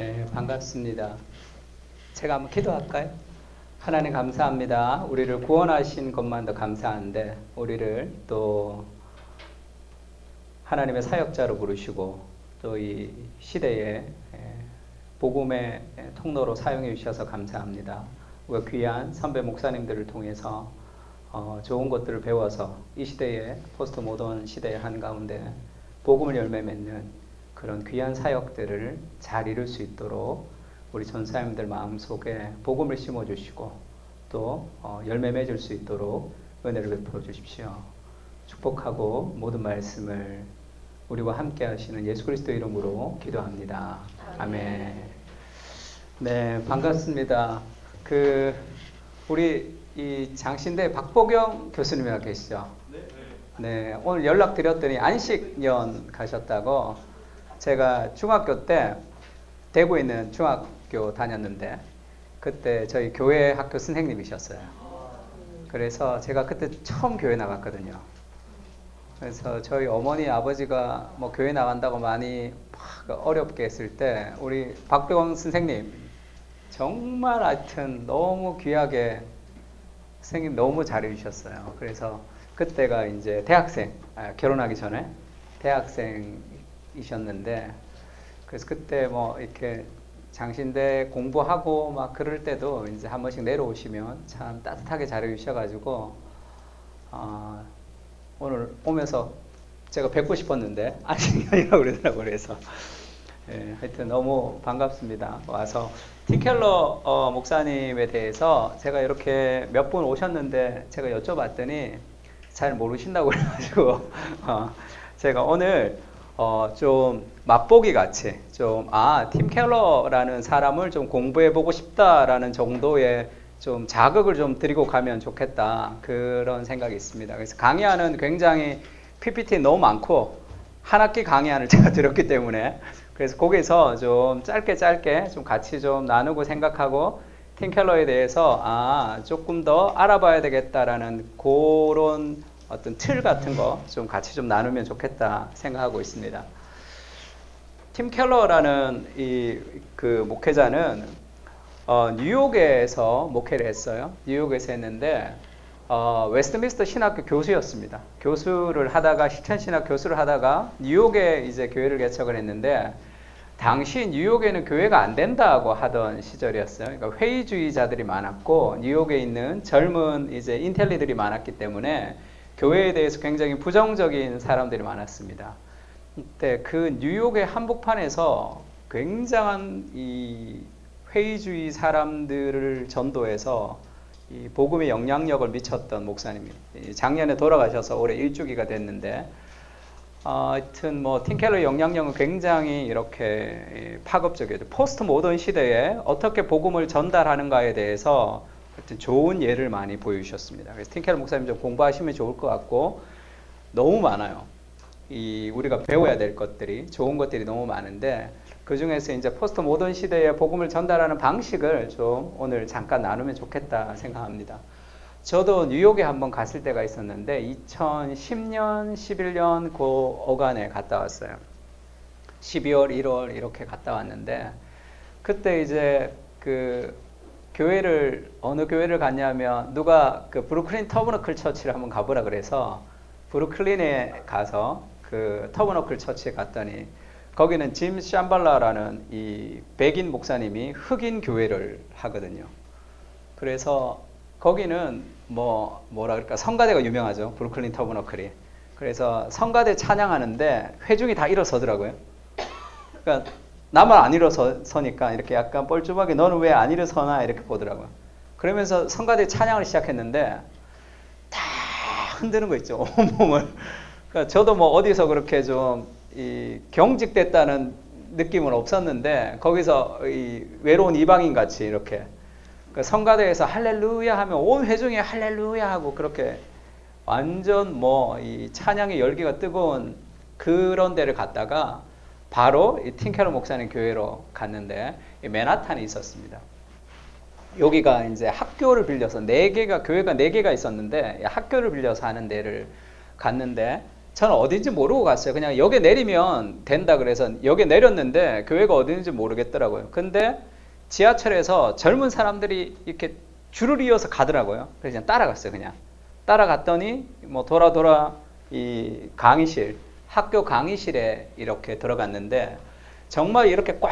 네, 반갑습니다. 제가 한번 기도할까요? 하나님 감사합니다. 우리를 구원하신 것만도 감사한데 우리를 또 하나님의 사역자로 부르시고 또 이 시대에 복음의 통로로 사용해 주셔서 감사합니다. 우리가 귀한 선배 목사님들을 통해서 좋은 것들을 배워서 이 시대에 포스트 모던 시대의 한가운데 복음을 열매 맺는 그런 귀한 사역들을 잘 이룰 수 있도록 우리 전사님들 마음속에 복음을 심어주시고 또 열매 맺을 수 있도록 은혜를 베풀어 주십시오. 축복하고 모든 말씀을 우리와 함께 하시는 예수 그리스도 이름으로 기도합니다. 아멘. 네, 반갑습니다. 우리 이 장신대 박보경 교수님이라 계시죠? 네, 오늘 연락드렸더니 안식년 가셨다고. 제가 중학교 때 대구에 있는 중학교 다녔는데 그때 저희 교회 학교 선생님이셨어요. 그래서 제가 그때 처음 교회 나갔거든요. 그래서 저희 어머니 아버지가 뭐 교회 나간다고 많이 막 어렵게 했을 때 우리 박병원 선생님 정말 하여튼 너무 귀하게 선생님 너무 잘해 주셨어요. 그래서 그때가 이제 대학생, 결혼하기 전에 대학생이셨는데 그래서 그때 뭐 이렇게 장신대 공부하고 막 그럴 때도 이제 한 번씩 내려오시면 참 따뜻하게 잘해 주셔가지고 오늘 오면서 제가 뵙고 싶었는데 안식년이라고 그러더라고요. 그래서 하여튼 너무 반갑습니다. 와서 팀켈러 목사님에 대해서 제가 이렇게 몇 분 오셨는데 제가 여쭤봤더니 잘 모르신다고 그래가지고 제가 오늘 좀 맛보기 같이 팀켈러라는 사람을 좀 공부해보고 싶다라는 정도의 좀 자극을 좀 드리고 가면 좋겠다 그런 생각이 있습니다. 그래서 강의안은 굉장히 PPT 너무 많고 한 학기 강의안을 제가 드렸기 때문에 그래서 거기서 좀 짧게 좀 같이 좀 나누고 생각하고 팀켈러에 대해서 조금 더 알아봐야 되겠다라는 그런 어떤 틀 같은 거 좀 같이 좀 나누면 좋겠다 생각하고 있습니다. 팀켈러라는 그 목회자는 뉴욕에서 목회를 했어요. 뉴욕에서 했는데 웨스트민스터 신학교 교수였습니다. 교수를 하다가 실천신학 교수를 하다가 뉴욕에 이제 교회를 개척을 했는데 당시 뉴욕에는 교회가 안 된다고 하던 시절이었어요. 그러니까 회의주의자들이 많았고 뉴욕에 있는 젊은 이제 인텔리들이 많았기 때문에 교회에 대해서 굉장히 부정적인 사람들이 많았습니다. 이때 그 뉴욕의 한복판에서 굉장한 이 회의주의 사람들을 전도해서 이 복음의 영향력을 미쳤던 목사님입니다. 작년에 돌아가셔서 올해 1주기가 됐는데 하여튼 뭐 팀켈러의 영향력은 굉장히 이렇게 파급적이었죠. 포스트 모던 시대에 어떻게 복음을 전달하는가에 대해서 하여튼 좋은 예를 많이 보여주셨습니다. 그래서 팀켈러 목사님 좀 공부하시면 좋을 것 같고 너무 많아요. 우리가 배워야 될 것들이 좋은 것들이 너무 많은데 그 중에서 이제 포스트 모던 시대에 복음을 전달하는 방식을 좀 오늘 잠깐 나누면 좋겠다 생각합니다. 저도 뉴욕에 한번 갔을 때가 있었는데 2010년, 11년 그 어간에 갔다 왔어요. 12월, 1월 이렇게 갔다 왔는데 그때 이제 어느 교회를 갔냐면 누가 그 브루클린 터버너클 처치를 한번 가보라 그래서 브루클린에 가서 그 터버너클 처치에 갔더니 거기는 짐 샴발라라는 이 백인 목사님이 흑인 교회를 하거든요. 그래서 거기는 뭐라 그럴까 성가대가 유명하죠. 브루클린 터버너클이. 그래서 성가대 찬양하는데 회중이 다 일어서더라고요. 그러니까 나만 안 일어서니까 이렇게 약간 뻘쭘하게 너는 왜 안 일어서나 이렇게 보더라고요. 그러면서 성가대 찬양을 시작했는데 다 흔드는 거 있죠. 온몸을. 그러니까 저도 뭐 어디서 그렇게 좀 경직됐다는 느낌은 없었는데 거기서 외로운 이방인 같이 이렇게 성가대에서 할렐루야 하면 온 회중이 할렐루야 하고 그렇게 완전 이 찬양의 열기가 뜨거운 그런 데를 갔다가 바로 이 팀켈러 목사님 교회로 갔는데 맨하탄에 있었습니다. 여기가 이제 학교를 빌려서 교회가 4개가 있었는데 학교를 빌려서 하는 데를 갔는데 저는 어딘지 모르고 갔어요. 그냥 역에 내리면 된다 그래서 역에 내렸는데 교회가 어딘지 모르겠더라고요. 근데 지하철에서 젊은 사람들이 이렇게 줄을 이어서 가더라고요. 그래서 그냥 따라갔어요. 그냥 따라갔더니 뭐 돌아 이 강의실, 학교 강의실에 이렇게 들어갔는데 정말 이렇게 꽉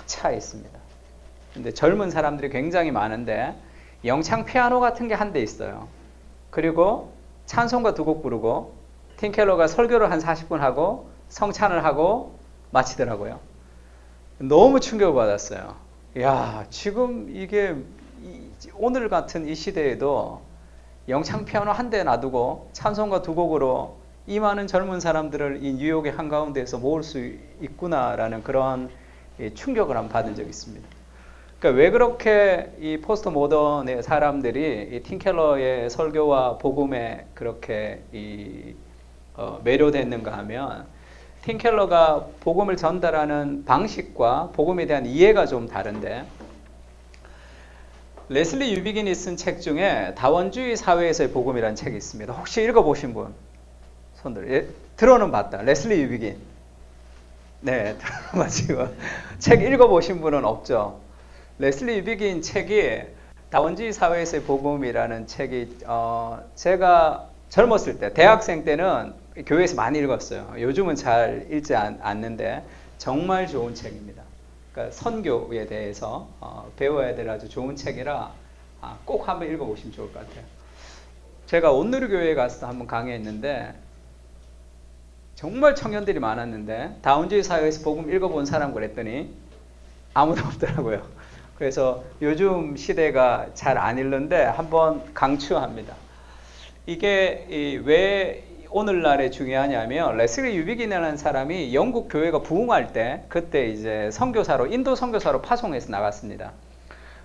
차 있습니다. 근데 젊은 사람들이 굉장히 많은데 영창 피아노 같은 게 한 대 있어요. 그리고 찬송가 2곡 부르고 팀 켈러가 설교를 한 40분 하고 성찬을 하고 마치더라고요. 너무 충격을 받았어요. 야, 지금 이게 오늘 같은 이 시대에도 영창 피아노 한 대 놔두고 찬송가 2곡으로 이 많은 젊은 사람들을 이 뉴욕의 한가운데에서 모을 수 있구나라는 그런 충격을 한번 받은 적이 있습니다. 그러니까 왜 그렇게 이 포스트 모던의 사람들이 이 팀 켈러의 설교와 복음에 그렇게 매료됐는가 하면 팀 켈러가 복음을 전달하는 방식과 복음에 대한 이해가 좀 다른데 레슬리 유비긴이 쓴 책 중에 다원주의 사회에서의 복음이라는 책이 있습니다. 혹시 읽어보신 분? 손들. 예, 들어는 봤다. 레슬리 유비긴. 네, 들어는 봤지만 책 읽어보신 분은 없죠. 레슬리 유비긴 책이 다원주의 사회에서의 복음이라는 책이 제가 젊었을 때 대학생 때는 교회에서 많이 읽었어요. 요즘은 잘 읽지 않는데 정말 좋은 책입니다. 그러니까 선교에 대해서 배워야 될 아주 좋은 책이라 꼭 한번 읽어보시면 좋을 것 같아요. 제가 온누리교회에 가서 한번 강의했는데 정말 청년들이 많았는데 다원주의 사회에서 복음 읽어본 사람 그랬더니 아무도 없더라고요. 그래서 요즘 시대가 잘 안 읽는데 한번 강추합니다. 이게 왜 오늘날에 중요하냐면 레슬리 유비긴이라는 사람이 영국 교회가 부흥할 때 그때 이제 선교사로 인도 선교사로 파송해서 나갔습니다.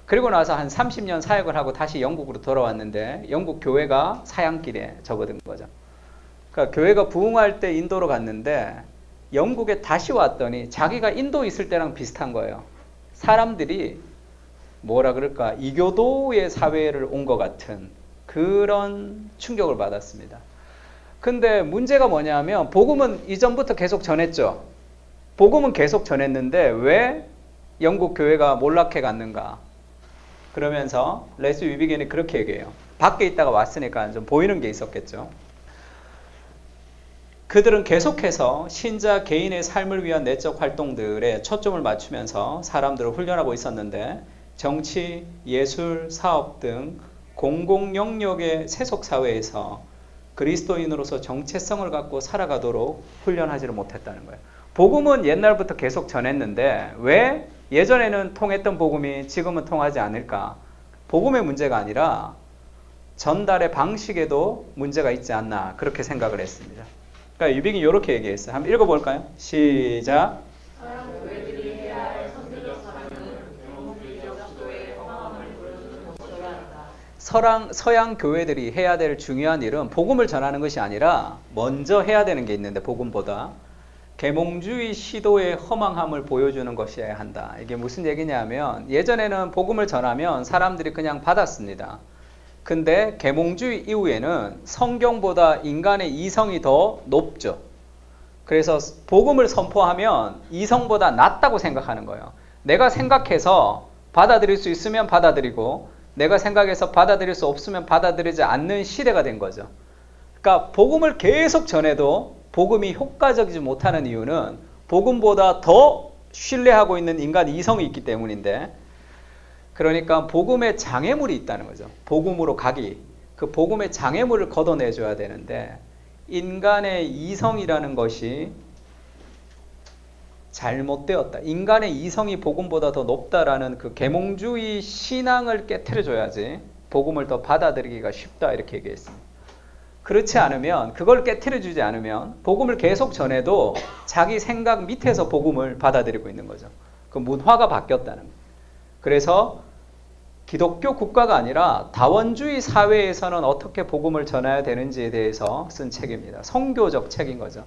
그리고 나서 한 30년 사역을 하고 다시 영국으로 돌아왔는데 영국 교회가 사양길에 접어든 거죠. 그러니까 교회가 부흥할 때 인도로 갔는데 영국에 다시 왔더니 자기가 인도에 있을 때랑 비슷한 거예요. 사람들이 뭐라 그럴까 이교도의 사회를 온 것 같은 그런 충격을 받았습니다. 근데 문제가 뭐냐면 복음은 이전부터 계속 전했죠. 복음은 계속 전했는데 왜 영국 교회가 몰락해 갔는가? 그러면서 레슬리 유비긴이 그렇게 얘기해요. 밖에 있다가 왔으니까 좀 보이는 게 있었겠죠. 그들은 계속해서 신자 개인의 삶을 위한 내적 활동들에 초점을 맞추면서 사람들을 훈련하고 있었는데 정치, 예술, 사업 등 공공 영역의 세속 사회에서 그리스도인으로서 정체성을 갖고 살아가도록 훈련하지를 못했다는 거예요. 복음은 옛날부터 계속 전했는데 왜 예전에는 통했던 복음이 지금은 통하지 않을까? 복음의 문제가 아니라 전달의 방식에도 문제가 있지 않나 그렇게 생각을 했습니다. 그러니까 유비긴이 이렇게 얘기했어요. 한번 읽어볼까요? 시작. 서양 교회들이 해야 될 중요한 일은 복음을 전하는 것이 아니라 먼저 해야 되는 게 있는데 복음보다 계몽주의 시도의 허망함을 보여주는 것이어야 한다. 이게 무슨 얘기냐면 예전에는 복음을 전하면 사람들이 그냥 받았습니다. 근데 계몽주의 이후에는 성경보다 인간의 이성이 더 높죠. 그래서 복음을 선포하면 이성보다 낫다고 생각하는 거예요. 내가 생각해서 받아들일 수 있으면 받아들이고 내가 생각해서 받아들일 수 없으면 받아들이지 않는 시대가 된 거죠. 그러니까 복음을 계속 전해도 복음이 효과적이지 못하는 이유는 복음보다 더 신뢰하고 있는 인간 이성이 있기 때문인데 그러니까 복음에 장애물이 있다는 거죠. 복음으로 가기. 그 복음의 장애물을 걷어내줘야 되는데 인간의 이성이라는 것이 잘못되었다. 인간의 이성이 복음보다 더 높다라는 그 계몽주의 신앙을 깨트려줘야지 복음을 더 받아들이기가 쉽다 이렇게 얘기했습니다. 그렇지 않으면 그걸 깨트려주지 않으면 복음을 계속 전해도 자기 생각 밑에서 복음을 받아들이고 있는 거죠. 그 문화가 바뀌었다는 거예요. 그래서 기독교 국가가 아니라 다원주의 사회에서는 어떻게 복음을 전해야 되는지에 대해서 쓴 책입니다. 선교적 책인 거죠.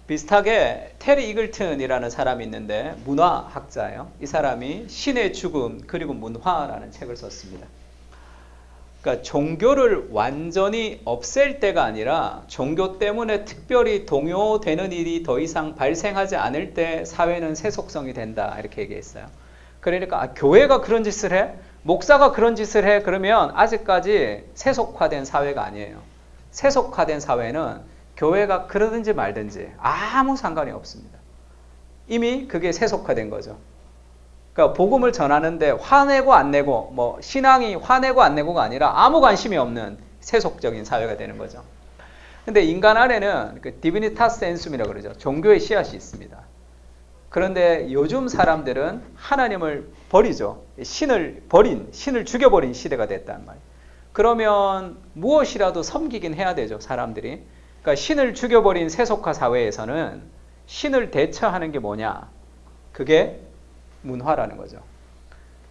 비슷하게 테리 이글튼이라는 사람이 있는데 문화학자예요. 이 사람이 신의 죽음 그리고 문화라는 책을 썼습니다. 그러니까 종교를 완전히 없앨 때가 아니라 종교 때문에 특별히 동요되는 일이 더 이상 발생하지 않을 때 사회는 세속성이 된다. 이렇게 얘기했어요. 그러니까 교회가 그런 짓을 해? 목사가 그런 짓을 해? 그러면 아직까지 세속화된 사회가 아니에요. 세속화된 사회는 교회가 그러든지 말든지 아무 상관이 없습니다. 이미 그게 세속화된 거죠. 그러니까 복음을 전하는데 화내고 안 내고 뭐 신앙이 화내고 안 내고가 아니라 아무 관심이 없는 세속적인 사회가 되는 거죠. 근데 인간 안에는 그 디비니타스 엔숨이라고 그러죠. 종교의 씨앗이 있습니다. 그런데 요즘 사람들은 하나님을 버리죠. 신을 죽여버린 시대가 됐단 말이에요. 그러면 무엇이라도 섬기긴 해야 되죠. 사람들이. 그러니까 신을 죽여버린 세속화 사회에서는 신을 대처하는 게 뭐냐? 그게 문화라는 거죠.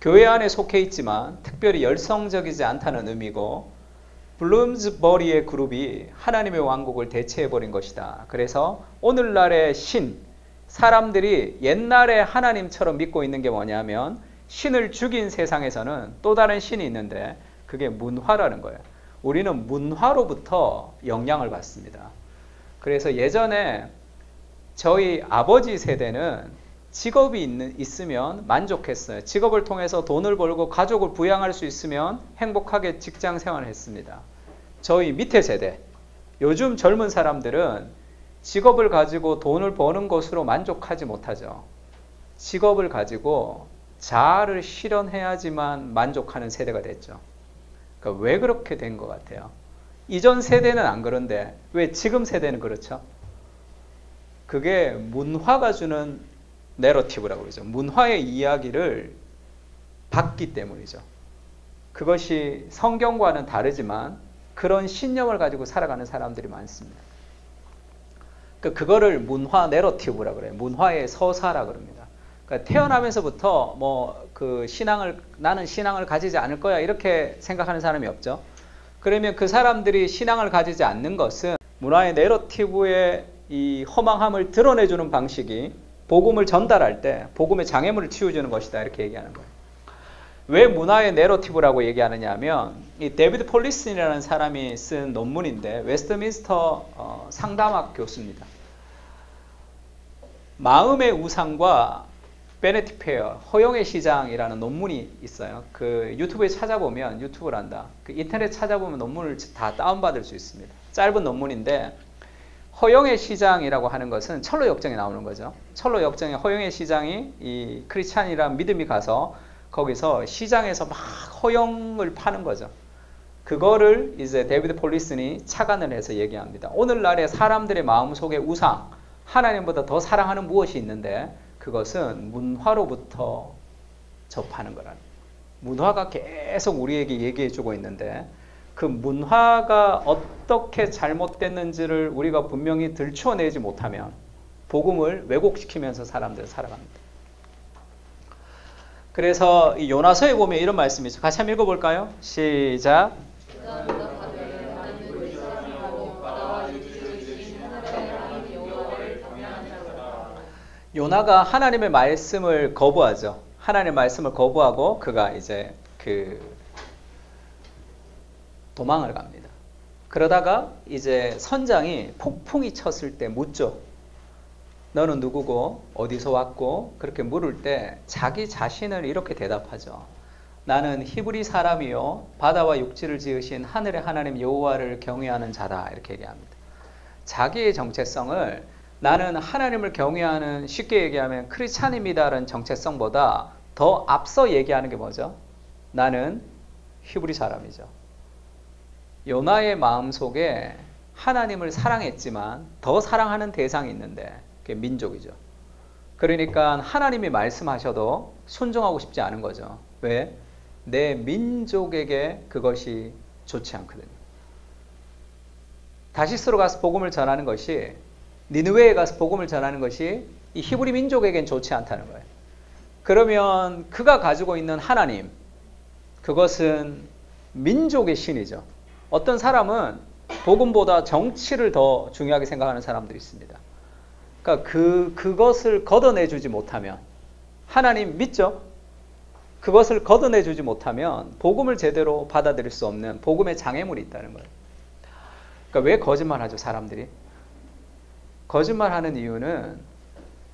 교회 안에 속해 있지만 특별히 열성적이지 않다는 의미고 블룸스버리의 그룹이 하나님의 왕국을 대체해버린 것이다. 그래서 오늘날의 신, 사람들이 옛날에 하나님처럼 믿고 있는 게 뭐냐면 신을 죽인 세상에서는 또 다른 신이 있는데 그게 문화라는 거예요. 우리는 문화로부터 영향을 받습니다. 그래서 예전에 저희 아버지 세대는 직업이 있으면 만족했어요. 직업을 통해서 돈을 벌고 가족을 부양할 수 있으면 행복하게 직장 생활을 했습니다. 저희 밑에 세대, 요즘 젊은 사람들은 직업을 가지고 돈을 버는 것으로 만족하지 못하죠. 직업을 가지고 자아를 실현해야지만 만족하는 세대가 됐죠. 그러니까 왜 그렇게 된 것 같아요? 이전 세대는 안 그런데 왜 지금 세대는 그렇죠? 그게 문화가 주는 내러티브라고 그러죠. 문화의 이야기를 받기 때문이죠. 그것이 성경과는 다르지만 그런 신념을 가지고 살아가는 사람들이 많습니다. 그거를 문화 내러티브라고 그래요. 문화의 서사라고 그럽니다. 그러니까 태어나면서부터 나는 신앙을 가지지 않을 거야 이렇게 생각하는 사람이 없죠. 그러면 그 사람들이 신앙을 가지지 않는 것은 문화의 내러티브의 이 허망함을 드러내주는 방식이 복음을 전달할 때 복음의 장애물을 치워주는 것이다 이렇게 얘기하는 거예요. 왜 문화의 내러티브라고 얘기하느냐 하면 이 데비드 폴리슨이라는 사람이 쓴 논문인데 웨스트민스터 상담학 교수입니다. 마음의 우상과 베네티 페어, 허용의 시장이라는 논문이 있어요. 그 유튜브에 찾아보면 유튜브란다. 그 인터넷 찾아보면 논문을 다 다운받을 수 있습니다. 짧은 논문인데 허용의 시장이라고 하는 것은 철로 역정에 나오는 거죠. 철로 역정의 허용의 시장이 이 크리스찬이란 믿음이 가서 거기서 시장에서 막 허용을 파는 거죠. 그거를 이제 데비드 폴리슨이 착안을 해서 얘기합니다. 오늘날의 사람들의 마음속에 우상, 하나님보다 더 사랑하는 무엇이 있는데 그것은 문화로부터 접하는 거라는 거예요. 문화가 계속 우리에게 얘기해주고 있는데 그 문화가 어떻게 잘못됐는지를 우리가 분명히 들춰내지 못하면 복음을 왜곡시키면서 사람들은 살아갑니다. 그래서 이 요나서에 보면 이런 말씀이 있어요. 같이 한번 읽어볼까요? 시작. 요나가 하나님의 말씀을 거부하죠. 하나님의 말씀을 거부하고 그가 이제 도망을 갑니다. 그러다가 이제 선장이 폭풍이 쳤을 때 묻죠. 너는 누구고 어디서 왔고 그렇게 물을 때 자기 자신을 이렇게 대답하죠. 나는 히브리 사람이요 바다와 육지를 지으신 하늘의 하나님 여호와를 경외하는 자다 이렇게 얘기합니다. 자기의 정체성을 나는 하나님을 경외하는 쉽게 얘기하면 크리스찬입니다라는 정체성보다 더 앞서 얘기하는 게 뭐죠? 나는 히브리 사람이죠. 요나의 마음속에 하나님을 사랑했지만 더 사랑하는 대상이 있는데 그게 민족이죠. 그러니까 하나님이 말씀하셔도 순종하고 싶지 않은 거죠. 왜? 내 민족에게 그것이 좋지 않거든요. 다시스로 가서 복음을 전하는 것이 니느웨에 가서 복음을 전하는 것이 이 히브리 민족에겐 좋지 않다는 거예요. 그러면 그가 가지고 있는 하나님 그것은 민족의 신이죠. 어떤 사람은 복음보다 정치를 더 중요하게 생각하는 사람들이 있습니다. 그러니까 그것을 걷어내주지 못하면 하나님 믿죠? 그것을 걷어내주지 못하면 복음을 제대로 받아들일 수 없는 복음의 장애물이 있다는 거예요. 그러니까 왜 거짓말하죠, 사람들이? 거짓말하는 이유는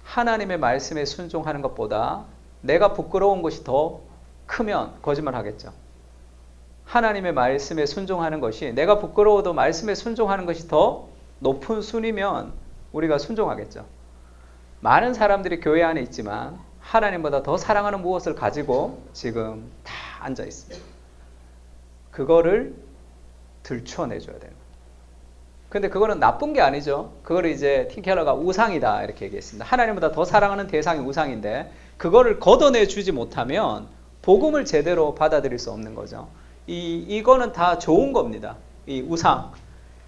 하나님의 말씀에 순종하는 것보다 내가 부끄러운 것이 더 크면 거짓말하겠죠. 하나님의 말씀에 순종하는 것이 내가 부끄러워도 말씀에 순종하는 것이 더 높은 순위면 우리가 순종하겠죠. 많은 사람들이 교회 안에 있지만 하나님보다 더 사랑하는 무엇을 가지고 지금 다 앉아 있습니다. 그거를 들춰내줘야 되는 거예요. 근데 그거는 나쁜 게 아니죠. 그거를 이제 팀 켈러가 우상이다 이렇게 얘기했습니다. 하나님보다 더 사랑하는 대상이 우상인데 그거를 걷어내주지 못하면 복음을 제대로 받아들일 수 없는 거죠. 이거는 다 좋은 겁니다. 이 우상.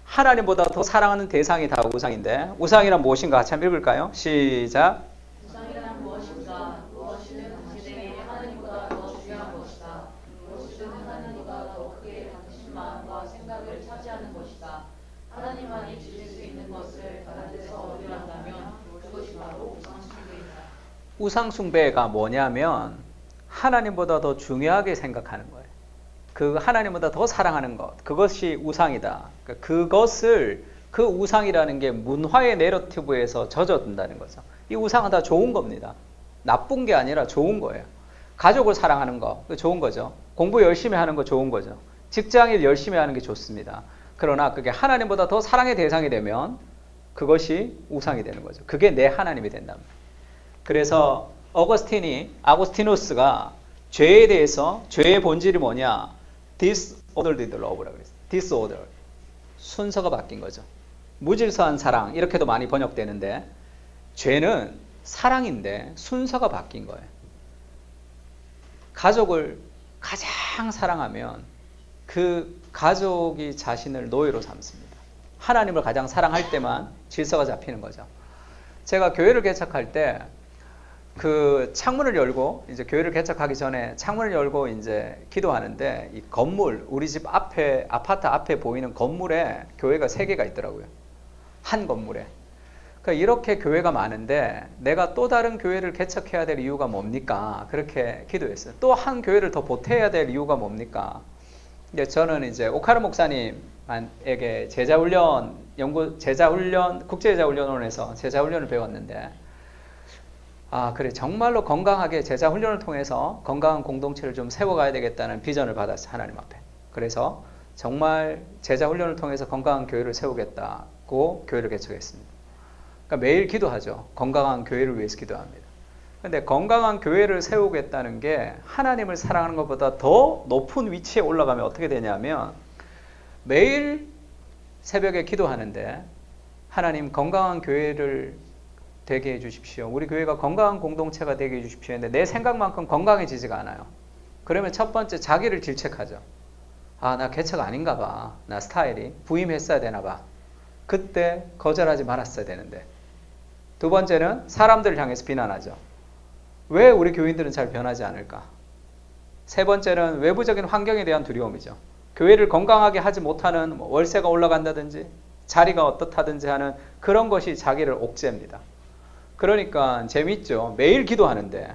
하나님보다 더 사랑하는 대상이 다 우상인데 우상이란 무엇인가 같이 한번 읽을까요? 시작. 우상이란 무엇인가? 무엇이든 당신에게 하나님보다 더 중요한 것이다. 무엇이든 하나님보다 더 크게 당신 마음과 생각을 차지하는 것이다. 하나님만이 주실 수 있는 것을 다른 데서 얻으려면 그것이 바로 우상숭배이다. 우상숭배가 뭐냐면 하나님보다 더 중요하게 생각하는 거예요. 그 하나님보다 더 사랑하는 것, 그것이 우상이다. 그것을 그 우상이라는 게 문화의 내러티브에서 젖어든다는 거죠. 이 우상은 다 좋은 겁니다. 나쁜 게 아니라 좋은 거예요. 가족을 사랑하는 거 좋은 거죠. 공부 열심히 하는 거 좋은 거죠. 직장일 열심히 하는 게 좋습니다. 그러나 그게 하나님보다 더 사랑의 대상이 되면 그것이 우상이 되는 거죠. 그게 내 하나님이 된답니다. 그래서 아고스티누스가 죄에 대해서 죄의 본질이 뭐냐? disordered love라고 그랬어요. disorder. 순서가 바뀐 거죠. 무질서한 사랑 이렇게도 많이 번역되는데 죄는 사랑인데 순서가 바뀐 거예요. 가족을 가장 사랑하면 그 가족이 자신을 노예로 삼습니다. 하나님을 가장 사랑할 때만 질서가 잡히는 거죠. 제가 교회를 개척할 때 그 창문을 열고 이제 교회를 개척하기 전에 창문을 열고 이제 기도하는데 이 건물 우리 집 앞에 아파트 앞에 보이는 건물에 교회가 3개가 있더라고요. 한 건물에. 그러니까 이렇게 교회가 많은데 내가 또 다른 교회를 개척해야 될 이유가 뭡니까? 그렇게 기도했어요. 또 한 교회를 더 보태야 될 이유가 뭡니까? 근데 저는 이제 오카르 목사님에게 국제제자훈련원에서 제자훈련을 배웠는데 그래 정말로 건강하게 제자훈련을 통해서 건강한 공동체를 좀 세워가야 되겠다는 비전을 받았어요. 하나님 앞에. 그래서 정말 제자훈련을 통해서 건강한 교회를 세우겠다고 교회를 개척했습니다. 그러니까 매일 기도하죠. 건강한 교회를 위해서 기도합니다. 근데 건강한 교회를 세우겠다는 게 하나님을 사랑하는 것보다 더 높은 위치에 올라가면 어떻게 되냐면 매일 새벽에 기도하는데 하나님 건강한 교회를 되게 해주십시오. 우리 교회가 건강한 공동체가 되게 해주십시오. 근데 내 생각만큼 건강해지지가 않아요. 그러면 첫 번째 자기를 질책하죠. 나 개척 아닌가 봐. 나 스타일이 부임했어야 되나 봐. 그때 거절하지 말았어야 되는데. 두 번째는 사람들을 향해서 비난하죠. 왜 우리 교인들은 잘 변하지 않을까? 세 번째는 외부적인 환경에 대한 두려움이죠. 교회를 건강하게 하지 못하는 월세가 올라간다든지 자리가 어떻다든지 하는 그런 것이 자기를 옥죄입니다. 그러니까 재밌죠. 매일 기도하는데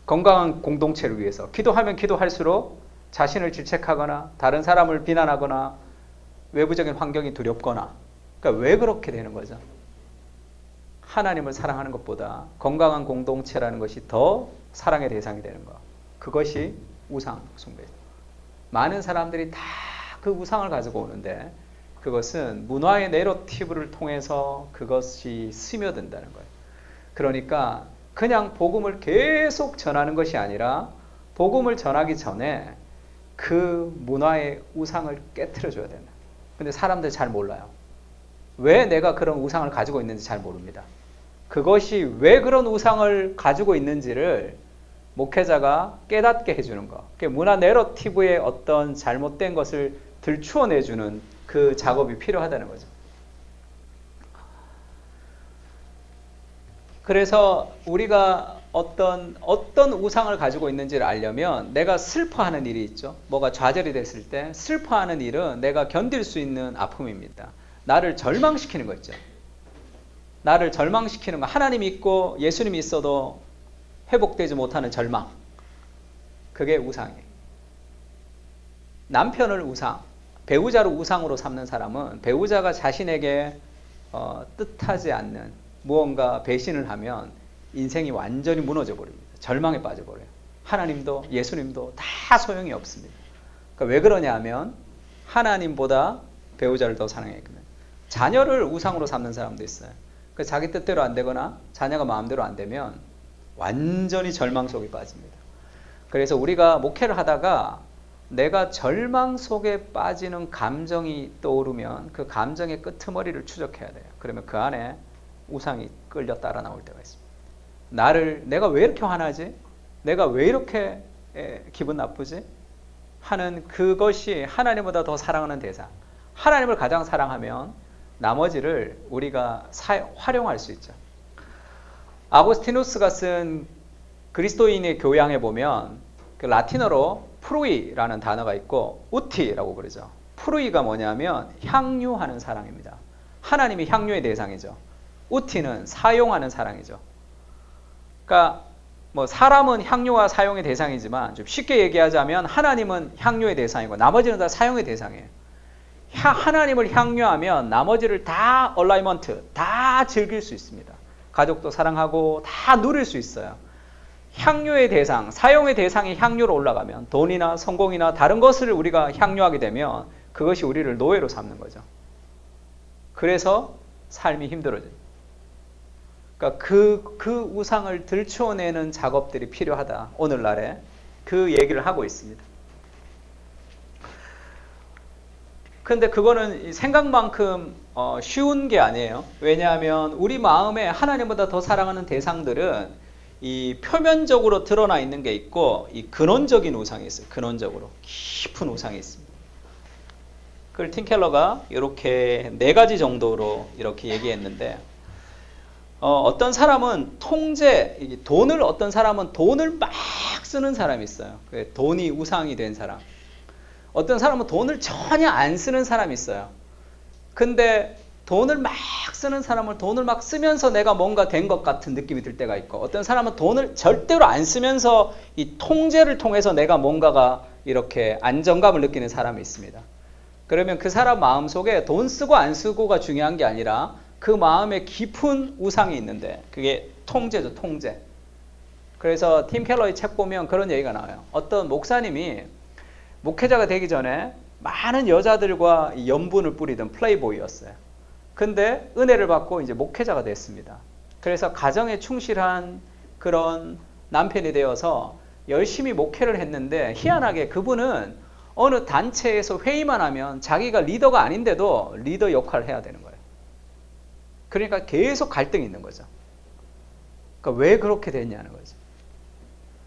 건강한 공동체를 위해서 기도하면 기도할수록 자신을 질책하거나 다른 사람을 비난하거나 외부적인 환경이 두렵거나 그러니까 왜 그렇게 되는 거죠? 하나님을 사랑하는 것보다 건강한 공동체라는 것이 더 사랑의 대상이 되는 거. 그것이 우상 숭배죠. 많은 사람들이 다 그 우상을 가지고 오는데 그것은 문화의 내러티브를 통해서 그것이 스며든다는 거예요. 그러니까 그냥 복음을 계속 전하는 것이 아니라 복음을 전하기 전에 그 문화의 우상을 깨트려줘야 된다. 근데 사람들 잘 몰라요. 왜 내가 그런 우상을 가지고 있는지 잘 모릅니다. 그것이 왜 그런 우상을 가지고 있는지를 목회자가 깨닫게 해주는 것. 문화 내러티브의 어떤 잘못된 것을 들추어내주는 그 작업이 필요하다는 거죠. 그래서 우리가 어떤 우상을 가지고 있는지를 알려면 내가 슬퍼하는 일이 있죠. 뭐가 좌절이 됐을 때 슬퍼하는 일은 내가 견딜 수 있는 아픔입니다. 나를 절망시키는 거 있죠. 나를 절망시키는 거. 하나님이 있고 예수님이 있어도 회복되지 못하는 절망. 그게 우상이에요. 남편을 우상, 배우자를 우상으로 삼는 사람은 배우자가 자신에게 뜻하지 않는 무언가 배신을 하면 인생이 완전히 무너져 버립니다. 절망에 빠져버려요. 하나님도 예수님도 다 소용이 없습니다. 그러니까 왜 그러냐 하면 하나님보다 배우자를 더 사랑했거든요. 자녀를 우상으로 삼는 사람도 있어요. 그 자기 뜻대로 안 되거나 자녀가 마음대로 안 되면 완전히 절망 속에 빠집니다. 그래서 우리가 목회를 하다가 내가 절망 속에 빠지는 감정이 떠오르면 그 감정의 끄트머리를 추적해야 돼요. 그러면 그 안에 우상이 끌려 따라 나올 때가 있습니다. 내가 왜 이렇게 화나지? 내가 왜 이렇게 기분 나쁘지? 하는 그것이 하나님보다 더 사랑하는 대상. 하나님을 가장 사랑하면 나머지를 우리가 활용할 수 있죠. 아고스티누스가 쓴 그리스도인의 교양에 보면 그 라틴어로 프루이라는 단어가 있고 우티라고 그러죠. 프루이가 뭐냐면 향유하는 사랑입니다. 하나님이 향유의 대상이죠. 우티는 사용하는 사랑이죠. 그러니까 뭐 사람은 향유와 사용의 대상이지만 좀 쉽게 얘기하자면 하나님은 향유의 대상이고 나머지는 다 사용의 대상이에요. 하나님을 향유하면 나머지를 다 얼라이먼트, 다 즐길 수 있습니다. 가족도 사랑하고 다 누릴 수 있어요. 향유의 대상, 사용의 대상이 향유로 올라가면 돈이나 성공이나 다른 것을 우리가 향유하게 되면 그것이 우리를 노예로 삼는 거죠. 그래서 삶이 힘들어져요. 그러니까 그 우상을 들추어내는 작업들이 필요하다. 오늘날에 그 얘기를 하고 있습니다. 근데 그거는 생각만큼 쉬운 게 아니에요. 왜냐하면 우리 마음에 하나님보다 더 사랑하는 대상들은 이 표면적으로 드러나 있는 게 있고 이 근원적인 우상이 있어요. 근원적으로 깊은 우상이 있습니다. 그걸 팀 켈러가 이렇게 4가지 정도로 이렇게 얘기했는데 어떤 사람은 어떤 사람은 돈을 막 쓰는 사람이 있어요. 돈이 우상이 된 사람. 어떤 사람은 돈을 전혀 안 쓰는 사람이 있어요. 근데 돈을 막 쓰는 사람은 돈을 막 쓰면서 내가 뭔가 된 것 같은 느낌이 들 때가 있고 어떤 사람은 돈을 절대로 안 쓰면서 이 통제를 통해서 내가 뭔가가 이렇게 안정감을 느끼는 사람이 있습니다. 그러면 그 사람 마음속에 돈 쓰고 안 쓰고가 중요한 게 아니라 그 마음에 깊은 우상이 있는데 그게 통제죠, 통제. 그래서 팀 켈러의 책 보면 그런 얘기가 나와요. 어떤 목사님이 목회자가 되기 전에 많은 여자들과 연분을 뿌리던 플레이보이였어요. 근데 은혜를 받고 이제 목회자가 됐습니다. 그래서 가정에 충실한 그런 남편이 되어서 열심히 목회를 했는데 희한하게 그분은 어느 단체에서 회의만 하면 자기가 리더가 아닌데도 리더 역할을 해야 되는 거예요. 그러니까 계속 갈등이 있는 거죠. 그러니까 왜 그렇게 됐냐는 거죠.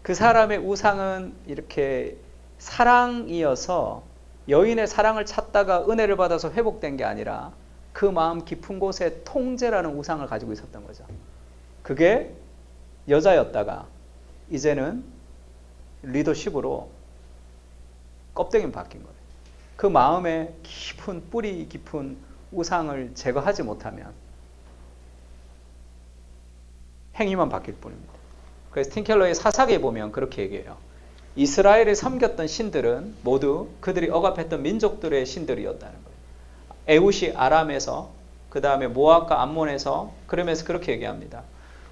그 사람의 우상은 이렇게 사랑이어서 여인의 사랑을 찾다가 은혜를 받아서 회복된 게 아니라 그 마음 깊은 곳에 통제라는 우상을 가지고 있었던 거죠. 그게 여자였다가 이제는 리더십으로 껍데기는 바뀐 거예요. 그 마음에 깊은 뿌리 깊은 우상을 제거하지 못하면 행위만 바뀔 뿐입니다. 그래서 팀 켈러의 사사기에 보면 그렇게 얘기해요. 이스라엘에 섬겼던 신들은 모두 그들이 억압했던 민족들의 신들이었다는 거예요. 에웃이 아람에서 그 다음에 모압과 암몬에서 그러면서 그렇게 얘기합니다.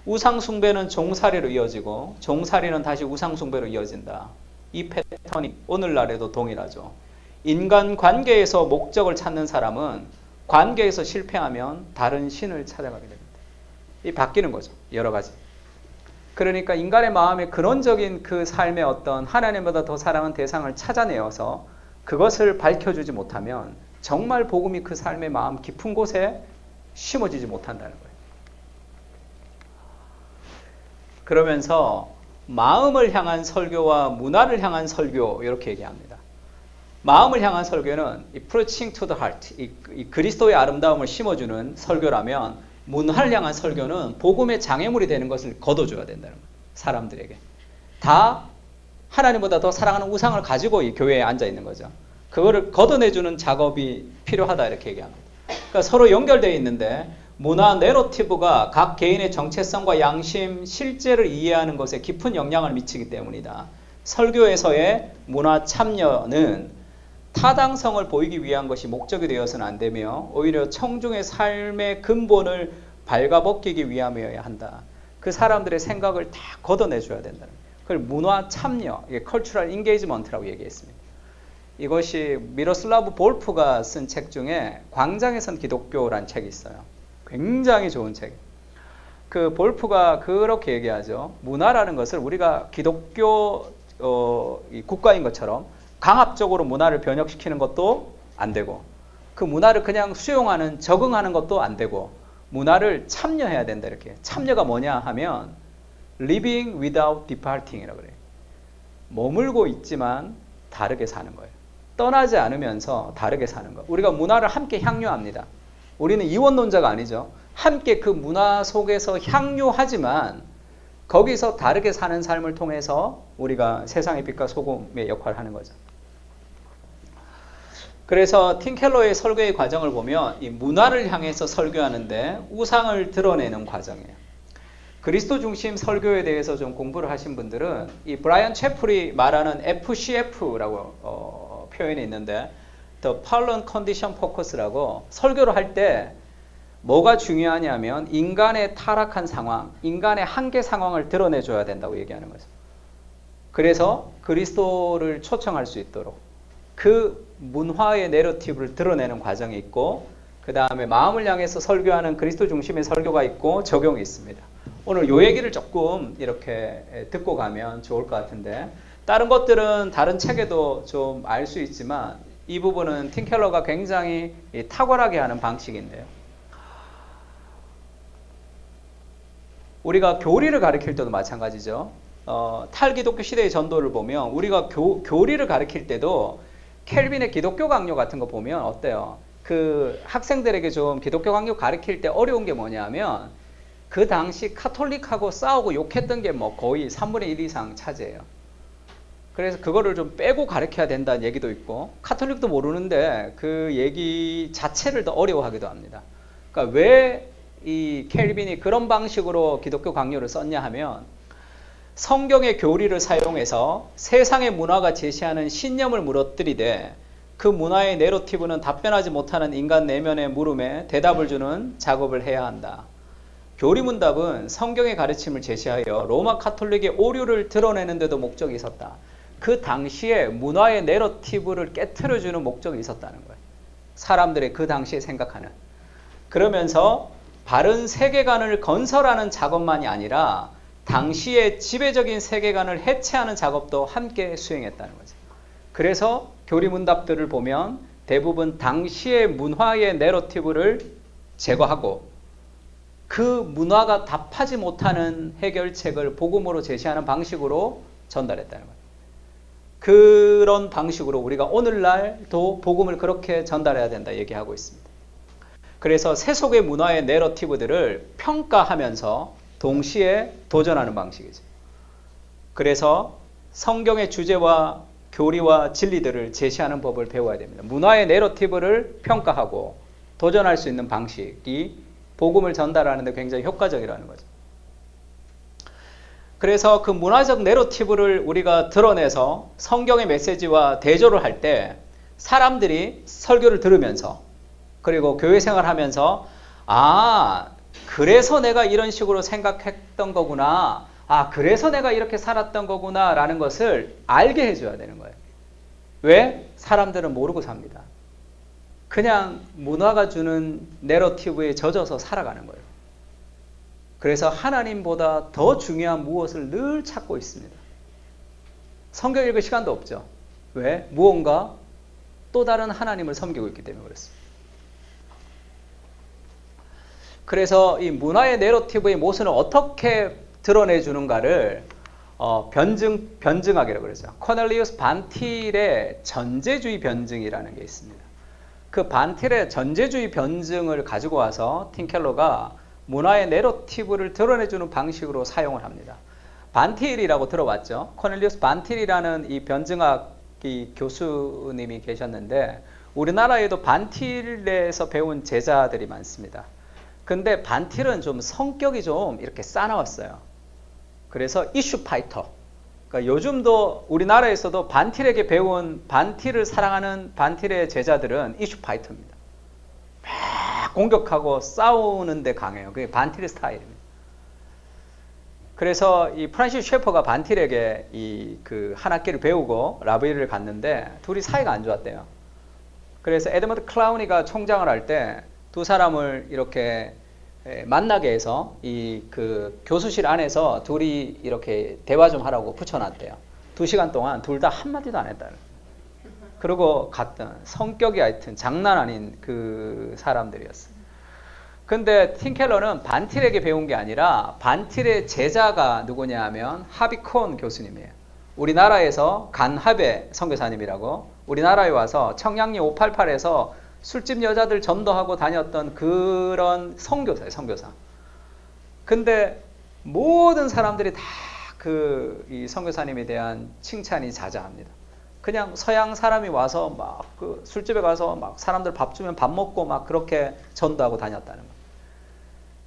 우상숭배는 종살이로 이어지고 종살이는 다시 우상숭배로 이어진다. 이 패턴이 오늘날에도 동일하죠. 인간 관계에서 목적을 찾는 사람은 관계에서 실패하면 다른 신을 찾아가게 됩니다. 이 바뀌는 거죠. 여러 가지. 그러니까 인간의 마음의 근원적인 그 삶의 어떤 하나님보다 더 사랑하는 대상을 찾아내어서 그것을 밝혀주지 못하면 정말 복음이 그 삶의 마음 깊은 곳에 심어지지 못한다는 거예요. 그러면서 마음을 향한 설교와 문화를 향한 설교 이렇게 얘기합니다. 마음을 향한 설교는 이 preaching to the heart, 이 그리스도의 아름다움을 심어주는 설교라면 문화를 향한 설교는 복음의 장애물이 되는 것을 걷어줘야 된다는 거예요. 사람들에게. 다 하나님보다 더 사랑하는 우상을 가지고 이 교회에 앉아 있는 거죠. 그거를 걷어내주는 작업이 필요하다 이렇게 얘기합니다. 그러니까 서로 연결되어 있는데 문화 내러티브가 각 개인의 정체성과 양심, 실제를 이해하는 것에 깊은 영향을 미치기 때문이다. 설교에서의 문화 참여는 타당성을 보이기 위한 것이 목적이 되어서는 안 되며 오히려 청중의 삶의 근본을 발가벗기기 위함이어야 한다. 그 사람들의 생각을 다 걷어내줘야 된다. 그걸 문화 참여, 이게 cultural engagement라고 얘기했습니다. 이것이 미로슬라브 볼프가 쓴 책 중에 광장에선 기독교란 책이 있어요. 굉장히 좋은 책. 그 볼프가 그렇게 얘기하죠. 문화라는 것을 우리가 기독교 국가인 것처럼 강압적으로 문화를 변혁시키는 것도 안 되고 그 문화를 그냥 수용하는 적응하는 것도 안 되고 문화를 참여해야 된다. 이렇게. 참여가 뭐냐 하면 living without departing이라고 그래요. 머물고 있지만 다르게 사는 거예요. 떠나지 않으면서 다르게 사는 거. 우리가 문화를 함께 향유합니다. 우리는 이원론자가 아니죠. 함께 그 문화 속에서 향유하지만 거기서 다르게 사는 삶을 통해서 우리가 세상의 빛과 소금의 역할을 하는 거죠. 그래서 팀 켈러의 설교의 과정을 보면 이 문화를 향해서 설교하는데 우상을 드러내는 과정이에요. 그리스도 중심 설교에 대해서 좀 공부를 하신 분들은 이 브라이언 채플이 말하는 FCF라고 표현이 있는데 The Fallen Condition Focus라고 설교를 할 때 뭐가 중요하냐면 인간의 타락한 상황, 인간의 한계 상황을 드러내줘야 된다고 얘기하는 거죠. 그래서 그리스도를 초청할 수 있도록 그 문화의 내러티브를 드러내는 과정이 있고 그 다음에 마음을 향해서 설교하는 그리스도 중심의 설교가 있고 적용이 있습니다. 오늘 요 얘기를 조금 이렇게 듣고 가면 좋을 것 같은데 다른 것들은 다른 책에도 좀 알 수 있지만 이 부분은 팀 켈러가 굉장히 탁월하게 하는 방식인데요. 우리가 교리를 가르칠 때도 마찬가지죠. 탈기독교 시대의 전도를 보면 우리가 교리를 가르칠 때도 켈빈의 기독교 강요 같은 거 보면 어때요? 그 학생들에게 좀 기독교 강요 가르칠 때 어려운 게 뭐냐면 그 당시 카톨릭하고 싸우고 욕했던 게 뭐 거의 3분의 1 이상 차지해요. 그래서 그거를 좀 빼고 가르쳐야 된다는 얘기도 있고 카톨릭도 모르는데 그 얘기 자체를 더 어려워하기도 합니다. 그러니까 왜 이 켈빈이 그런 방식으로 기독교 강요를 썼냐 하면 성경의 교리를 사용해서 세상의 문화가 제시하는 신념을 무너뜨리되 그 문화의 내러티브는 답변하지 못하는 인간 내면의 물음에 대답을 주는 작업을 해야 한다. 교리문답은 성경의 가르침을 제시하여 로마 카톨릭의 오류를 드러내는 데도 목적이 있었다. 그 당시에 문화의 내러티브를 깨트려주는 목적이 있었다는 거예요. 사람들의 그 당시에 생각하는. 그러면서 바른 세계관을 건설하는 작업만이 아니라 당시의 지배적인 세계관을 해체하는 작업도 함께 수행했다는 거죠. 그래서 교리문답들을 보면 대부분 당시의 문화의 내러티브를 제거하고 그 문화가 답하지 못하는 해결책을 복음으로 제시하는 방식으로 전달했다는 거예요. 그런 방식으로 우리가 오늘날도 복음을 그렇게 전달해야 된다 얘기하고 있습니다. 그래서 세속의 문화의 내러티브들을 평가하면서 동시에 도전하는 방식이죠. 그래서 성경의 주제와 교리와 진리들을 제시하는 법을 배워야 됩니다. 문화의 내러티브를 평가하고 도전할 수 있는 방식이 복음을 전달하는 데 굉장히 효과적이라는 거죠. 그래서 그 문화적 내러티브를 우리가 드러내서 성경의 메시지와 대조를 할 때 사람들이 설교를 들으면서 그리고 교회 생활하면서 아, 그래서 내가 이런 식으로 생각했던 거구나. 아, 그래서 내가 이렇게 살았던 거구나 라는 것을 알게 해줘야 되는 거예요. 왜? 사람들은 모르고 삽니다. 그냥 문화가 주는 내러티브에 젖어서 살아가는 거예요. 그래서 하나님보다 더 중요한 무엇을 늘 찾고 있습니다. 성경 읽을 시간도 없죠. 왜? 무언가 또 다른 하나님을 섬기고 있기 때문에 그렇습니다. 그래서 이 문화의 내러티브의 모습을 어떻게 드러내주는가를 변증학이라고 그러죠. 코넬리우스 반틸의 전제주의 변증이라는 게 있습니다. 그 반틸의 전제주의 변증을 가지고 와서 팀 켈러가 문화의 내러티브를 드러내주는 방식으로 사용을 합니다. 반틸이라고 들어봤죠. 코넬리우스 반틸이라는 이 변증학 교수님이 계셨는데 우리나라에도 반틸에서 배운 제자들이 많습니다. 근데 반틸은 좀 성격이 좀 이렇게 싸나웠어요. 그래서 이슈 파이터, 그러니까 요즘도 우리나라에서도 반틸에게 배운 반틸을 사랑하는 반틸의 제자들은 이슈 파이터입니다. 막 공격하고 싸우는데 강해요. 그게 반틸의 스타일입니다. 그래서 이 프란시스 셰퍼가 반틸에게 그 한 학기를 배우고 라브리를 갔는데 둘이 사이가 안 좋았대요. 그래서 에드먼드 클라우니가 총장을 할 때 두 사람을 이렇게 만나게 해서 그 교수실 안에서 둘이 이렇게 대화 좀 하라고 붙여놨대요. 2시간 동안 둘 다 한마디도 안 했다는. 그리고 갔던 성격이 하여튼 장난 아닌 그 사람들이었어요. 근데 팀 켈러는 반틸에게 배운 게 아니라 반틸의 제자가 누구냐 하면 하비 코언 교수님이에요. 우리나라에서 간하베 선교사님이라고 우리나라에 와서 청량리 588에서 술집 여자들 전도하고 다녔던 그런 선교사예요. 선교사. 근데 모든 사람들이 다 이 선교사님에 대한 칭찬이 자자합니다. 그냥 서양 사람이 와서 막 그 술집에 가서 막 사람들 밥 주면 밥 먹고 막 그렇게 전도하고 다녔다는 거예요.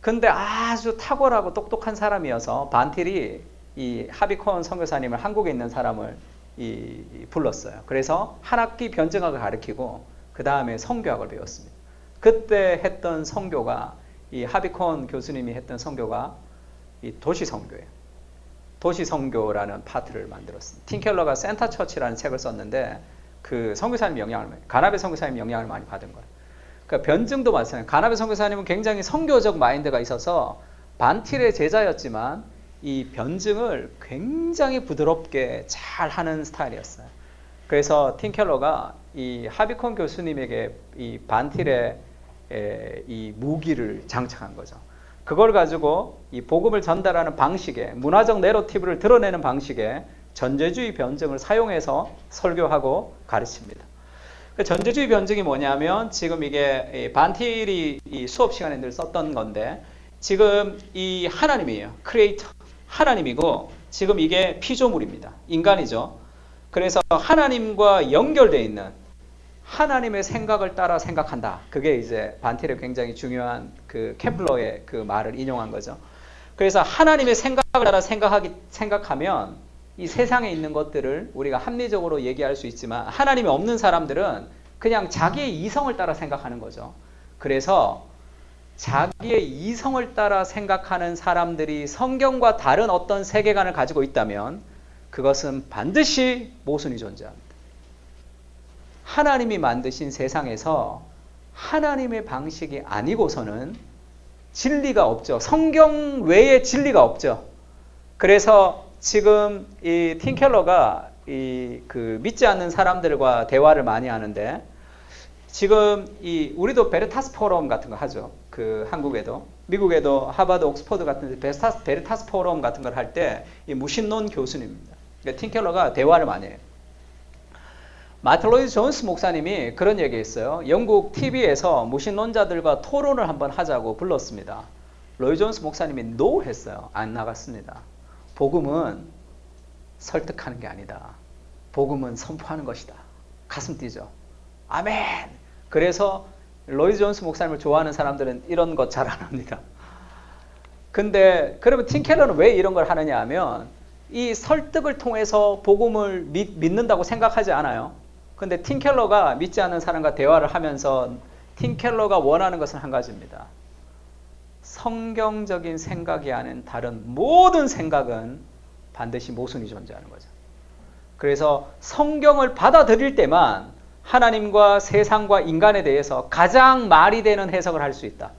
근데 아주 탁월하고 똑똑한 사람이어서 반틸이 이 하비 코언 선교사님을 한국에 있는 사람을 불렀어요. 그래서 한 학기 변증학을 가르치고 그 다음에 선교학을 배웠습니다. 그때 했던 선교가 이 하비 코언 교수님이 했던 선교가 이 도시 선교예요. 도시 선교라는 파트를 만들었습니다. 팀 켈러가 센터 처치라는 책을 썼는데 그 선교사님 가나베 선교사님 영향을 많이 받은 거예요. 그러니까 변증도 마찬가지예요. 가나베 선교사님은 굉장히 선교적 마인드가 있어서 반틸의 제자였지만 이 변증을 굉장히 부드럽게 잘 하는 스타일이었어요. 그래서 팀 켈러가 이 하비 코언 교수님에게 이 반틸의 이 무기를 장착한 거죠. 그걸 가지고 이 복음을 전달하는 방식에 문화적 내러티브를 드러내는 방식에 전제주의 변증을 사용해서 설교하고 가르칩니다. 전제주의 변증이 뭐냐면 지금 이게 반틸이 이 수업 시간에 늘 썼던 건데 지금 이 하나님이에요. 크리에이터 하나님이고 지금 이게 피조물입니다. 인간이죠. 그래서 하나님과 연결되어 있는 하나님의 생각을 따라 생각한다. 그게 이제 반틸의 굉장히 중요한 그 케플러의 그 말을 인용한 거죠. 그래서 하나님의 생각을 따라 생각하면 이 세상에 있는 것들을 우리가 합리적으로 얘기할 수 있지만 하나님이 없는 사람들은 그냥 자기의 이성을 따라 생각하는 거죠. 그래서 자기의 이성을 따라 생각하는 사람들이 성경과 다른 어떤 세계관을 가지고 있다면 그것은 반드시 모순이 존재합니다. 하나님이 만드신 세상에서 하나님의 방식이 아니고서는 진리가 없죠. 성경 외에 진리가 없죠. 그래서 지금 이 팀 켈러가 그 믿지 않는 사람들과 대화를 많이 하는데 지금 우리도 베르타스 포럼 같은 거 하죠. 그 한국에도 미국에도 하버드, 옥스퍼드 같은 베르타스 포럼 같은 걸 할 때 이 무신론 교수님입니다. 그러니까 팀 켈러가 대화를 많이 해요. 마틴 로이드 존스 목사님이 그런 얘기했어요. 영국 TV에서 무신론자들과 토론을 한번 하자고 불렀습니다. 로이드 존스 목사님이 NO 했어요. 안 나갔습니다. 복음은 설득하는 게 아니다. 복음은 선포하는 것이다. 가슴 뛰죠. 아멘. 그래서 로이드 존스 목사님을 좋아하는 사람들은 이런 것 잘 안 합니다. 근데 그러면 팀 켈러는 왜 이런 걸 하느냐 하면 이 설득을 통해서 복음을 믿는다고 생각하지 않아요. 근데 팀 켈러가 믿지 않는 사람과 대화를 하면서 팀 켈러가 원하는 것은 한 가지입니다. 성경적인 생각이 아닌 다른 모든 생각은 반드시 모순이 존재하는 거죠. 그래서 성경을 받아들일 때만 하나님과 세상과 인간에 대해서 가장 말이 되는 해석을 할 수 있다.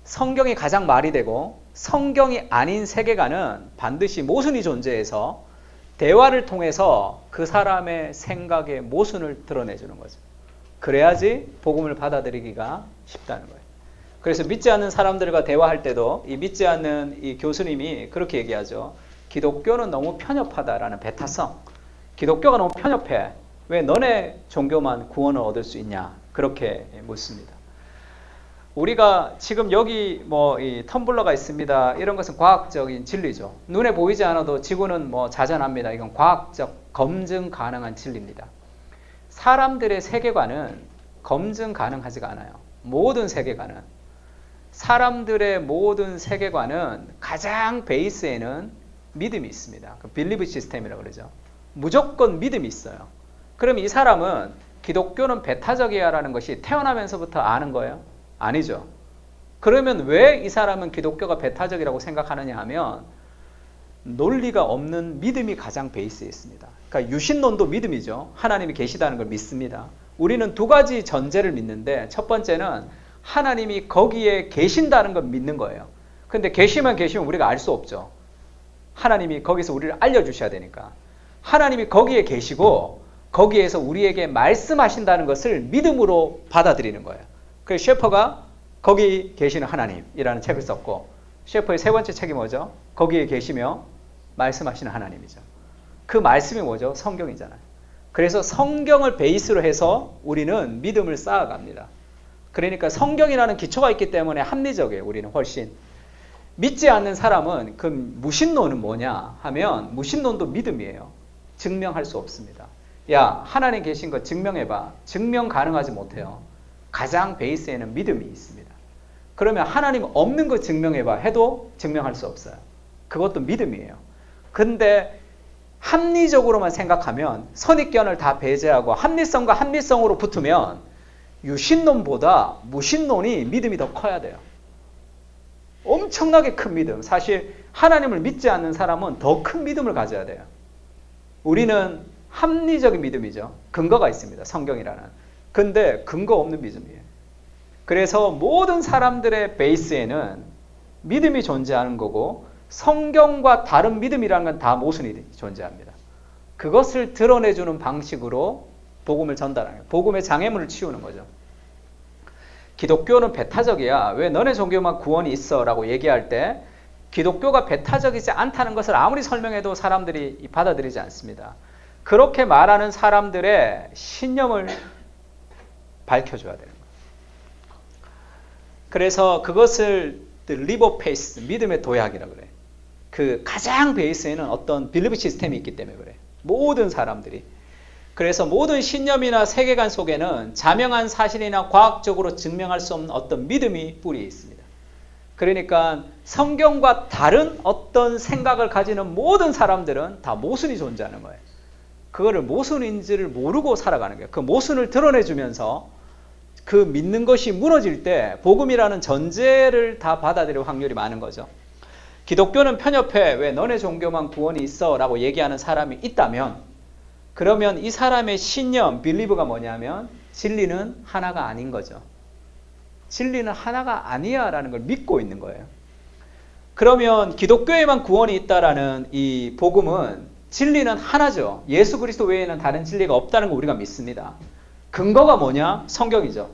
성경이 가장 말이 되고 성경이 아닌 세계관은 반드시 모순이 존재해서 대화를 통해서 그 사람의 생각의 모순을 드러내주는 거죠. 그래야지 복음을 받아들이기가 쉽다는 거예요. 그래서 믿지 않는 사람들과 대화할 때도 이 믿지 않는 이 교수님이 그렇게 얘기하죠. 기독교는 너무 편협하다라는 배타성. 기독교가 너무 편협해. 왜 너네 종교만 구원을 얻을 수 있냐? 그렇게 묻습니다. 우리가 지금 여기 이 텀블러가 있습니다. 이런 것은 과학적인 진리죠. 눈에 보이지 않아도 지구는 자전합니다. 이건 과학적 검증 가능한 진리입니다. 사람들의 세계관은 검증 가능하지가 않아요. 모든 세계관은. 사람들의 모든 세계관은 가장 베이스에는 믿음이 있습니다. 그 빌리브 시스템이라고 그러죠. 무조건 믿음이 있어요. 그럼 이 사람은 기독교는 배타적이야라는 것이 태어나면서부터 아는 거예요? 아니죠. 그러면 왜 이 사람은 기독교가 배타적이라고 생각하느냐 하면 논리가 없는 믿음이 가장 베이스에 있습니다. 그러니까 유신론도 믿음이죠. 하나님이 계시다는 걸 믿습니다. 우리는 두 가지 전제를 믿는데 첫 번째는 하나님이 거기에 계신다는 걸 믿는 거예요. 근데 계시면 우리가 알 수 없죠. 하나님이 거기서 우리를 알려주셔야 되니까. 하나님이 거기에 계시고 거기에서 우리에게 말씀하신다는 것을 믿음으로 받아들이는 거예요. 그래서 셰퍼가 거기 계시는 하나님이라는 책을 썼고 셰퍼의 세 번째 책이 뭐죠? 거기에 계시며 말씀하시는 하나님이죠. 그 말씀이 뭐죠? 성경이잖아요. 그래서 성경을 베이스로 해서 우리는 믿음을 쌓아갑니다. 그러니까 성경이라는 기초가 있기 때문에 합리적이에요. 우리는 훨씬. 믿지 않는 사람은 그 무신론은 뭐냐 하면 무신론도 믿음이에요. 증명할 수 없습니다. 야, 하나님 계신 거 증명해봐. 증명 가능하지 못해요. 가장 베이스에는 믿음이 있습니다. 그러면 하나님 없는 거 증명해봐 해도 증명할 수 없어요. 그것도 믿음이에요. 근데 합리적으로만 생각하면 선입견을 다 배제하고 합리성과 합리성으로 붙으면 유신론보다 무신론이 믿음이 더 커야 돼요. 엄청나게 큰 믿음. 사실 하나님을 믿지 않는 사람은 더 큰 믿음을 가져야 돼요. 우리는 합리적인 믿음이죠. 근거가 있습니다. 성경이라는. 근데 근거 없는 믿음이에요. 그래서 모든 사람들의 베이스에는 믿음이 존재하는 거고 성경과 다른 믿음이라는 건 다 모순이 존재합니다. 그것을 드러내주는 방식으로 복음을 전달하는 거예요. 복음의 장애물을 치우는 거죠. 기독교는 배타적이야. 왜 너네 종교만 구원이 있어? 라고 얘기할 때 기독교가 배타적이지 않다는 것을 아무리 설명해도 사람들이 받아들이지 않습니다. 그렇게 말하는 사람들의 신념을 밝혀줘야 되는 거예요. 그래서 그것을 리버 페이스, 믿음의 도약이라고 그래요. 그 가장 베이스에는 어떤 빌리브 시스템이 있기 때문에 그래요. 모든 사람들이. 그래서 모든 신념이나 세계관 속에는 자명한 사실이나 과학적으로 증명할 수 없는 어떤 믿음이 뿌리에 있습니다. 그러니까 성경과 다른 어떤 생각을 가지는 모든 사람들은 다 모순이 존재하는 거예요. 그거를 모순인지를 모르고 살아가는 거예요. 그 모순을 드러내주면서 그 믿는 것이 무너질 때 복음이라는 전제를 다 받아들일 확률이 많은 거죠. 기독교는 편협해. 왜 너네 종교만 구원이 있어? 라고 얘기하는 사람이 있다면 그러면 이 사람의 신념, 빌리브가 뭐냐면 진리는 하나가 아닌 거죠. 진리는 하나가 아니야 라는 걸 믿고 있는 거예요. 그러면 기독교에만 구원이 있다라는 이 복음은 진리는 하나죠. 예수 그리스도 외에는 다른 진리가 없다는 거 우리가 믿습니다. 근거가 뭐냐? 성경이죠.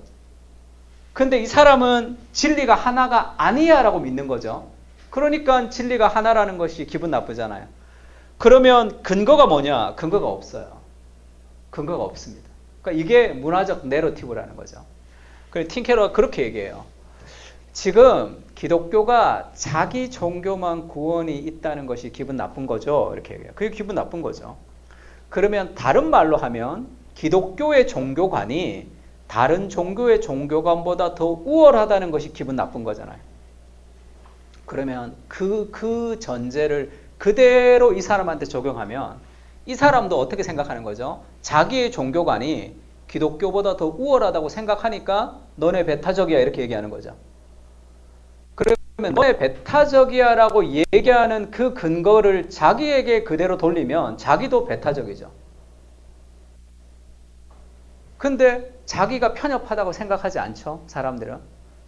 근데 이 사람은 진리가 하나가 아니야 라고 믿는 거죠. 그러니까 진리가 하나라는 것이 기분 나쁘잖아요. 그러면 근거가 뭐냐? 근거가 없어요. 근거가 없습니다. 그러니까 이게 문화적 내러티브라는 거죠. 그래서 틴케러가 그렇게 얘기해요. 지금 기독교가 자기 종교만 구원이 있다는 것이 기분 나쁜 거죠. 이렇게 얘기해요. 그게 기분 나쁜 거죠. 그러면 다른 말로 하면 기독교의 종교관이 다른 종교의 종교관보다 더 우월하다는 것이 기분 나쁜 거잖아요. 그러면 그 전제를 그대로 이 사람한테 적용하면 이 사람도 어떻게 생각하는 거죠? 자기의 종교관이 기독교보다 더 우월하다고 생각하니까 너네 배타적이야 이렇게 얘기하는 거죠. 그러면 너네 배타적이야 라고 얘기하는 그 근거를 자기에게 그대로 돌리면 자기도 배타적이죠. 근데 자기가 편협하다고 생각하지 않죠. 사람들은.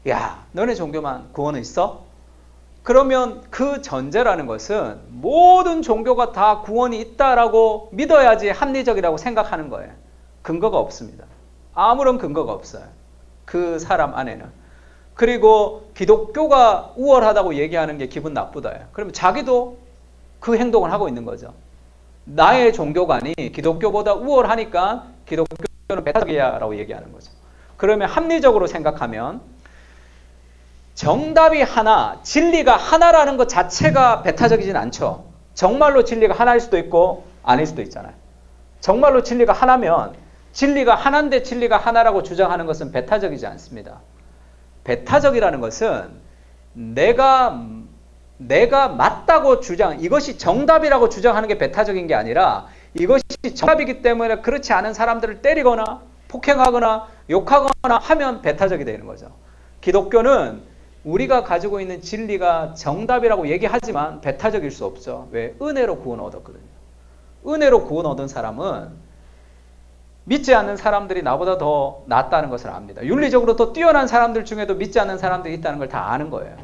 야, 너네 종교만 구원은 있어? 그러면 그 전제라는 것은 모든 종교가 다 구원이 있다라고 믿어야지 합리적이라고 생각하는 거예요. 근거가 없습니다. 아무런 근거가 없어요. 그 사람 안에는. 그리고 기독교가 우월하다고 얘기하는 게 기분 나쁘다요. 그러면 자기도 그 행동을 하고 있는 거죠. 나의 종교관이 기독교보다 우월하니까 기독교는 배타적이야 라고 얘기하는 거죠. 그러면 합리적으로 생각하면 정답이 하나, 진리가 하나라는 것 자체가 배타적이진 않죠. 정말로 진리가 하나일 수도 있고 아닐 수도 있잖아요. 정말로 진리가 하나면 진리가 하나인데 진리가 하나라고 주장하는 것은 배타적이지 않습니다. 배타적이라는 것은 내가 내가 맞다고 이것이 정답이라고 주장하는 게 배타적인 게 아니라 이것이 정답이기 때문에 그렇지 않은 사람들을 때리거나 폭행하거나 욕하거나 하면 배타적이 되는 거죠. 기독교는 우리가 가지고 있는 진리가 정답이라고 얘기하지만 배타적일 수 없죠. 왜? 은혜로 구원 얻었거든요. 은혜로 구원 얻은 사람은 믿지 않는 사람들이 나보다 더 낫다는 것을 압니다. 윤리적으로 더 뛰어난 사람들 중에도 믿지 않는 사람들이 있다는 걸 다 아는 거예요.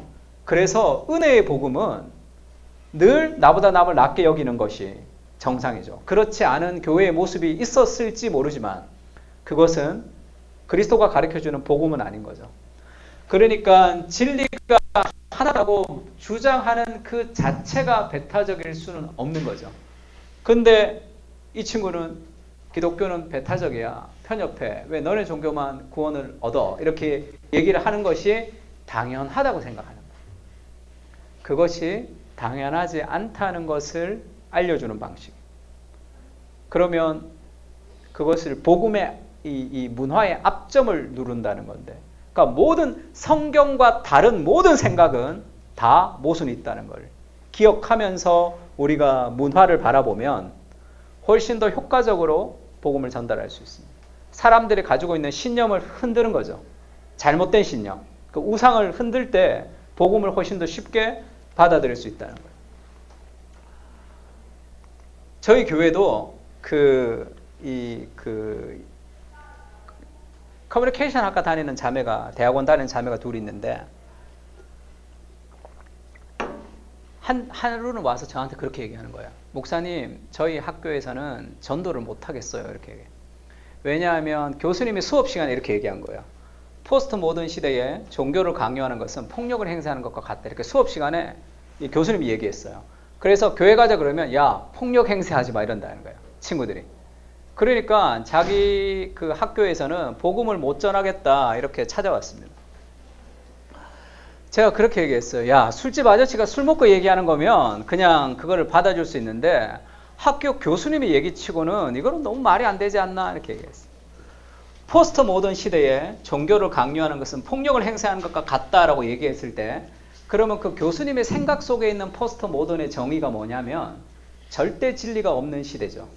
그래서 은혜의 복음은 늘 나보다 남을 낮게 여기는 것이 정상이죠. 그렇지 않은 교회의 모습이 있었을지 모르지만 그것은 그리스도가 가르쳐주는 복음은 아닌 거죠. 그러니까 진리가 하나라고 주장하는 그 자체가 배타적일 수는 없는 거죠. 근데 이 친구는 기독교는 배타적이야. 편협해. 왜 너네 종교만 구원을 얻어? 이렇게 얘기를 하는 것이 당연하다고 생각하는 거예요. 그것이 당연하지 않다는 것을 알려주는 방식. 그러면 그것을 복음의 이 문화의 앞점을 누른다는 건데, 그러니까 모든 성경과 다른 모든 생각은 다 모순이 있다는 걸 기억하면서 우리가 문화를 바라보면 훨씬 더 효과적으로 복음을 전달할 수 있습니다. 사람들이 가지고 있는 신념을 흔드는 거죠. 잘못된 신념. 그 우상을 흔들 때 복음을 훨씬 더 쉽게 받아들일 수 있다는 거예요. 저희 교회도 커뮤니케이션 학과 다니는 자매가, 대학원 다니는 자매가 둘이 있는데, 하루는 와서 저한테 그렇게 얘기하는 거예요. 목사님, 저희 학교에서는 전도를 못 하겠어요. 이렇게 얘기해요. 왜냐하면 교수님이 수업 시간에 이렇게 얘기한 거예요. 포스트 모던 시대에 종교를 강요하는 것은 폭력을 행사하는 것과 같다. 이렇게 수업 시간에 이 교수님이 얘기했어요. 그래서 교회 가자 그러면 야, 폭력 행사하지 마 이런다는 거예요. 친구들이. 그러니까 자기 그 학교에서는 복음을 못 전하겠다 이렇게 찾아왔습니다. 제가 그렇게 얘기했어요. 야, 술집 아저씨가 술 먹고 얘기하는 거면 그냥 그거를 받아줄 수 있는데 학교 교수님이 얘기치고는 이거는 너무 말이 안 되지 않나 이렇게 얘기했어요. 포스트 모던 시대에 종교를 강요하는 것은 폭력을 행사하는 것과 같다라고 얘기했을 때, 그러면 그 교수님의 생각 속에 있는 포스트 모던의 정의가 뭐냐면 절대 진리가 없는 시대죠.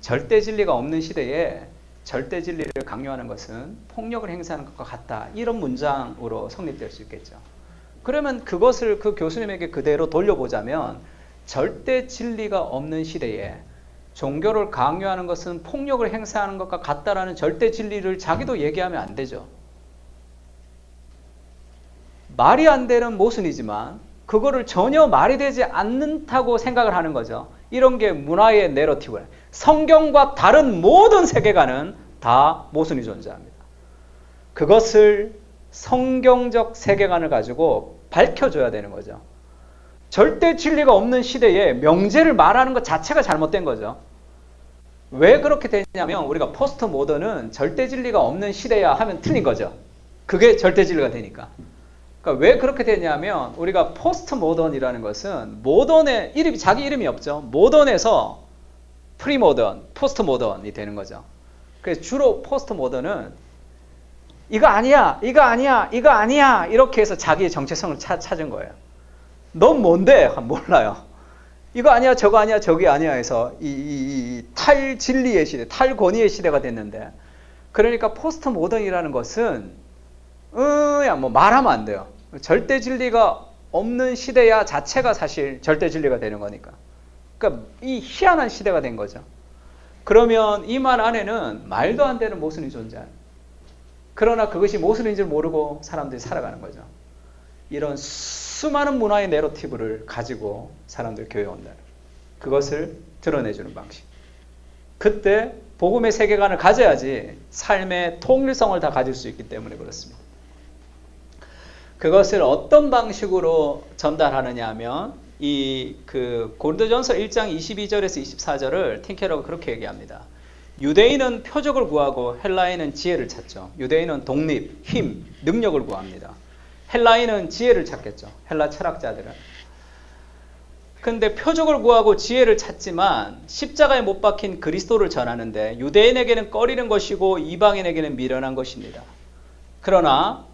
절대 진리가 없는 시대에 절대 진리를 강요하는 것은 폭력을 행사하는 것과 같다. 이런 문장으로 성립될 수 있겠죠. 그러면 그것을 그 교수님에게 그대로 돌려보자면 절대 진리가 없는 시대에 종교를 강요하는 것은 폭력을 행사하는 것과 같다라는 절대 진리를 자기도 얘기하면 안 되죠. 말이 안 되는 모순이지만 그거를 전혀 말이 되지 않는다고 생각을 하는 거죠. 이런 게 문화의 내러티브예요. 성경과 다른 모든 세계관은 다 모순이 존재합니다. 그것을 성경적 세계관을 가지고 밝혀줘야 되는 거죠. 절대 진리가 없는 시대에 명제를 말하는 것 자체가 잘못된 거죠. 왜 그렇게 되냐면 우리가 포스트 모던은 절대 진리가 없는 시대야 하면 틀린 거죠. 그게 절대 진리가 되니까. 그러니까 왜 그렇게 되냐면 우리가 포스트 모던이라는 것은 모던의 이름이 자기 이름이 없죠. 모던에서 프리모던, 포스트 모던이 되는 거죠. 그래서 주로 포스트 모던은 이거 아니야, 이거 아니야, 이거 아니야 이렇게 해서 자기의 정체성을 찾은 거예요. 넌 뭔데? 몰라요. 이거 아니야, 저거 아니야, 저기 아니야 해서 이 탈진리의 시대, 탈권위의 시대가 됐는데, 그러니까 포스트 모던이라는 것은 뭐 말하면 안 돼요. 절대 진리가 없는 시대야 자체가 사실 절대 진리가 되는 거니까. 그러니까 이 희한한 시대가 된 거죠. 그러면 이 말 안에는 말도 안 되는 모순이 존재해요. 그러나 그것이 모순인 줄 모르고 사람들이 살아가는 거죠. 이런 수많은 문화의 내러티브를 가지고 사람들이 교회에 온다. 그것을 드러내주는 방식. 그때 복음의 세계관을 가져야지 삶의 통일성을 다 가질 수 있기 때문에 그렇습니다. 그것을 어떤 방식으로 전달하느냐 하면 고린도전서 1장 22절에서 24절을 틴케러가 그렇게 얘기합니다. 유대인은 표적을 구하고 헬라인은 지혜를 찾죠. 유대인은 독립, 힘, 능력을 구합니다. 헬라인은 지혜를 찾겠죠. 헬라 철학자들은. 근데 표적을 구하고 지혜를 찾지만 십자가에 못 박힌 그리스도를 전하는데 유대인에게는 꺼리는 것이고 이방인에게는 미련한 것입니다. 그러나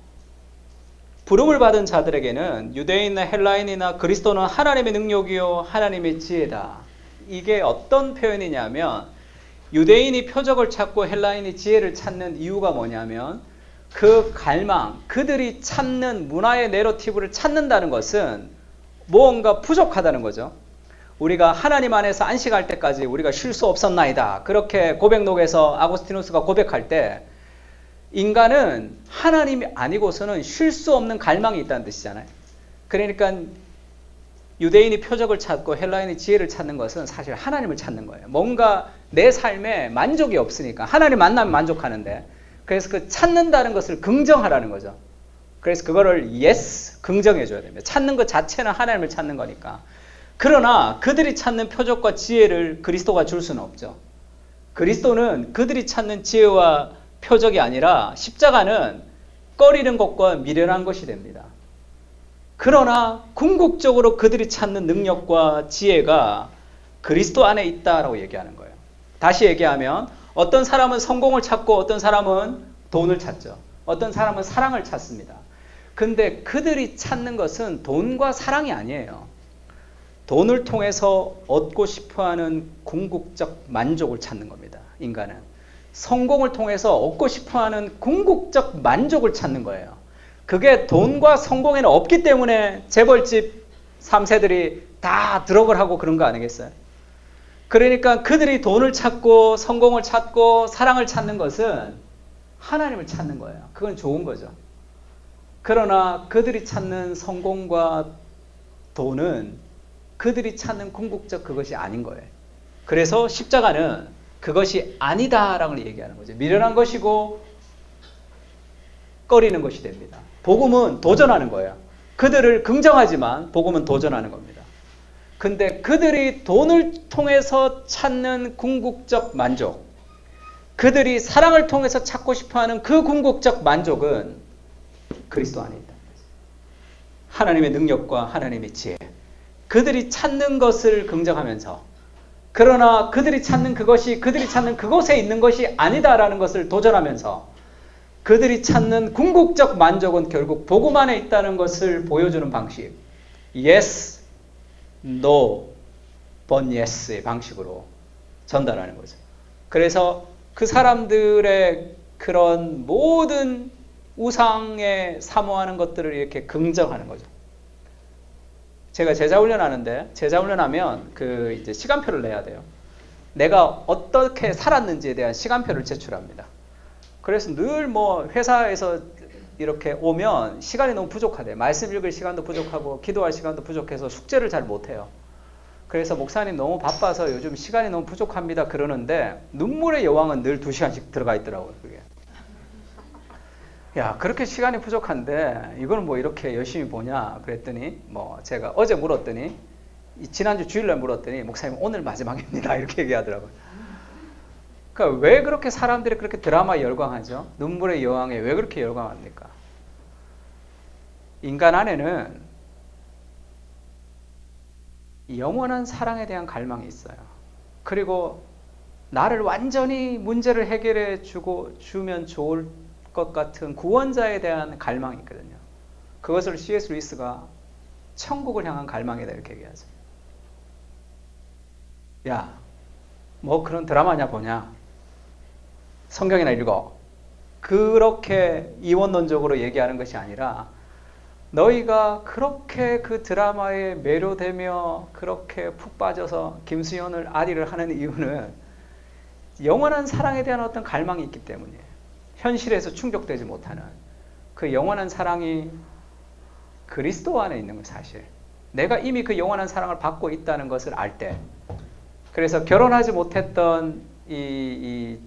부름을 받은 자들에게는 유대인이나 헬라인이나 그리스도는 하나님의 능력이요 하나님의 지혜다. 이게 어떤 표현이냐면 유대인이 표적을 찾고 헬라인이 지혜를 찾는 이유가 뭐냐면 그 갈망, 그들이 찾는 문화의 내러티브를 찾는다는 것은 무언가 부족하다는 거죠. 우리가 하나님 안에서 안식할 때까지 우리가 쉴 수 없었나이다. 그렇게 고백록에서 아고스티누스가 고백할 때 인간은 하나님이 아니고서는 쉴 수 없는 갈망이 있다는 뜻이잖아요. 그러니까 유대인이 표적을 찾고 헬라인이 지혜를 찾는 것은 사실 하나님을 찾는 거예요. 뭔가 내 삶에 만족이 없으니까 하나님 만나면 만족하는데 그래서 그 찾는다는 것을 긍정하라는 거죠. 그래서 그거를 yes, 긍정해 줘야 됩니다. 찾는 것 자체는 하나님을 찾는 거니까. 그러나 그들이 찾는 표적과 지혜를 그리스도가 줄 수는 없죠. 그리스도는 그들이 찾는 지혜와 표적이 아니라 십자가는 꺼리는 것과 미련한 것이 됩니다. 그러나 궁극적으로 그들이 찾는 능력과 지혜가 그리스도 안에 있다라고 얘기하는 거예요. 다시 얘기하면 어떤 사람은 성공을 찾고 어떤 사람은 돈을 찾죠. 어떤 사람은 사랑을 찾습니다. 근데 그들이 찾는 것은 돈과 사랑이 아니에요. 돈을 통해서 얻고 싶어하는 궁극적 만족을 찾는 겁니다. 인간은. 성공을 통해서 얻고 싶어하는 궁극적 만족을 찾는 거예요. 그게 돈과 성공에는 없기 때문에 재벌집 3세들이 다 드럭을 하고 그런 거 아니겠어요? 그러니까 그들이 돈을 찾고 성공을 찾고 사랑을 찾는 것은 하나님을 찾는 거예요. 그건 좋은 거죠. 그러나 그들이 찾는 성공과 돈은 그들이 찾는 궁극적 그것이 아닌 거예요. 그래서 십자가는 그것이 아니다라고 얘기하는 거죠. 미련한 것이고 꺼리는 것이 됩니다. 복음은 도전하는 거예요. 그들을 긍정하지만 복음은 도전하는 겁니다. 근데 그들이 돈을 통해서 찾는 궁극적 만족, 그들이 사랑을 통해서 찾고 싶어하는 그 궁극적 만족은 그리스도 안에 있다는 거죠. 하나님의 능력과 하나님의 지혜. 그들이 찾는 것을 긍정하면서 그러나 그들이 찾는 그것이 그들이 찾는 그곳에 있는 것이 아니다라는 것을 도전하면서 그들이 찾는 궁극적 만족은 결국 복음 안에 있다는 것을 보여주는 방식. Yes, No, but Yes의 방식으로 전달하는 거죠. 그래서 그 사람들의 그런 모든 우상에 사모하는 것들을 이렇게 긍정하는 거죠. 제가 제자 훈련하는데 제자 훈련하면 그 이제 시간표를 내야 돼요. 내가 어떻게 살았는지에 대한 시간표를 제출합니다. 그래서 늘 뭐 회사에서 이렇게 오면 시간이 너무 부족하대. 말씀 읽을 시간도 부족하고 기도할 시간도 부족해서 숙제를 잘 못해요. 그래서 목사님 너무 바빠서 요즘 시간이 너무 부족합니다 그러는데 눈물의 여왕은 늘 2시간씩 들어가 있더라고요. 그게. 야, 그렇게 시간이 부족한데 이걸 뭐 이렇게 열심히 보냐 그랬더니 뭐 제가 어제 물었더니 지난주 주일날 물었더니 목사님 오늘 마지막입니다 이렇게 얘기하더라고요. 그러니까 왜 그렇게 사람들이 그렇게 드라마에 열광하죠? 눈물의 여왕에 왜 그렇게 열광합니까? 인간 안에는 영원한 사랑에 대한 갈망이 있어요. 그리고 나를 완전히 문제를 해결해 주면 좋을 것 같은 구원자에 대한 갈망이 있거든요. 그것을 C.S. 루이스가 천국을 향한 갈망이다 이렇게 얘기하죠. 야, 뭐 그런 드라마냐 보냐. 성경이나 읽어. 그렇게 이원론적으로 얘기하는 것이 아니라 너희가 그렇게 그 드라마에 매료되며 그렇게 푹 빠져서 김수현을 아리를 하는 이유는 영원한 사랑에 대한 어떤 갈망이 있기 때문이에요. 현실에서 충족되지 못하는 그 영원한 사랑이 그리스도 안에 있는 건 사실. 내가 이미 그 영원한 사랑을 받고 있다는 것을 알 때. 그래서 결혼하지 못했던 이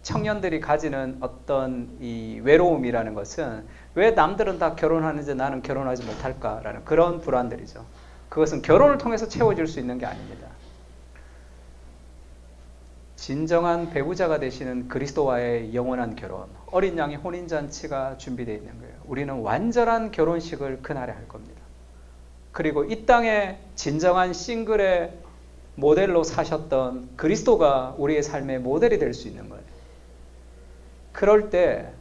청년들이 가지는 어떤 이 외로움이라는 것은 왜 남들은 다 결혼하는데 나는 결혼하지 못할까라는 그런 불안들이죠. 그것은 결혼을 통해서 채워질 수 있는 게 아닙니다. 진정한 배우자가 되시는 그리스도와의 영원한 결혼, 어린 양의 혼인잔치가 준비되어 있는 거예요. 우리는 완전한 결혼식을 그날에 할 겁니다. 그리고 이 땅에 진정한 싱글의 모델로 사셨던 그리스도가 우리의 삶의 모델이 될 수 있는 거예요. 그럴 때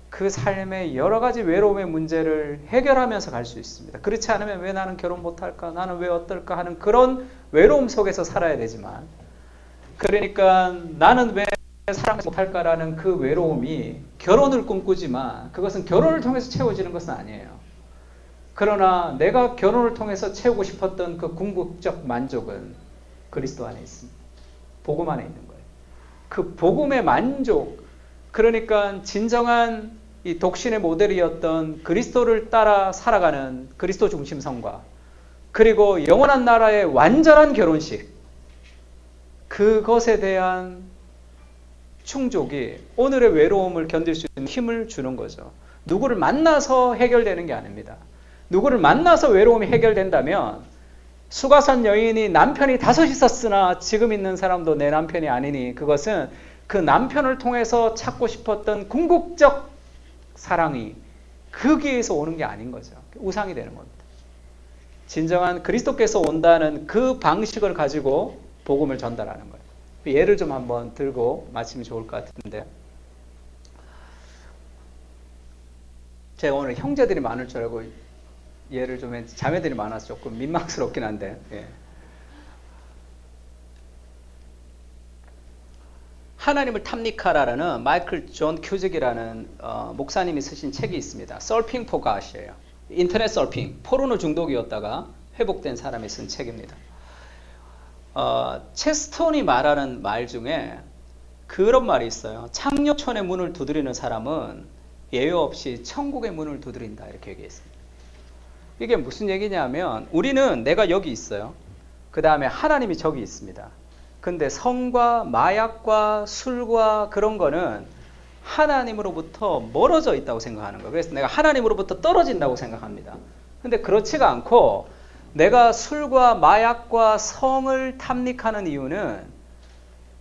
그 삶의 여러 가지 외로움의 문제를 해결하면서 갈 수 있습니다. 그렇지 않으면 왜 나는 결혼 못할까? 나는 왜 어떨까? 하는 그런 외로움 속에서 살아야 되지만, 그러니까 나는 왜 사랑을 못할까라는 그 외로움이 결혼을 꿈꾸지만 그것은 결혼을 통해서 채워지는 것은 아니에요. 그러나 내가 결혼을 통해서 채우고 싶었던 그 궁극적 만족은 그리스도 안에 있습니다. 복음 안에 있는 거예요. 그 복음의 만족, 그러니까 진정한 이 독신의 모델이었던 그리스도를 따라 살아가는 그리스도 중심성과, 그리고 영원한 나라의 완전한 결혼식, 그것에 대한 충족이 오늘의 외로움을 견딜 수 있는 힘을 주는 거죠. 누구를 만나서 해결되는 게 아닙니다. 누구를 만나서 외로움이 해결된다면, 수가산 여인이 남편이 5 있었으나 지금 있는 사람도 내 남편이 아니니, 그것은 그 남편을 통해서 찾고 싶었던 궁극적 사랑이 거기에서 오는 게 아닌 거죠. 우상이 되는 겁니다. 진정한 그리스도께서 온다는 그 방식을 가지고 복음을 전달하는 거예요. 예를 좀 한번 들고 마치면 좋을 것 같은데, 제가 오늘 형제들이 많을 줄 알고 예를 좀 했는데 자매들이 많아서 조금 민망스럽긴 한데, 예. 하나님을 탐닉하라라는 마이클 존 큐직이라는 목사님이 쓰신 책이 있습니다. Searching for God이에요. 인터넷 서핑, 포르노 중독이었다가 회복된 사람이 쓴 책입니다. 체스턴이 말하는 말 중에 그런 말이 있어요. 창녀촌의 문을 두드리는 사람은 예외 없이 천국의 문을 두드린다, 이렇게 얘기했습니다. 이게 무슨 얘기냐면, 우리는 내가 여기 있어요. 그 다음에 하나님이 저기 있습니다. 근데 성과 마약과 술과 그런 거는 하나님으로부터 멀어져 있다고 생각하는 거예요. 그래서 내가 하나님으로부터 떨어진다고 생각합니다. 근데 그렇지가 않고, 내가 술과 마약과 성을 탐닉하는 이유는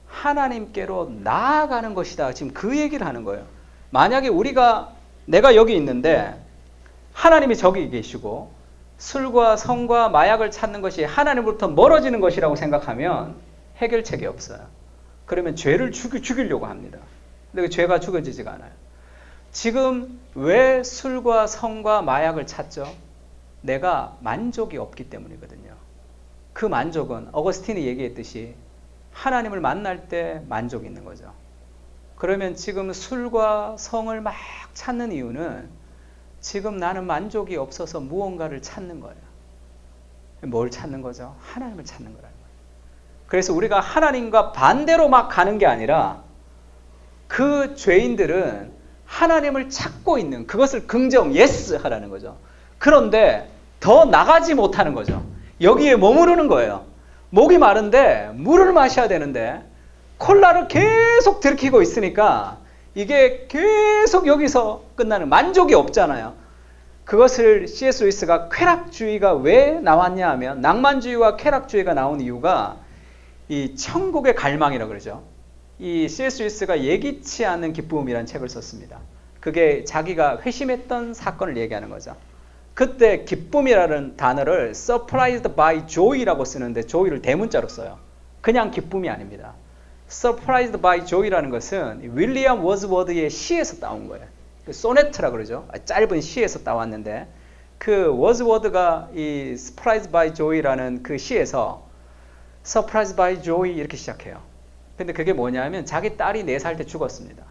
하나님께로 나아가는 것이다. 지금 그 얘기를 하는 거예요. 만약에 내가 여기 있는데 하나님이 저기 계시고 술과 성과 마약을 찾는 것이 하나님으로부터 멀어지는 것이라고 생각하면 해결책이 없어요. 그러면 죄를 죽이려고 합니다. 근데 그 죄가 죽여지지가 않아요. 지금 왜 술과 성과 마약을 찾죠? 내가 만족이 없기 때문이거든요. 그 만족은 어거스틴이 얘기했듯이 하나님을 만날 때 만족이 있는 거죠. 그러면 지금 술과 성을 막 찾는 이유는 지금 나는 만족이 없어서 무언가를 찾는 거예요. 뭘 찾는 거죠? 하나님을 찾는 거라는 거예요. 그래서 우리가 하나님과 반대로 막 가는 게 아니라, 그 죄인들은 하나님을 찾고 있는 그것을 긍정, 예스 하라는 거죠. 그런데 더 나가지 못하는 거죠. 여기에 머무르는 거예요. 목이 마른데 물을 마셔야 되는데 콜라를 계속 들이키고 있으니까 이게 계속 여기서 끝나는, 만족이 없잖아요. 그것을 C.S. 루이스가 쾌락주의가 왜 나왔냐 하면, 낭만주의와 쾌락주의가 나온 이유가 이 천국의 갈망이라고 그러죠. 이 C.S. 루이스가 예기치 않은 기쁨이라는 책을 썼습니다. 그게 자기가 회심했던 사건을 얘기하는 거죠. 그때 기쁨이라는 단어를 surprised by joy라고 쓰는데 joy를 대문자로 써요. 그냥 기쁨이 아닙니다. surprised by joy라는 것은 윌리엄 워즈워드의 시에서 따온 거예요. 소네트라 그러죠. 짧은 시에서 따왔는데, 그 워즈워드가 이 surprised by joy라는 그 시에서 surprised by joy 이렇게 시작해요. 근데 그게 뭐냐면, 자기 딸이 4살 때 죽었습니다.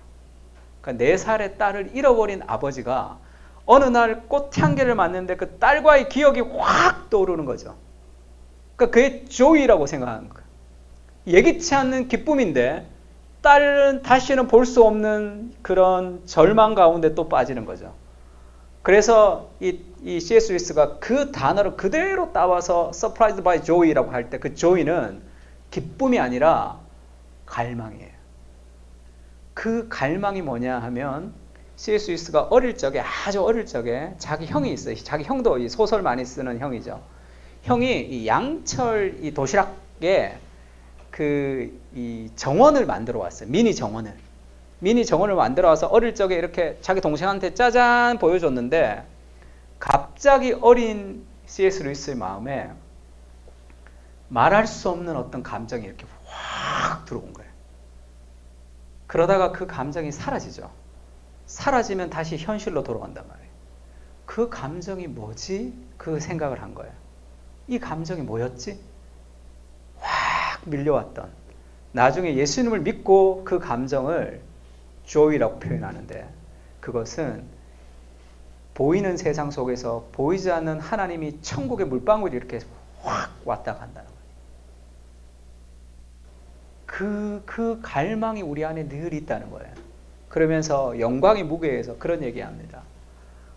그러니까 4살의 딸을 잃어버린 아버지가 어느 날 꽃향기를 맡는데 그 딸과의 기억이 확 떠오르는 거죠. 그러니까 그게 joy라고 생각하는 거예요. 예기치 않는 기쁨인데 딸은 다시는 볼 수 없는 그런 절망 가운데 또 빠지는 거죠. 그래서 이 C.S. 루이스가 그 단어를 그대로 따와서 surprised by joy라고 할 때, 그 joy는 기쁨이 아니라 갈망이에요. 그 갈망이 뭐냐 하면, C.S. 루이스가 어릴 적에, 아주 어릴 적에 자기 형이 있어요. 자기 형도 이 소설 많이 쓰는 형이죠. 형이 이 양철 이 도시락에 이 정원을 만들어 왔어요. 미니 정원을 만들어 와서 어릴 적에 이렇게 자기 동생한테 짜잔 보여줬는데, 갑자기 어린 C.S. 루이스의 마음에 말할 수 없는 어떤 감정이 이렇게 확 들어온 거예요. 그러다가 그 감정이 사라지죠. 사라지면 다시 현실로 돌아간단 말이에요. 그 감정이 뭐지? 그 생각을 한 거예요. 이 감정이 뭐였지? 확 밀려왔던. 나중에 예수님을 믿고 그 감정을 joy라고 표현하는데, 그것은 보이는 세상 속에서 보이지 않는 하나님이 천국의 물방울이 이렇게 확 왔다 간다는 거예요. 그 갈망이 우리 안에 늘 있다는 거예요. 그러면서 영광의 무게에서 그런 얘기합니다.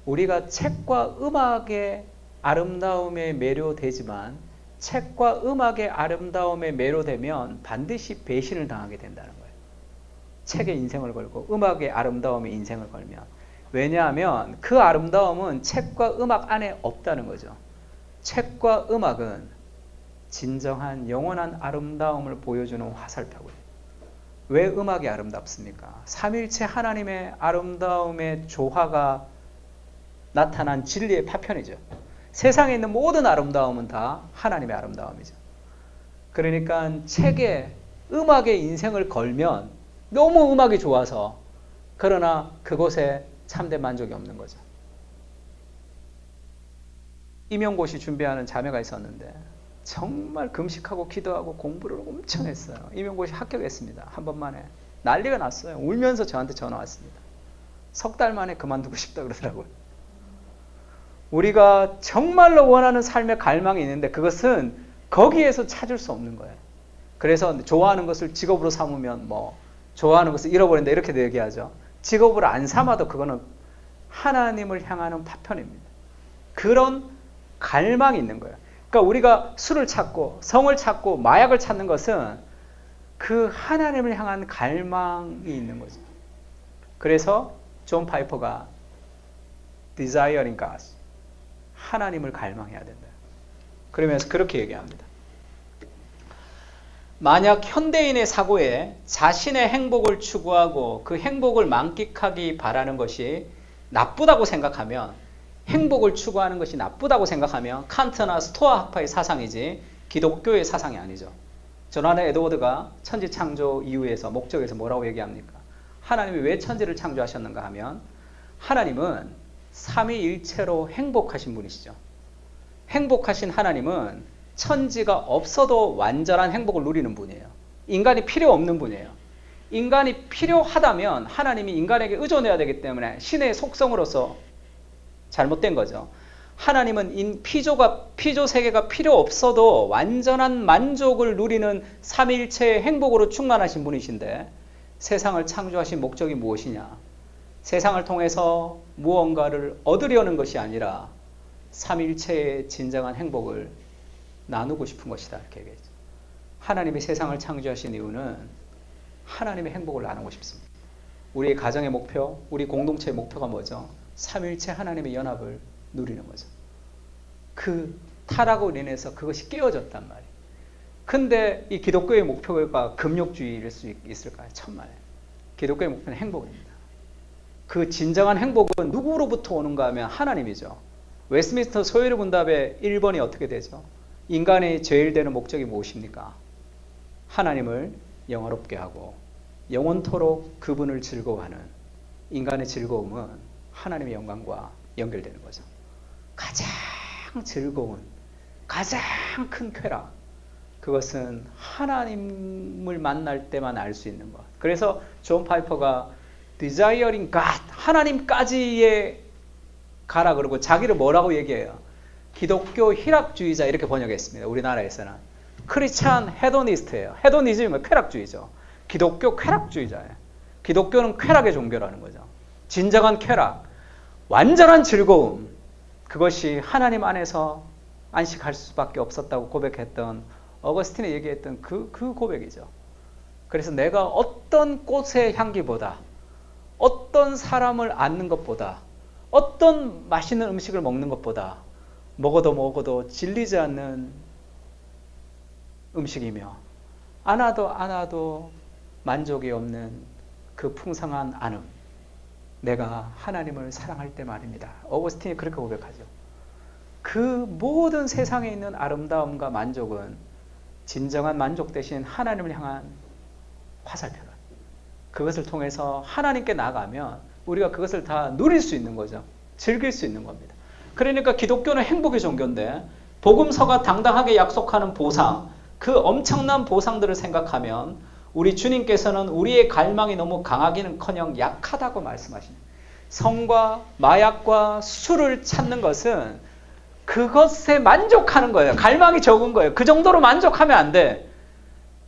우리가 책과 음악의 아름다움에 매료되지만 책과 음악의 아름다움에 매료되면 반드시 배신을 당하게 된다는 거예요. 책에 인생을 걸고 음악의 아름다움에 인생을 걸면. 왜냐하면 그 아름다움은 책과 음악 안에 없다는 거죠. 책과 음악은 진정한 영원한 아름다움을 보여주는 화살표고요. 왜 음악이 아름답습니까? 삼일체 하나님의 아름다움의 조화가 나타난 진리의 파편이죠. 세상에 있는 모든 아름다움은 다 하나님의 아름다움이죠. 그러니까 책에 음악에 인생을 걸면 너무 음악이 좋아서, 그러나 그곳에 참된 만족이 없는 거죠. 임용고시 준비하는 자매가 있었는데 정말 금식하고 기도하고 공부를 엄청 했어요. 임용고시 합격했습니다. 한 번 만에. 난리가 났어요. 울면서 저한테 전화 왔습니다. 3달 만에 그만두고 싶다 그러더라고요. 우리가 정말로 원하는 삶의 갈망이 있는데 그것은 거기에서 찾을 수 없는 거예요. 그래서 좋아하는 것을 직업으로 삼으면 좋아하는 것을 잃어버린다 이렇게 얘기하죠. 직업으로 안 삼아도 그거는 하나님을 향하는 파편입니다. 그런 갈망이 있는 거예요. 그러니까 우리가 술을 찾고 성을 찾고 마약을 찾는 것은 그 하나님을 향한 갈망이 있는 거죠. 그래서 존 파이퍼가 desiring God, 하나님을 갈망해야 된다. 그러면서 그렇게 얘기합니다. 만약 현대인의 사고에 자신의 행복을 추구하고 그 행복을 만끽하기 바라는 것이 나쁘다고 생각하면, 행복을 추구하는 것이 나쁘다고 생각하면 칸트나 스토아 학파의 사상이지 기독교의 사상이 아니죠. 전하는 에드워드가 천지창조 이유에서 목적에서 뭐라고 얘기합니까? 하나님이 왜 천지를 창조하셨는가 하면 하나님은 삼위일체로 행복하신 분이시죠. 행복하신 하나님은 천지가 없어도 완전한 행복을 누리는 분이에요. 인간이 필요 없는 분이에요. 인간이 필요하다면 하나님이 인간에게 의존해야 되기 때문에 신의 속성으로서 잘못된 거죠. 하나님은 피조 세계가 필요 없어도 완전한 만족을 누리는 삼위일체의 행복으로 충만하신 분이신데, 세상을 창조하신 목적이 무엇이냐? 세상을 통해서 무언가를 얻으려는 것이 아니라 삼위일체의 진정한 행복을 나누고 싶은 것이다 이렇게 얘기했죠. 하나님이 세상을 창조하신 이유는 하나님의 행복을 나누고 싶습니다. 우리의 가정의 목표, 우리 공동체의 목표가 뭐죠? 삼위일체 하나님의 연합을 누리는 거죠. 그 타락으로 인해서 그것이 깨어졌단 말이에요. 근데 이 기독교의 목표가 금욕주의일 수 있을까요? 천만에. 기독교의 목표는 행복입니다. 그 진정한 행복은 누구로부터 오는가 하면 하나님이죠. 웨스트민스터 소요리 문답의 1번이 어떻게 되죠? 인간의 제일 되는 목적이 무엇입니까? 하나님을 영화롭게 하고 영원토록 그분을 즐거워하는 인간의 즐거움은 하나님의 영광과 연결되는 거죠. 가장 즐거운, 가장 큰 쾌락, 그것은 하나님을 만날 때만 알 수 있는 것. 그래서 존 파이퍼가 desiring God, 하나님까지의 가라 그러고 자기를 뭐라고 얘기해요? 기독교 희락주의자 이렇게 번역했습니다. 우리나라에서는. 크리스찬 헤도니스트예요. 헤도니즘은 쾌락주의죠. 기독교 쾌락주의자예요. 기독교는 쾌락의 종교라는 거죠. 진정한 쾌락, 완전한 즐거움, 그것이 하나님 안에서 안식할 수밖에 없었다고 고백했던 어거스틴이 얘기했던 그 고백이죠. 그래서 내가 어떤 꽃의 향기보다, 어떤 사람을 안는 것보다, 어떤 맛있는 음식을 먹는 것보다 먹어도 질리지 않는 음식이며 안아도 만족이 없는 그 풍성한 안음, 내가 하나님을 사랑할 때 말입니다. 어거스틴이 그렇게 고백하죠. 그 모든 세상에 있는 아름다움과 만족은 진정한 만족 대신 하나님을 향한 화살표다. 그것을 통해서 하나님께 나가면 우리가 그것을 다 누릴 수 있는 거죠. 즐길 수 있는 겁니다. 그러니까 기독교는 행복의 종교인데 복음서가 당당하게 약속하는 보상, 그 엄청난 보상들을 생각하면 우리 주님께서는 우리의 갈망이 너무 강하기는커녕 약하다고 말씀하십니다. 성과 마약과 술을 찾는 것은 그것에 만족하는 거예요. 갈망이 적은 거예요. 그 정도로 만족하면 안 돼.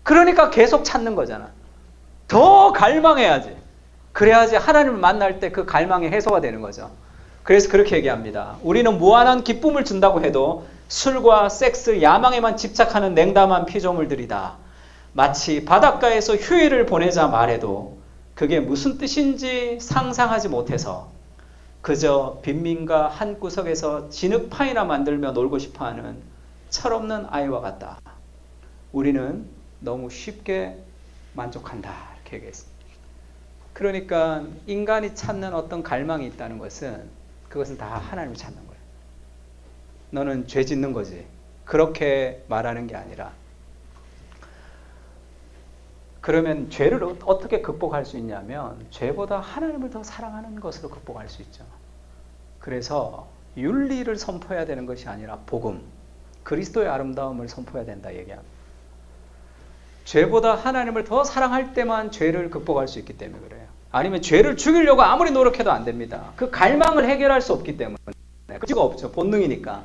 그러니까 계속 찾는 거잖아. 더 갈망해야지. 그래야지 하나님을 만날 때 그 갈망이 해소가 되는 거죠. 그래서 그렇게 얘기합니다. 우리는 무한한 기쁨을 준다고 해도 술과 섹스, 야망에만 집착하는 냉담한 피조물들이다. 마치 바닷가에서 휴일을 보내자 말해도 그게 무슨 뜻인지 상상하지 못해서 그저 빈민가 한 구석에서 진흙파이나 만들며 놀고 싶어하는 철없는 아이와 같다. 우리는 너무 쉽게 만족한다. 이렇게 얘기했습니다. 그러니까 인간이 찾는 어떤 갈망이 있다는 것은 그것은 다 하나님을 찾는 거예요. 너는 죄 짓는 거지. 그렇게 말하는 게 아니라 그러면 죄를 어떻게 극복할 수 있냐면 죄보다 하나님을 더 사랑하는 것으로 극복할 수 있죠. 그래서 윤리를 선포해야 되는 것이 아니라 복음, 그리스도의 아름다움을 선포해야 된다 얘기합니다. 죄보다 하나님을 더 사랑할 때만 죄를 극복할 수 있기 때문에 그래요. 아니면 죄를 죽이려고 아무리 노력해도 안 됩니다. 그 갈망을 해결할 수 없기 때문에. 그치가 없죠. 본능이니까.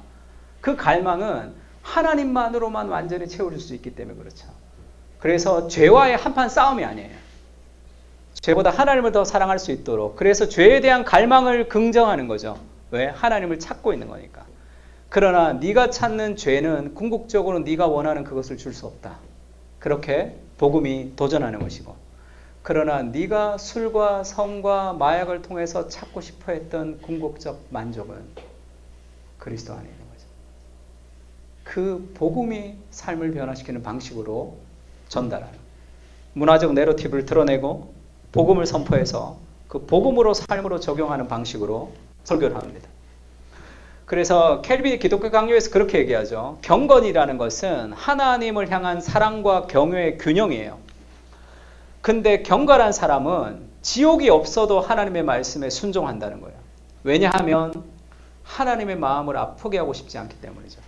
그 갈망은 하나님만으로만 완전히 채워질 수 있기 때문에 그렇죠. 그래서 죄와의 한판 싸움이 아니에요. 죄보다 하나님을 더 사랑할 수 있도록. 그래서 죄에 대한 갈망을 긍정하는 거죠. 왜? 하나님을 찾고 있는 거니까. 그러나 네가 찾는 죄는 궁극적으로 네가 원하는 그것을 줄 수 없다. 그렇게 복음이 도전하는 것이고. 그러나 네가 술과 성과 마약을 통해서 찾고 싶어 했던 궁극적 만족은 그리스도 안에 있는 거죠. 그 복음이 삶을 변화시키는 방식으로 전달하는 문화적 내러티브를 드러내고 복음을 선포해서 그 복음으로 삶으로 적용하는 방식으로 설교를 합니다. 그래서 켈빈이 기독교 강요에서 그렇게 얘기하죠. 경건이라는 것은 하나님을 향한 사랑과 경외의 균형이에요. 근데 경건한 사람은 지옥이 없어도 하나님의 말씀에 순종한다는 거예요. 왜냐하면 하나님의 마음을 아프게 하고 싶지 않기 때문이죠.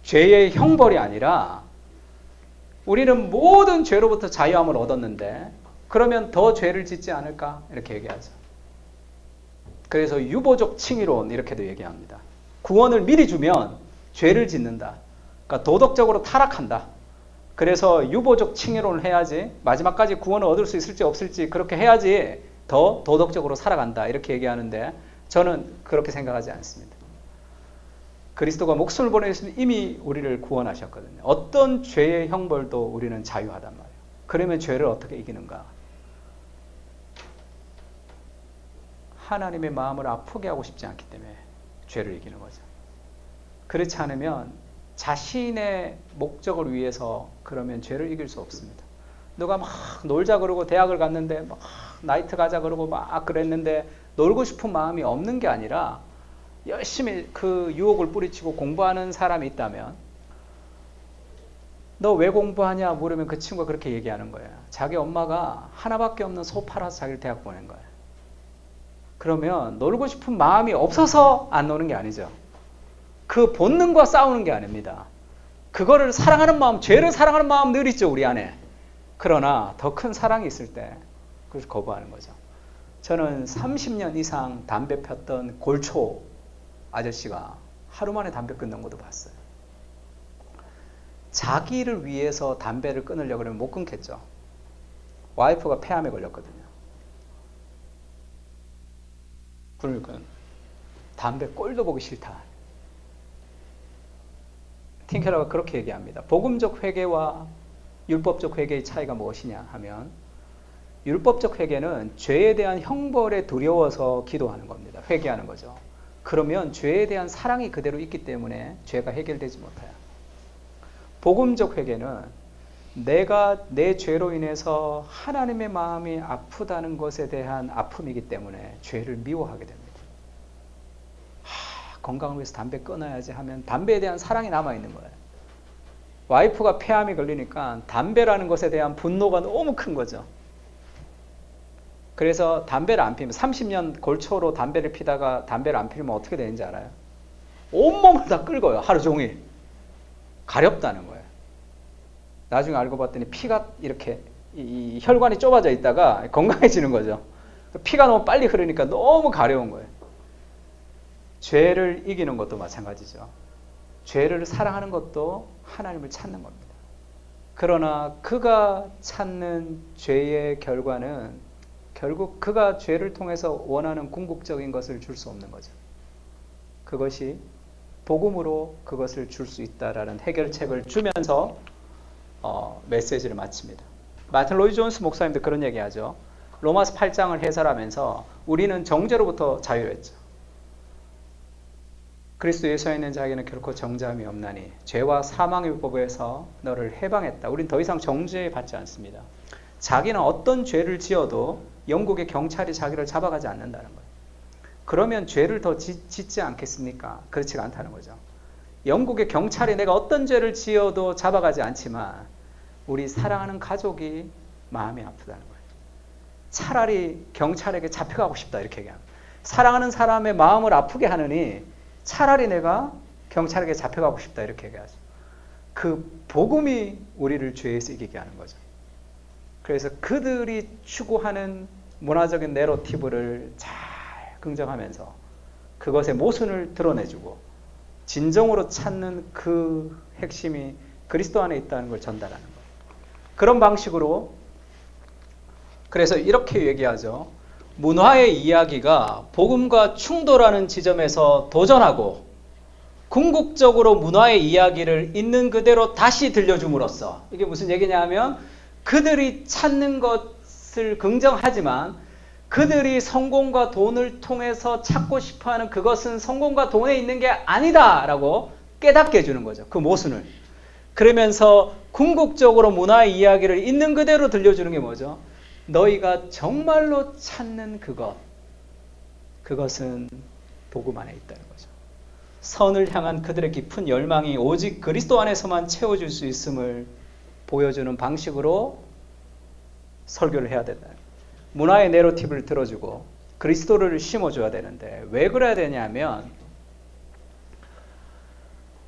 죄의 형벌이 아니라 우리는 모든 죄로부터 자유함을 얻었는데 그러면 더 죄를 짓지 않을까? 이렇게 얘기하죠. 그래서 유보적 칭의론 이렇게도 얘기합니다. 구원을 미리 주면 죄를 짓는다. 그러니까 도덕적으로 타락한다. 그래서 유보적 칭의론을 해야지 마지막까지 구원을 얻을 수 있을지 없을지 그렇게 해야지 더 도덕적으로 살아간다. 이렇게 얘기하는데 저는 그렇게 생각하지 않습니다. 그리스도가 목숨을 보내셨으면 이미 우리를 구원하셨거든요. 어떤 죄의 형벌도 우리는 자유하단 말이에요. 그러면 죄를 어떻게 이기는가? 하나님의 마음을 아프게 하고 싶지 않기 때문에 죄를 이기는 거죠. 그렇지 않으면 자신의 목적을 위해서 그러면 죄를 이길 수 없습니다. 누가 막 놀자 그러고 대학을 갔는데 막 나이트 가자 그러고 막 그랬는데 놀고 싶은 마음이 없는 게 아니라 열심히 그 유혹을 뿌리치고 공부하는 사람이 있다면 너 왜 공부하냐 물으면 그 친구가 그렇게 얘기하는 거예요. 자기 엄마가 하나밖에 없는 소 팔아서 자기를 대학 보낸 거예요. 그러면 놀고 싶은 마음이 없어서 안 노는 게 아니죠. 그 본능과 싸우는 게 아닙니다. 그거를 사랑하는 마음, 죄를 사랑하는 마음 늘 있죠, 우리 안에. 그러나 더 큰 사랑이 있을 때 그걸 거부하는 거죠. 저는 30년 이상 담배 폈던 골초 아저씨가 하루 만에 담배 끊는 것도 봤어요. 자기를 위해서 담배를 끊으려고 그러면 못 끊겠죠. 와이프가 폐암에 걸렸거든요. 그러니까 담배 꼴도 보기 싫다. 틴켈러가 그렇게 얘기합니다. 복음적 회개와 율법적 회개의 차이가 무엇이냐 하면 율법적 회개는 죄에 대한 형벌에 두려워서 기도하는 겁니다. 회개하는 거죠. 그러면 죄에 대한 사랑이 그대로 있기 때문에 죄가 해결되지 못해요. 복음적 회개는 내가 내 죄로 인해서 하나님의 마음이 아프다는 것에 대한 아픔이기 때문에 죄를 미워하게 됩니다. 건강을 위해서 담배 끊어야지 하면 담배에 대한 사랑이 남아있는 거예요. 와이프가 폐암이 걸리니까 담배라는 것에 대한 분노가 너무 큰 거죠. 그래서 담배를 안 피면 30년 골초로 담배를 피다가 담배를 안 피면 어떻게 되는지 알아요? 온몸을 다 긁어요. 하루 종일. 가렵다는 거예요. 나중에 알고 봤더니 피가 이렇게 이 혈관이 좁아져 있다가 건강해지는 거죠. 피가 너무 빨리 흐르니까 너무 가려운 거예요. 죄를 이기는 것도 마찬가지죠. 죄를 사랑하는 것도 하나님을 찾는 겁니다. 그러나 그가 찾는 죄의 결과는 결국 그가 죄를 통해서 원하는 궁극적인 것을 줄 수 없는 거죠. 그것이 복음으로 그것을 줄 수 있다라는 해결책을 주면서 메시지를 마칩니다. 마틴 로이드 존스 목사님도 그런 얘기하죠. 로마서 8장을 해설하면서 우리는 정죄로부터 자유했죠. 그리스도 예수에 있는 자에게는 결코 정죄함이 없나니 죄와 사망의 율법에서 너를 해방했다. 우린 더 이상 정죄 받지 않습니다. 자기는 어떤 죄를 지어도 영국의 경찰이 자기를 잡아가지 않는다는 거예요. 그러면 죄를 더 짓지 않겠습니까? 그렇지가 않다는 거죠. 영국의 경찰이 내가 어떤 죄를 지어도 잡아가지 않지만 우리 사랑하는 가족이 마음이 아프다는 거예요. 차라리 경찰에게 잡혀가고 싶다 이렇게 얘기합니다. 사랑하는 사람의 마음을 아프게 하느니 차라리 내가 경찰에게 잡혀가고 싶다 이렇게 얘기하죠. 그 복음이 우리를 죄에서 이기게 하는 거죠. 그래서 그들이 추구하는 문화적인 내러티브를 잘 긍정하면서 그것의 모순을 드러내주고 진정으로 찾는 그 핵심이 그리스도 안에 있다는 걸 전달하는 거예요. 그런 방식으로 그래서 이렇게 얘기하죠. 문화의 이야기가 복음과 충돌하는 지점에서 도전하고 궁극적으로 문화의 이야기를 있는 그대로 다시 들려줌으로써 이게 무슨 얘기냐 하면 그들이 찾는 것을 긍정하지만 그들이 성공과 돈을 통해서 찾고 싶어하는 그것은 성공과 돈에 있는 게 아니다라고 깨닫게 해주는 거죠. 그 모순을. 그러면서 궁극적으로 문화의 이야기를 있는 그대로 들려주는 게 뭐죠? 너희가 정말로 찾는 그것은 복음 안에 있다는 거죠. 선을 향한 그들의 깊은 열망이 오직 그리스도 안에서만 채워질 수 있음을 보여주는 방식으로 설교를 해야 된다. 문화의 내러티브를 들어주고 그리스도를 심어줘야 되는데 왜 그래야 되냐면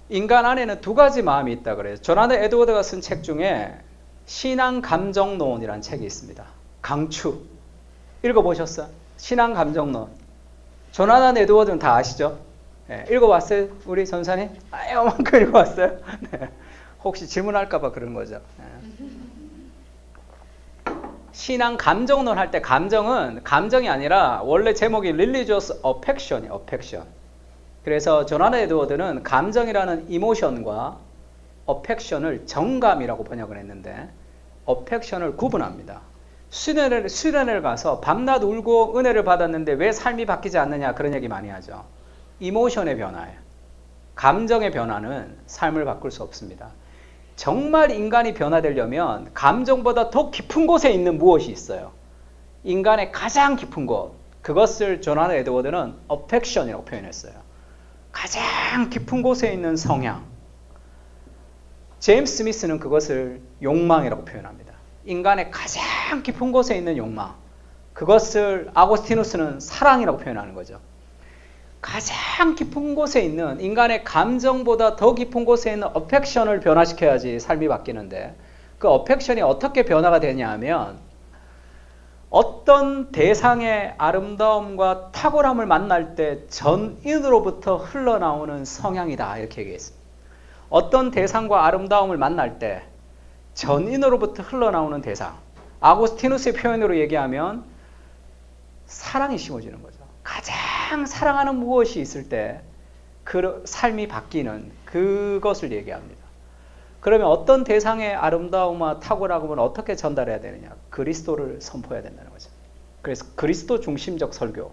인간 안에는 두 가지 마음이 있다 그래요. 조나단 에드워드가 쓴 책 중에 신앙 감정론이라는 책이 있습니다. 강추. 읽어보셨어요? 신앙 감정론. 조나단 에드워드는 다 아시죠? 네, 읽어봤어요? 우리 전사님? 요만큼 읽어봤어요? 네. 혹시 질문할까봐 그런 거죠. 네. 신앙 감정론 할 때 감정은 감정이 아니라 원래 제목이 Religious Affection이에요. Affection. 그래서 조나단 에드워드는 감정이라는 이모션과 Affection을 정감이라고 번역을 했는데 Affection을 구분합니다. 수련회를 가서 밤낮 울고 은혜를 받았는데 왜 삶이 바뀌지 않느냐 그런 얘기 많이 하죠. 이모션의 변화예요. 감정의 변화는 삶을 바꿀 수 없습니다. 정말 인간이 변화되려면 감정보다 더 깊은 곳에 있는 무엇이 있어요. 인간의 가장 깊은 곳. 그것을 조나단 에드워드는 affection이라고 표현했어요. 가장 깊은 곳에 있는 성향. 제임스 스미스는 그것을 욕망이라고 표현합니다. 인간의 가장 깊은 곳에 있는 욕망. 그것을 아고스티누스는 사랑이라고 표현하는 거죠. 가장 깊은 곳에 있는 인간의 감정보다 더 깊은 곳에 있는 어펙션을 변화시켜야지 삶이 바뀌는데 그 어펙션이 어떻게 변화가 되냐 하면 어떤 대상의 아름다움과 탁월함을 만날 때 전인으로부터 흘러나오는 성향이다 이렇게 얘기했습니다. 어떤 대상과 아름다움을 만날 때 전인으로부터 흘러나오는 대상. 아고스티누스의 표현으로 얘기하면 사랑이 심어지는 거죠. 가장 사랑하는 무엇이 있을 때 그 삶이 바뀌는 그것을 얘기합니다. 그러면 어떤 대상의 아름다움과 탁월함을 어떻게 전달해야 되느냐? 그리스도를 선포해야 된다는 거죠. 그래서 그리스도 중심적 설교.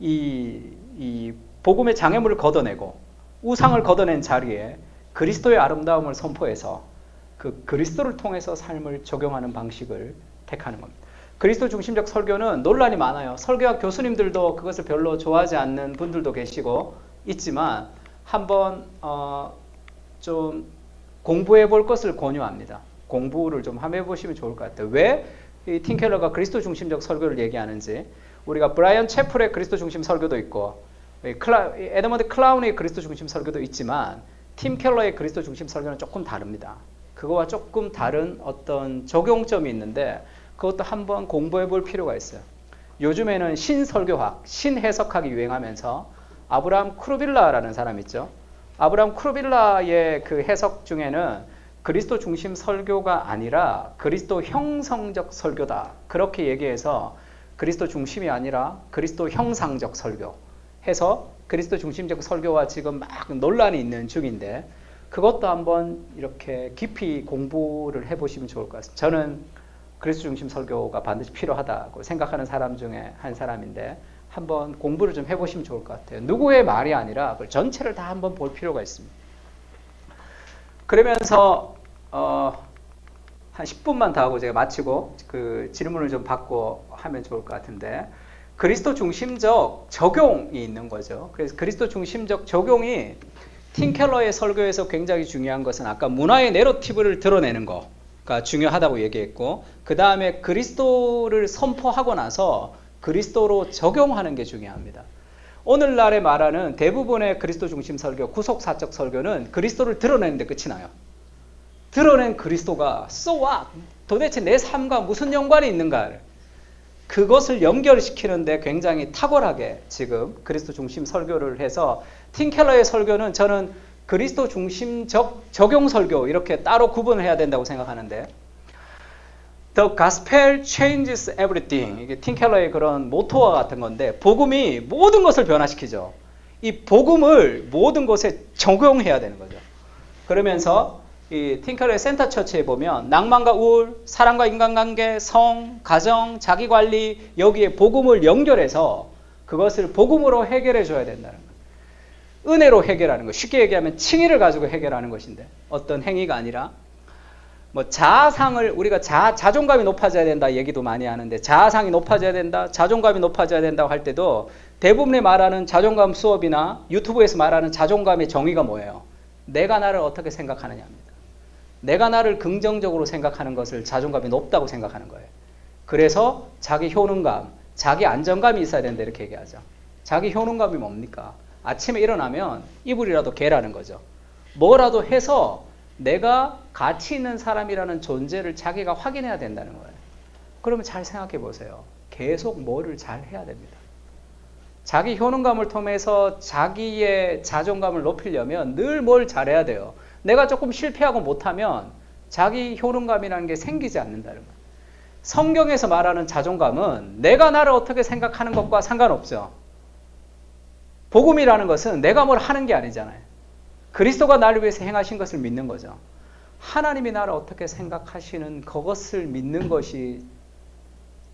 이 복음의 장애물을 걷어내고 우상을 걷어낸 자리에 그리스도의 아름다움을 선포해서 그 그리스도를 통해서 삶을 적용하는 방식을 택하는 겁니다. 그리스도 중심적 설교는 논란이 많아요. 설교학 교수님들도 그것을 별로 좋아하지 않는 분들도 계시고 있지만 한번 좀 공부해 볼 것을 권유합니다. 공부를 좀 한번 해보시면 좋을 것 같아요. 왜 이 팀 켈러가 그리스도 중심적 설교를 얘기하는지, 우리가 브라이언 채플의 그리스도 중심 설교도 있고 에드먼드 클라운의 그리스도 중심 설교도 있지만 팀 켈러의 그리스도 중심 설교는 조금 다릅니다. 그거와 조금 다른 어떤 적용점이 있는데 그것도 한번 공부해 볼 필요가 있어요. 요즘에는 신설교학, 신해석학이 유행하면서 아브라함 크루빌라라는 사람 있죠. 아브라함 크루빌라의 그 해석 중에는 그리스도 중심 설교가 아니라 그리스도 형성적 설교다. 그렇게 얘기해서 그리스도 중심이 아니라 그리스도 형상적 설교 해서 그리스도 중심적 설교와 지금 막 논란이 있는 중인데 그것도 한번 이렇게 깊이 공부를 해보시면 좋을 것 같습니다. 저는 그리스도 중심 설교가 반드시 필요하다고 생각하는 사람 중에 한 사람인데 한번 공부를 좀 해보시면 좋을 것 같아요. 누구의 말이 아니라 그 전체를 다 한번 볼 필요가 있습니다. 그러면서 한 10분만 더 하고 제가 마치고 그 질문을 좀 받고 하면 좋을 것 같은데 그리스도 중심적 적용이 있는 거죠. 그래서 그리스도 중심적 적용이 팀 켈러의 설교에서 굉장히 중요한 것은 아까 문화의 내러티브를 드러내는 거가 중요하다고 얘기했고 그 다음에 그리스도를 선포하고 나서 그리스도로 적용하는 게 중요합니다. 오늘날에 말하는 대부분의 그리스도 중심 설교, 구속사적 설교는 그리스도를 드러내는데 끝이 나요. 드러낸 그리스도가 so what? 도대체 내 삶과 무슨 연관이 있는가? 그것을 연결시키는데 굉장히 탁월하게 지금 그리스도 중심 설교를 해서 팀 켈러의 설교는 저는 그리스도 중심적 적용 설교 이렇게 따로 구분을 해야 된다고 생각하는데 The Gospel Changes Everything 이게 팀 켈러의 그런 모토와 같은 건데 복음이 모든 것을 변화시키죠. 이 복음을 모든 것에 적용해야 되는 거죠. 그러면서 이 팀 켈러의 센터 처치에 보면 낭만과 우울, 사랑과 인간관계, 성, 가정, 자기관리 여기에 복음을 연결해서 그것을 복음으로 해결해 줘야 된다는 거예요. 은혜로 해결하는 거. 쉽게 얘기하면 칭의를 가지고 해결하는 것인데 어떤 행위가 아니라 뭐 자아상을 우리가 자존감이 높아져야 된다 얘기도 많이 하는데 자아상이 높아져야 된다, 자존감이 높아져야 된다고 할 때도 대부분의 말하는 자존감 수업이나 유튜브에서 말하는 자존감의 정의가 뭐예요? 내가 나를 어떻게 생각하느냐입니다. 내가 나를 긍정적으로 생각하는 것을 자존감이 높다고 생각하는 거예요. 그래서 자기 효능감, 자기 안정감이 있어야 된다 이렇게 얘기하죠. 자기 효능감이 뭡니까? 아침에 일어나면 이불이라도 개라는 거죠. 뭐라도 해서 내가 가치 있는 사람이라는 존재를 자기가 확인해야 된다는 거예요. 그러면 잘 생각해 보세요. 계속 뭐를 잘 해야 됩니다. 자기 효능감을 통해서 자기의 자존감을 높이려면 늘 뭘 잘해야 돼요. 내가 조금 실패하고 못하면 자기 효능감이라는 게 생기지 않는다는 거예요. 성경에서 말하는 자존감은 내가 나를 어떻게 생각하는 것과 상관없죠. 복음이라는 것은 내가 뭘 하는 게 아니잖아요. 그리스도가 나를 위해서 행하신 것을 믿는 거죠. 하나님이 나를 어떻게 생각하시는 그것을 믿는 것이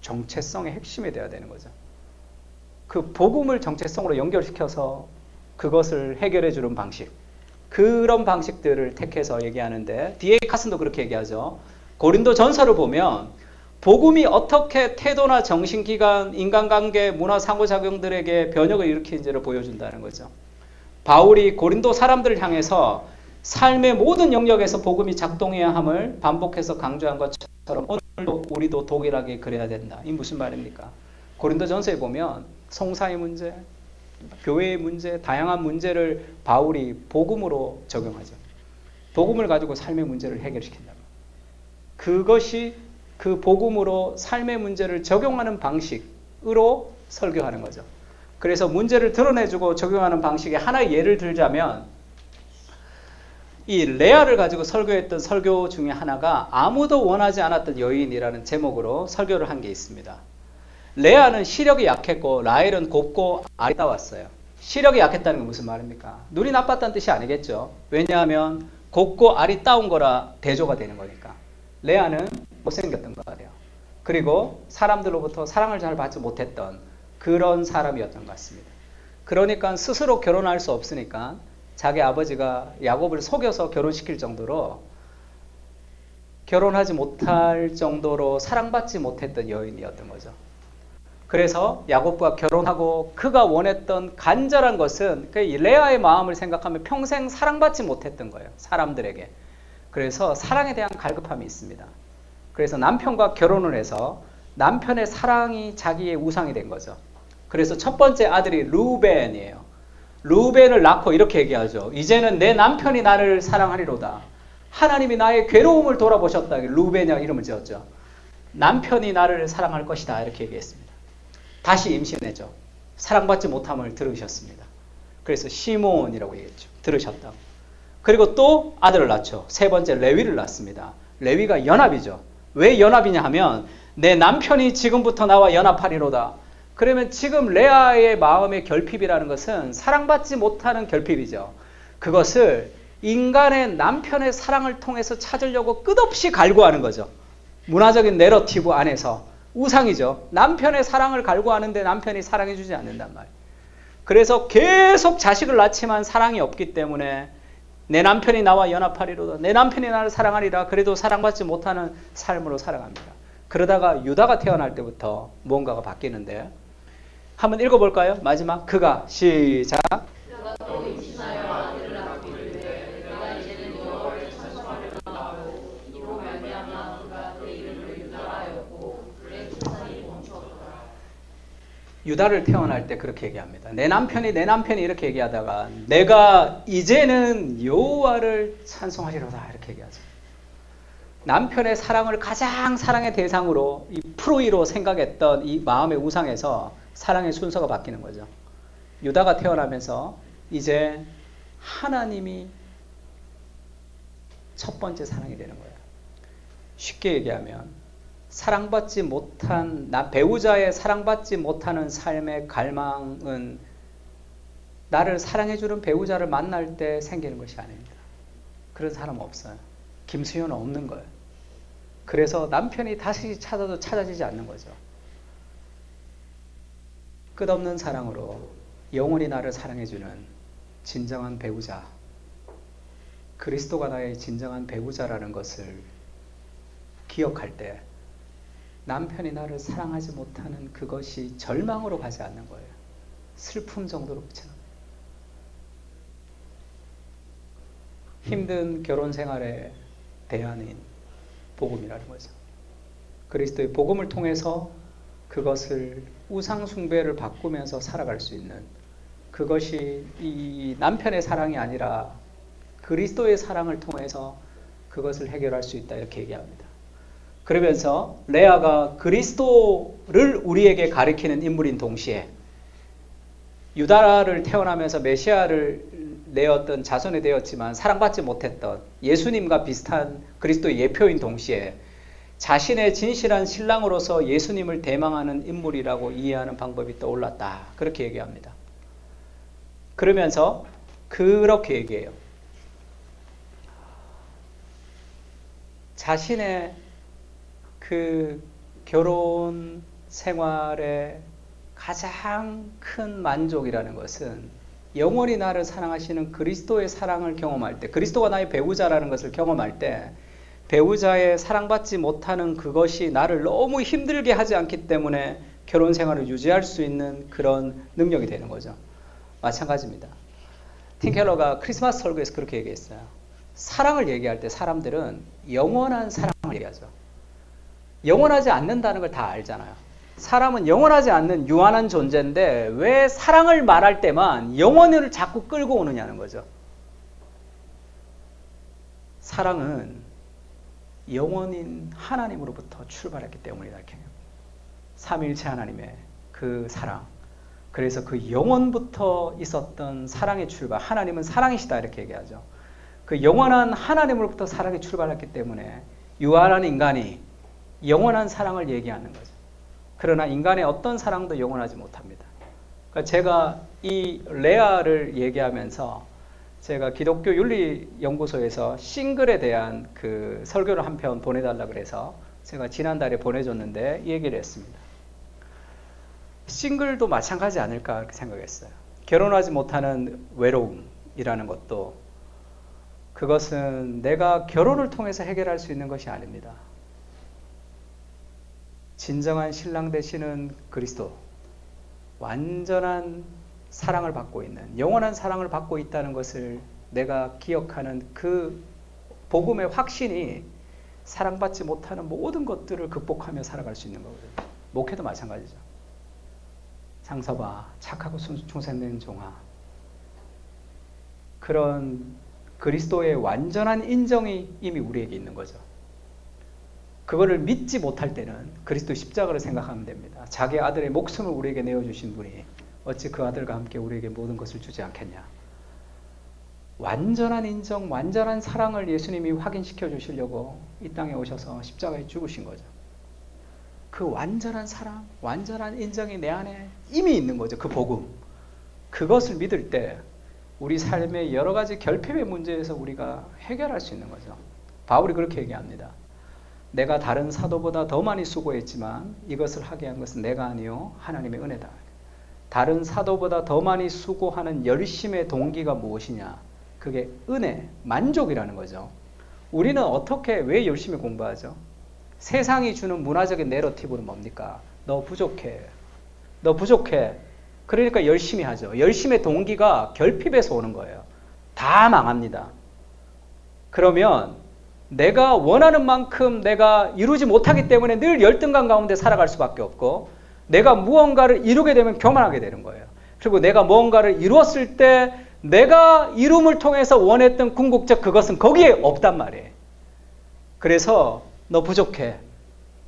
정체성의 핵심이 되어야 되는 거죠. 그 복음을 정체성으로 연결시켜서 그것을 해결해 주는 방식. 그런 방식들을 택해서 얘기하는데 D.A. 카슨도 그렇게 얘기하죠. 고린도 전서를 보면 복음이 어떻게 태도나 정신기관, 인간관계, 문화 상호작용들에게 변혁을 일으키는지를 보여준다는 거죠. 바울이 고린도 사람들을 향해서 삶의 모든 영역에서 복음이 작동해야 함을 반복해서 강조한 것처럼 오늘도 우리도 동일하게 그래야 된다. 이 무슨 말입니까? 고린도 전서에 보면 송사의 문제, 교회의 문제, 다양한 문제를 바울이 복음으로 적용하죠. 복음을 가지고 삶의 문제를 해결시킨다. 그것이 그 복음으로 삶의 문제를 적용하는 방식으로 설교하는 거죠. 그래서 문제를 드러내주고 적용하는 방식의 하나의 예를 들자면 이 레아를 가지고 설교했던 설교 중에 하나가 아무도 원하지 않았던 여인이라는 제목으로 설교를 한 게 있습니다. 레아는 시력이 약했고 라헬은 곱고 아리따웠어요. 시력이 약했다는 건 무슨 말입니까? 눈이 나빴다는 뜻이 아니겠죠. 왜냐하면 곱고 아리따운 거라 대조가 되는 거니까. 레아는 못생겼던 것 같아요. 그리고 사람들로부터 사랑을 잘 받지 못했던 그런 사람이었던 것 같습니다. 그러니까 스스로 결혼할 수 없으니까 자기 아버지가 야곱을 속여서 결혼시킬 정도로 결혼하지 못할 정도로 사랑받지 못했던 여인이었던 거죠. 그래서 야곱과 결혼하고 그가 원했던 간절한 것은 그 레아의 마음을 생각하면 평생 사랑받지 못했던 거예요. 사람들에게. 그래서 사랑에 대한 갈급함이 있습니다. 그래서 남편과 결혼을 해서 남편의 사랑이 자기의 우상이 된 거죠. 그래서 첫 번째 아들이 루벤이에요. 루벤을 낳고 이렇게 얘기하죠. 이제는 내 남편이 나를 사랑하리로다. 하나님이 나의 괴로움을 돌아보셨다. 루벤이라고 이름을 지었죠. 남편이 나를 사랑할 것이다. 이렇게 얘기했습니다. 다시 임신했죠. 사랑받지 못함을 들으셨습니다. 그래서 시몬이라고 얘기했죠. 들으셨다고. 그리고 또 아들을 낳죠. 세 번째 레위를 낳습니다. 레위가 연합이죠. 왜 연합이냐 하면 내 남편이 지금부터 나와 연합하리로다. 그러면 지금 레아의 마음의 결핍이라는 것은 사랑받지 못하는 결핍이죠. 그것을 인간의 남편의 사랑을 통해서 찾으려고 끝없이 갈구하는 거죠. 문화적인 내러티브 안에서 우상이죠. 남편의 사랑을 갈구하는데 남편이 사랑해주지 않는단 말이에요. 그래서 계속 자식을 낳지만 사랑이 없기 때문에 내 남편이 나와 연합하리로다. 내 남편이 나를 사랑하리라. 그래도 사랑받지 못하는 삶으로 살아갑니다. 그러다가 유다가 태어날 때부터 무언가가 바뀌는데 한번 읽어볼까요? 마지막 그가 시작. 그가 또 임신하여 아들을 낳고 이르되 내가 이제는 여호와를 찬송하리라 하고 이로 말미암아 그가 그 이름을 유다라 하였고 그의 출산이 멈추었더라. 유다를 태어날 때 그렇게 얘기합니다. 내 남편이 이렇게 얘기하다가 내가 이제는 여호와를 찬송하리로다 이렇게 얘기하죠. 남편의 사랑을 가장 사랑의 대상으로 이 프로이로 생각했던 이 마음의 우상에서 사랑의 순서가 바뀌는 거죠. 유다가 태어나면서 이제 하나님이 첫 번째 사랑이 되는 거예요. 쉽게 얘기하면 사랑받지 못한 배우자의 사랑받지 못하는 삶의 갈망은 나를 사랑해주는 배우자를 만날 때 생기는 것이 아닙니다. 그런 사람 없어요. 김수현은 없는 거예요. 그래서 남편이 다시 찾아도 찾아지지 않는 거죠. 끝없는 사랑으로 영원히 나를 사랑해주는 진정한 배우자, 그리스도가 나의 진정한 배우자라는 것을 기억할 때 남편이 나를 사랑하지 못하는 그것이 절망으로 가지 않는 거예요. 슬픔 정도로 그치는 거예요. 힘든 결혼 생활에 대안인 복음이라는 거죠. 그리스도의 복음을 통해서 그것을 우상 숭배를 바꾸면서 살아갈 수 있는 그것이 이 남편의 사랑이 아니라 그리스도의 사랑을 통해서 그것을 해결할 수 있다 이렇게 얘기합니다. 그러면서 레아가 그리스도를 우리에게 가리키는 인물인 동시에 유다를 태어나면서 메시아를 내었던 자손이 되었지만 사랑받지 못했던 예수님과 비슷한 그리스도의 예표인 동시에 자신의 진실한 신랑으로서 예수님을 대망하는 인물이라고 이해하는 방법이 떠올랐다. 그렇게 얘기합니다. 그러면서 그렇게 얘기해요. 자신의 그 결혼 생활의 가장 큰 만족이라는 것은 영원히 나를 사랑하시는 그리스도의 사랑을 경험할 때, 그리스도가 나의 배우자라는 것을 경험할 때 배우자의 사랑받지 못하는 그것이 나를 너무 힘들게 하지 않기 때문에 결혼 생활을 유지할 수 있는 그런 능력이 되는 거죠. 마찬가지입니다. 팀 켈러가 크리스마스 설교에서 그렇게 얘기했어요. 사랑을 얘기할 때 사람들은 영원한 사랑을 얘기하죠. 영원하지 않는다는 걸 다 알잖아요. 사람은 영원하지 않는 유한한 존재인데 왜 사랑을 말할 때만 영원을 자꾸 끌고 오느냐는 거죠. 사랑은 영원인 하나님으로부터 출발했기 때문이다. 삼위일체 하나님의 그 사랑. 그래서 그 영원부터 있었던 사랑의 출발. 하나님은 사랑이시다 이렇게 얘기하죠. 그 영원한 하나님으로부터 사랑이 출발했기 때문에 유한한 인간이 영원한 사랑을 얘기하는 거죠. 그러나 인간의 어떤 사랑도 영원하지 못합니다. 그러니까 제가 이 레아를 얘기하면서 제가 기독교 윤리연구소에서 싱글에 대한 그 설교를 한 편 보내달라 그래서 제가 지난달에 보내줬는데 이 얘기를 했습니다. 싱글도 마찬가지 아닐까 그렇게 생각했어요. 결혼하지 못하는 외로움이라는 것도 그것은 내가 결혼을 통해서 해결할 수 있는 것이 아닙니다. 진정한 신랑 되시는 그리스도, 완전한 사랑을 받고 있는, 영원한 사랑을 받고 있다는 것을 내가 기억하는 그 복음의 확신이 사랑받지 못하는 모든 것들을 극복하며 살아갈 수 있는 거거든요. 목회도 마찬가지죠. 장서봐, 착하고 충성된 종아. 그런 그리스도의 완전한 인정이 이미 우리에게 있는 거죠. 그거를 믿지 못할 때는 그리스도 십자가를 생각하면 됩니다. 자기 아들의 목숨을 우리에게 내어주신 분이 어찌 그 아들과 함께 우리에게 모든 것을 주지 않겠냐. 완전한 인정, 완전한 사랑을 예수님이 확인시켜 주시려고 이 땅에 오셔서 십자가에 죽으신 거죠. 그 완전한 사랑, 완전한 인정이 내 안에 이미 있는 거죠. 그 복음. 그것을 믿을 때 우리 삶의 여러 가지 결핍의 문제에서 우리가 해결할 수 있는 거죠. 바울이 그렇게 얘기합니다. 내가 다른 사도보다 더 많이 수고했지만 이것을 하게 한 것은 내가 아니요 하나님의 은혜다. 다른 사도보다 더 많이 수고하는 열심의 동기가 무엇이냐? 그게 은혜, 만족이라는 거죠. 우리는 어떻게, 왜 열심히 공부하죠? 세상이 주는 문화적인 내러티브는 뭡니까? 너 부족해. 너 부족해. 그러니까 열심히 하죠. 열심의 동기가 결핍에서 오는 거예요. 다 망합니다. 그러면 내가 원하는 만큼 내가 이루지 못하기 때문에 늘 열등감 가운데 살아갈 수밖에 없고, 내가 무언가를 이루게 되면 교만하게 되는 거예요. 그리고 내가 무언가를 이루었을 때 내가 이룸을 통해서 원했던 궁극적 그것은 거기에 없단 말이에요. 그래서 너 부족해.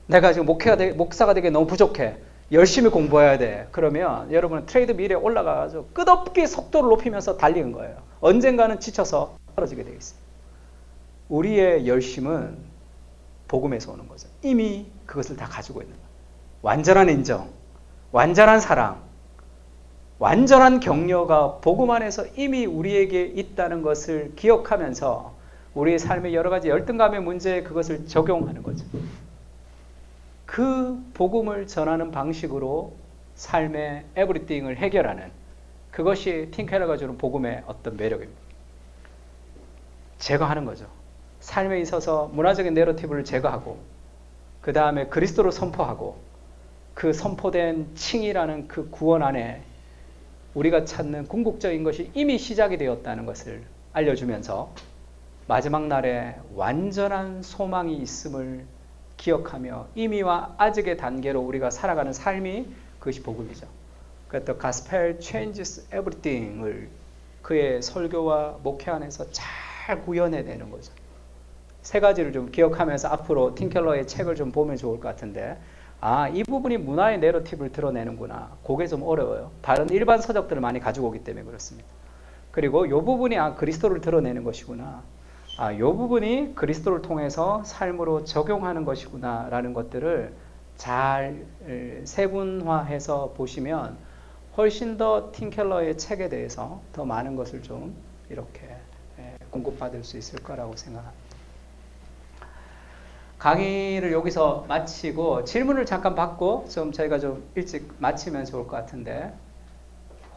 내가 지금 목사가 되기 너무 부족해. 열심히 공부해야 돼. 그러면 여러분은 트레이드 밀에 올라가서 끝없이 속도를 높이면서 달리는 거예요. 언젠가는 지쳐서 떨어지게 되어 있어요. 우리의 열심은 복음에서 오는 거죠. 이미 그것을 다 가지고 있는 거예요. 완전한 인정, 완전한 사랑, 완전한 격려가 복음 안에서 이미 우리에게 있다는 것을 기억하면서 우리의 삶의 여러 가지 열등감의 문제에 그것을 적용하는 거죠. 그 복음을 전하는 방식으로 삶의 에브리띵을 해결하는 그것이 팀 켈러가 주는 복음의 어떤 매력입니다. 제거하는 거죠. 삶에 있어서 문화적인 내러티브를 제거하고 그 다음에 그리스도를 선포하고 그 선포된 칭이라는 그 구원 안에 우리가 찾는 궁극적인 것이 이미 시작이 되었다는 것을 알려주면서 마지막 날에 완전한 소망이 있음을 기억하며 이미와 아직의 단계로 우리가 살아가는 삶이 그것이 복음이죠. 그래서 Gospel changes everything을 그의 설교와 목회 안에서 잘 구현해내는 거죠. 세 가지를 좀 기억하면서 앞으로 팀 켈러의 책을 좀 보면 좋을 것 같은데, 아, 이 부분이 문화의 내러티브를 드러내는구나. 그게 좀 어려워요. 다른 일반 서적들을 많이 가지고 오기 때문에 그렇습니다. 그리고 이 부분이 그리스도를 드러내는 것이구나. 이 부분이 그리스도를 통해서 삶으로 적용하는 것이구나 라는 것들을 잘 세분화해서 보시면 훨씬 더 팀 켈러의 책에 대해서 더 많은 것을 좀 이렇게 공급받을 수 있을 거라고 생각합니다. 강의를 여기서 마치고 질문을 잠깐 받고 좀 저희가 좀 일찍 마치면 좋을 것 같은데,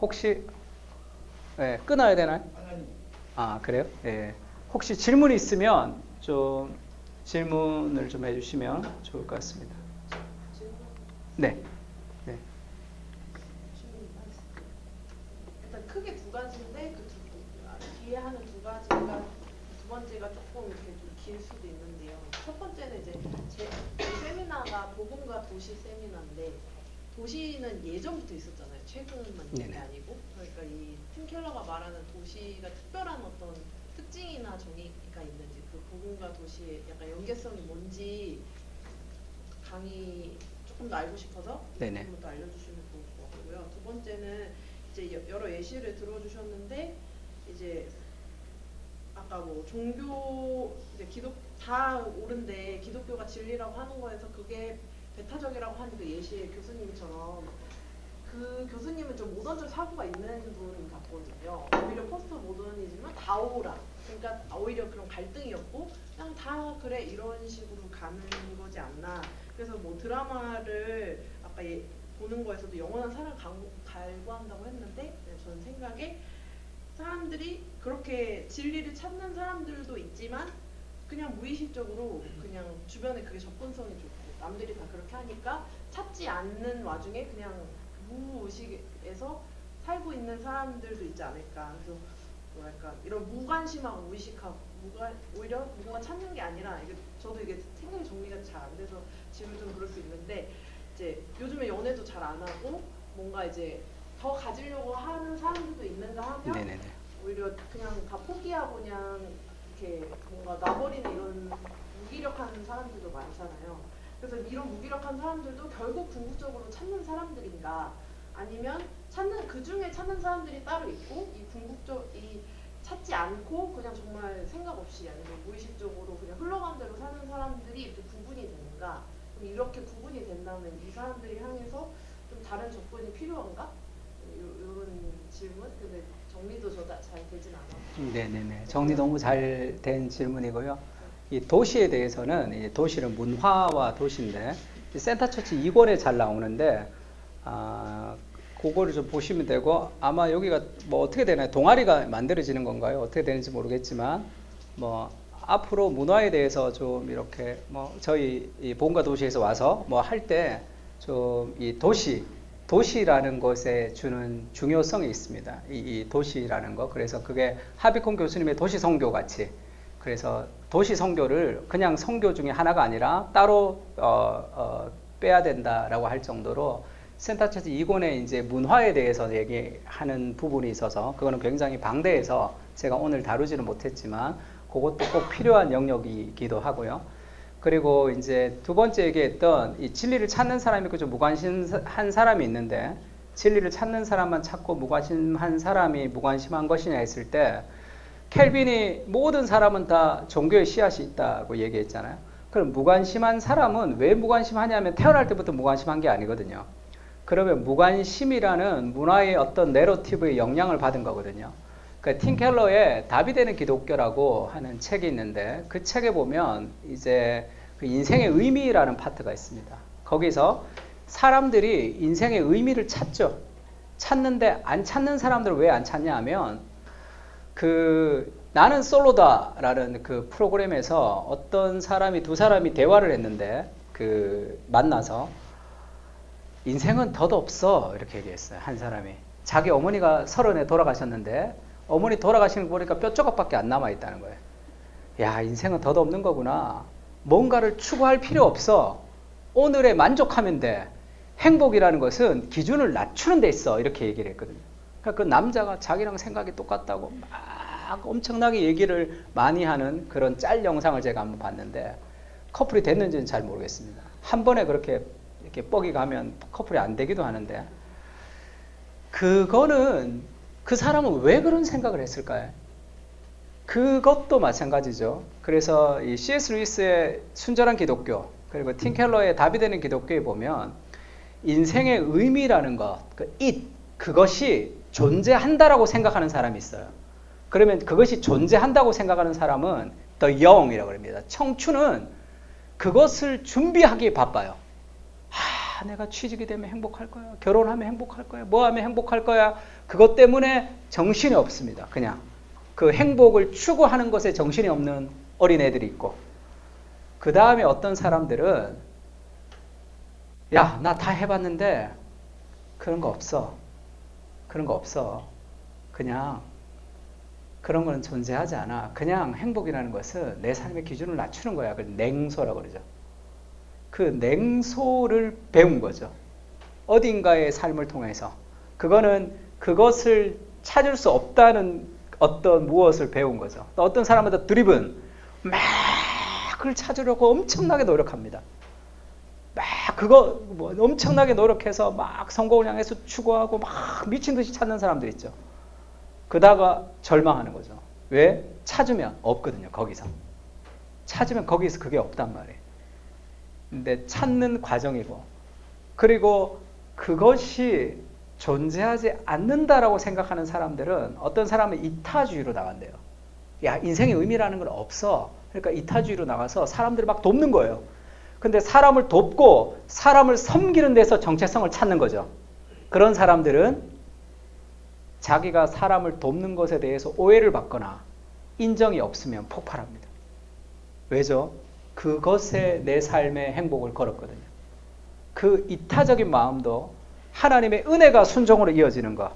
혹시 끊어야 되나요? 그래요? 예. 혹시 질문이 있으면 좀 질문을 좀 해주시면 좋을 것 같습니다. 네. 네. 일단 크게 두 가지인데 그 뒤에 하는 두 가지가 두 번째가 조금 이렇게 좀 길 수도 있는데요. 첫 번째는 이제 제 세미나가 복음과 도시 세미나인데, 도시는 예전부터 있었잖아요. 최근만 있는 게 아니고. 그러니까 이 팀 켈러가 말하는 도시가 특별한 어떤 특징이나 정의가 있는지, 그 복음과 도시의 약간 연계성이 뭔지 강의 조금 더 알고 싶어서 조금 더 알려주시면 좋을 것 같고요. 두 번째는 이제 여러 예시를 들어주셨는데, 이제 아까 뭐 종교, 이제 다 옳은데 기독교가 진리라고 하는 거에서 그게 배타적이라고 하는 그 예시의 교수님처럼, 그 교수님은 좀 모던적 사고가 있는 분 같거든요. 오히려 포스트 모던이지만 다오라. 그러니까 오히려 그런 갈등이었고, 그냥 다 그래 이런 식으로 가는 거지 않나. 그래서 뭐 드라마를 아까 보는 거에서도 영원한 사랑 갈구한다고 했는데, 저는 생각에 사람들이 그렇게 진리를 찾는 사람들도 있지만 그냥 무의식적으로 그냥 주변에 그게 접근성이 좋고 남들이 다 그렇게 하니까 찾지 않는 와중에 그냥 무의식에서 살고 있는 사람들도 있지 않을까. 그래서 뭐랄까 이런 무관심하고 무의식하고 오히려 뭔가 찾는 게 아니라 이게 저도 이게 생각이 정리가 잘 안 돼서 지금 좀 그럴 수 있는데 이제 요즘에 연애도 잘 안 하고 뭔가 이제 더 가지려고 하는 사람들도 있는가 하면 네네네. 오히려 그냥 다 포기하고 그냥 이렇게 뭔가 놔버리는 이런 무기력한 사람들도 많잖아요. 그래서 이런 무기력한 사람들도 결국 궁극적으로 찾는 사람들인가 아니면 찾는 그 중에 찾는 사람들이 따로 있고 이 찾지 않고 그냥 정말 생각 없이 아니면 무의식적으로 그냥 흘러간 대로 사는 사람들이 이렇게 구분이 되는가? 그럼 이렇게 구분이 된다면 이 사람들을 향해서 좀 다른 접근이 필요한가? 이런 질문? 근데 정리도 잘 되진 않아요. 네네네. 정리 너무 잘 된 질문이고요. 이 도시에 대해서는 이 도시는 문화와 도시인데 센터처치 2권에 잘 나오는데 그거를 좀 보시면 되고 아마 여기가 뭐 어떻게 되나요? 동아리가 만들어지는 건가요? 어떻게 되는지 모르겠지만 뭐 앞으로 문화에 대해서 좀 이렇게 뭐 저희 이 본가 도시에서 와서 뭐 할 때 좀 이 도시라는 것에 주는 중요성이 있습니다. 이 도시라는 거. 그래서 그게 하비콘 교수님의 도시 선교 같이 그래서 도시 선교를 그냥 선교 중에 하나가 아니라 따로 빼야 된다라고 할 정도로 센터처치 2권에 이제 문화에 대해서 얘기하는 부분이 있어서 그거는 굉장히 방대해서 제가 오늘 다루지는 못했지만 그것도 꼭 필요한 영역이기도 하고요. 그리고 이제 두 번째 얘기했던 이 진리를 찾는 사람이 있고 좀 무관심한 사람이 있는데 진리를 찾는 사람만 찾고 무관심한 사람이 무관심한 것이냐 했을 때 켈빈이 모든 사람은 다 종교의 씨앗이 있다고 얘기했잖아요. 그럼 무관심한 사람은 왜 무관심하냐면 태어날 때부터 무관심한 게 아니거든요. 그러면 무관심이라는 문화의 어떤 내러티브의 영향을 받은 거거든요. 그러니까 팀 켈러의 답이 되는 기독교라고 하는 책이 있는데 그 책에 보면 이제 그 인생의 의미라는 파트가 있습니다. 거기서 사람들이 인생의 의미를 찾죠. 찾는데 안 찾는 사람들은 왜 안 찾냐 하면 그 나는 솔로다라는 그 프로그램에서 어떤 사람이 두 사람이 대화를 했는데 그 만나서 인생은 덧없어 이렇게 얘기했어요. 한 사람이 자기 어머니가 30에 돌아가셨는데 어머니 돌아가시는 거 보니까 뼈 조각밖에 안 남아있다는 거예요. 야, 인생은 덧없는 거구나. 뭔가를 추구할 필요 없어. 오늘에 만족하면 돼. 행복이라는 것은 기준을 낮추는 데 있어. 이렇게 얘기를 했거든요. 그러니까 그 남자가 자기랑 생각이 똑같다고 막 엄청나게 얘기를 많이 하는 그런 짤 영상을 제가 한번 봤는데 커플이 됐는지는 잘 모르겠습니다. 한 번에 그렇게 이렇게 뻑이 가면 커플이 안 되기도 하는데 그거는 그 사람은 왜 그런 생각을 했을까요? 그것도 마찬가지죠. 그래서 이 C.S. 루이스의 순전한 기독교 그리고 팀 켈러의 답이 되는 기독교에 보면 인생의 의미라는 것, 그 it, 그것이 존재한다라고 생각하는 사람이 있어요. 그러면 그것이 존재한다고 생각하는 사람은 the young이라고 합니다. 청춘은 그것을 준비하기에 바빠요. 내가 취직이 되면 행복할 거야. 결혼하면 행복할 거야. 뭐 하면 행복할 거야. 그것 때문에 정신이 없습니다. 그냥 그 행복을 추구하는 것에 정신이 없는 어린애들이 있고 그 다음에 어떤 사람들은 야, 나 다 해봤는데 그런 거 없어. 그런 거 없어. 그냥 그런 거는 존재하지 않아. 그냥 행복이라는 것은 내 삶의 기준을 낮추는 거야. 그걸 냉소라고 그러죠. 그 냉소를 배운 거죠. 어딘가의 삶을 통해서. 그거는 그것을 찾을 수 없다는 어떤 무엇을 배운 거죠. 또 어떤 사람은 더 드리븐, 막 그걸 찾으려고 엄청나게 노력합니다. 막 그거 뭐 엄청나게 노력해서 막 성공을 향해서 추구하고 막 미친 듯이 찾는 사람들 있죠. 그다가 절망하는 거죠. 왜? 찾으면 없거든요. 거기서. 찾으면 거기서 그게 없단 말이에요. 근데 찾는 과정이고 그리고 그것이 존재하지 않는다라고 생각하는 사람들은 어떤 사람은 이타주의로 나간대요. 야, 인생의 의미라는 건 없어. 그러니까 이타주의로 나가서 사람들을 막 돕는 거예요. 근데 사람을 돕고 사람을 섬기는 데서 정체성을 찾는 거죠. 그런 사람들은 자기가 사람을 돕는 것에 대해서 오해를 받거나 인정이 없으면 폭발합니다. 왜죠? 그것에 내 삶의 행복을 걸었거든요. 그 이타적인 마음도 하나님의 은혜가 순종으로 이어지는 것,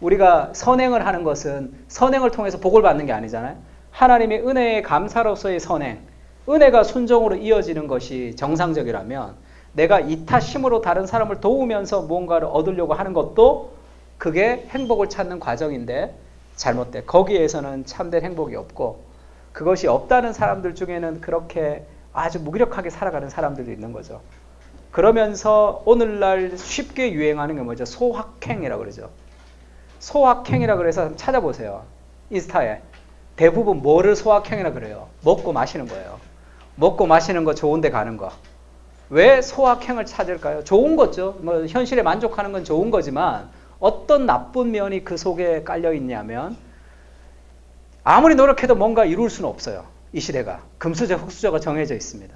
우리가 선행을 하는 것은 선행을 통해서 복을 받는 게 아니잖아요. 하나님의 은혜의 감사로서의 선행, 은혜가 순종으로 이어지는 것이 정상적이라면 내가 이타심으로 다른 사람을 도우면서 무언가를 얻으려고 하는 것도 그게 행복을 찾는 과정인데 잘못돼. 거기에서는 참된 행복이 없고 그것이 없다는 사람들 중에는 그렇게 아주 무기력하게 살아가는 사람들도 있는 거죠. 그러면서 오늘날 쉽게 유행하는 게 뭐죠? 소확행이라고 그러죠. 소확행이라고 그래서 찾아보세요. 인스타에. 대부분 뭐를 소확행이라고 그래요? 먹고 마시는 거예요. 먹고 마시는 거 좋은 데 가는 거. 왜 소확행을 찾을까요? 좋은 거죠. 뭐 현실에 만족하는 건 좋은 거지만 어떤 나쁜 면이 그 속에 깔려 있냐면 아무리 노력해도 뭔가 이룰 수는 없어요. 이 시대가. 금수저, 흑수저가 정해져 있습니다.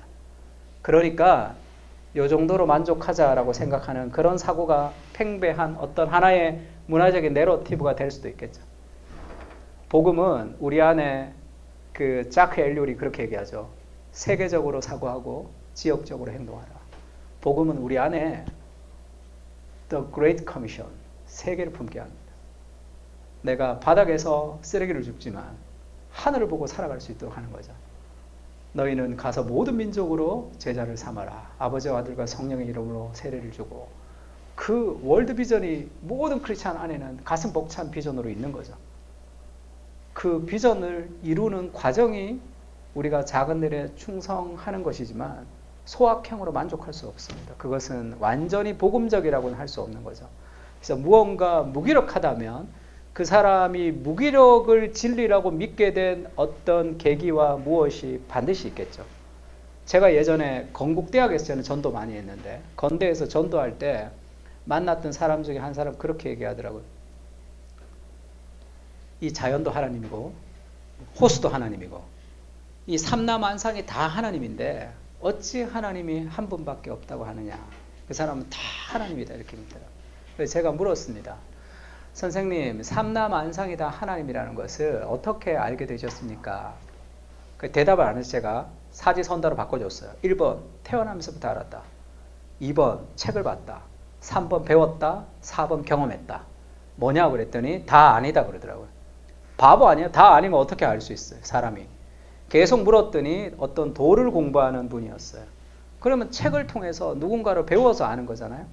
그러니까 이 정도로 만족하자라고 생각하는 그런 사고가 팽배한 어떤 하나의 문화적인 내러티브가 될 수도 있겠죠. 복음은 우리 안에 그 자크 엘리올이 그렇게 얘기하죠. 세계적으로 사고하고 지역적으로 행동하라. 복음은 우리 안에 The Great Commission, 세계를 품게 합니다. 내가 바닥에서 쓰레기를 줍지만 하늘을 보고 살아갈 수 있도록 하는 거죠. 너희는 가서 모든 민족으로 제자를 삼아라. 아버지와 아들과 성령의 이름으로 세례를 주고 그 월드 비전이 모든 크리스찬 안에는 가슴 벅찬 비전으로 있는 거죠. 그 비전을 이루는 과정이 우리가 작은 일에 충성하는 것이지만 소확행으로 만족할 수 없습니다. 그것은 완전히 복음적이라고는 할 수 없는 거죠. 그래서 무언가 무기력하다면 그 사람이 무기력을 진리라고 믿게 된 어떤 계기와 무엇이 반드시 있겠죠. 제가 예전에 건국대학에서 저는 전도 많이 했는데 건대에서 전도할 때 만났던 사람 중에 한 사람 그렇게 얘기하더라고요. 이 자연도 하나님이고 호수도 하나님이고 이 삼라만상이 다 하나님인데 어찌 하나님이 한 분밖에 없다고 하느냐. 그 사람은 다 하나님이다 이렇게 믿더라고요. 그래서 제가 물었습니다. 선생님, 삼라만상이 다 하나님이라는 것을 어떻게 알게 되셨습니까? 그 대답을 안 해서 제가 사지선다로 바꿔줬어요. 1번 태어나면서부터 알았다. 2번 책을 봤다. 3번 배웠다. 4번 경험했다. 뭐냐 그랬더니 다 아니다 그러더라고요. 바보 아니에요? 다 아니면 어떻게 알 수 있어요? 사람이. 계속 물었더니 어떤 도를 공부하는 분이었어요. 그러면 책을 통해서 누군가를 배워서 아는 거잖아요.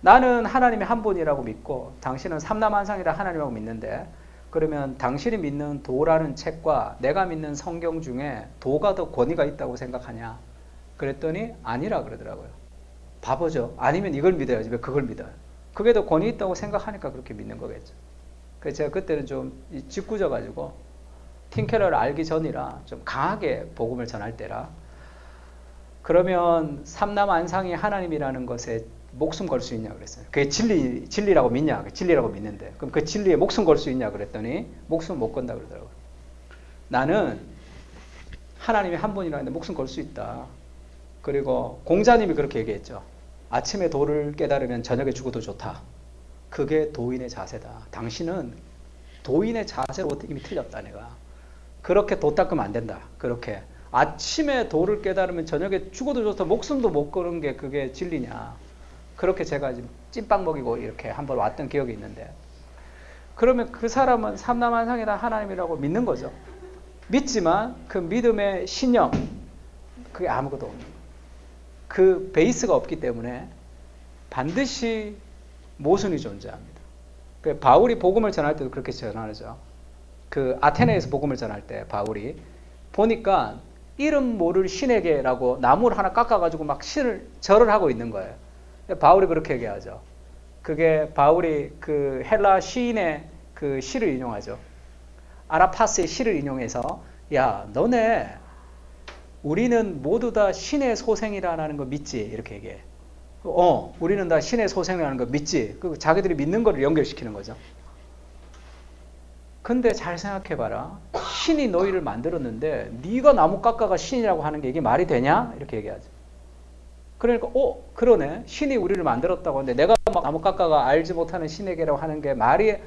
나는 하나님이 한 분이라고 믿고 당신은 삼라만상이라 하나님이라고 믿는데 그러면 당신이 믿는 도라는 책과 내가 믿는 성경 중에 도가 더 권위가 있다고 생각하냐? 그랬더니 아니라 그러더라고요. 바보죠. 아니면 이걸 믿어야지 왜 그걸 믿어요? 그게 더 권위 있다고 생각하니까 그렇게 믿는 거겠죠. 그래서 제가 그때는 좀 짓궂어가지고 팀켈러를 알기 전이라 좀 강하게 복음을 전할 때라 그러면 삼라만상이 하나님이라는 것에 목숨 걸 수 있냐 그랬어요. 그게 진리라고 믿냐? 진리라고 믿는데 그럼 그 진리에 목숨 걸 수 있냐 그랬더니 목숨 못 건다 그러더라고요. 나는 하나님이 한 분이라 했는데 목숨 걸 수 있다. 그리고 공자님이 그렇게 얘기했죠. 아침에 도를 깨달으면 저녁에 죽어도 좋다. 그게 도인의 자세다. 당신은 도인의 자세로 이미 틀렸다 내가. 그렇게 도 닦으면 안 된다. 그렇게 아침에 도를 깨달으면 저녁에 죽어도 좋다. 목숨도 못 거는 게 그게 진리냐. 그렇게 제가 지금 찐빵 먹이고 이렇게 한번 왔던 기억이 있는데 그러면 그 사람은 삼라만상이다 하나님이라고 믿는 거죠. 믿지만 그 믿음의 신념 그게 아무것도 없는 거예요. 그 베이스가 없기 때문에 반드시 모순이 존재합니다. 그 바울이 복음을 전할 때도 그렇게 전하죠. 그 아테네에서 복음을 전할 때 바울이 보니까 이름 모를 신에게라고 나무를 하나 깎아가지고 막 절을 하고 있는 거예요. 바울이 그렇게 얘기하죠. 그게 바울이 그 헬라 시인의 그 시를 인용하죠. 아라파스의 시를 인용해서 야 너네 우리는 모두 다 신의 소생이라는 거 믿지? 이렇게 얘기해. 우리는 다 신의 소생이라는 거 믿지? 그 자기들이 믿는 거를 연결시키는 거죠. 근데 잘 생각해봐라. 신이 너희를 만들었는데 네가 나무 깎아가 신이라고 하는 게 이게 말이 되냐? 이렇게 얘기하죠. 그러니까 그러네. 신이 우리를 만들었다고 하는데 내가 막 나무 깎아가 알지 못하는 신에게라고 하는 게 말이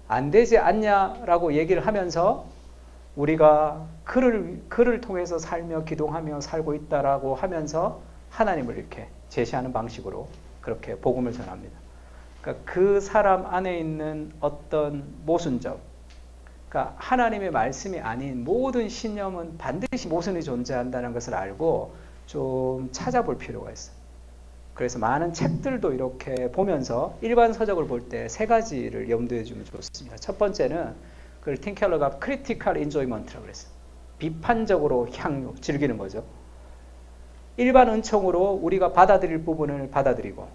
안 되지 않냐라고 얘기를 하면서 우리가 그를 통해서 살며 기도하며 살고 있다라고 하면서 하나님을 이렇게 제시하는 방식으로 그렇게 복음을 전합니다. 그러니까 그 사람 안에 있는 어떤 모순적, 그러니까 하나님의 말씀이 아닌 모든 신념은 반드시 모순이 존재한다는 것을 알고 좀 찾아볼 필요가 있어요. 그래서 많은 책들도 이렇게 보면서 일반 서적을 볼 때 세 가지를 염두에 두면 좋습니다. 첫 번째는 그걸 팀 켈러가 critical enjoyment라고 그랬어요. 비판적으로 향유, 즐기는 거죠. 일반 은총으로 우리가 받아들일 부분을 받아들이고,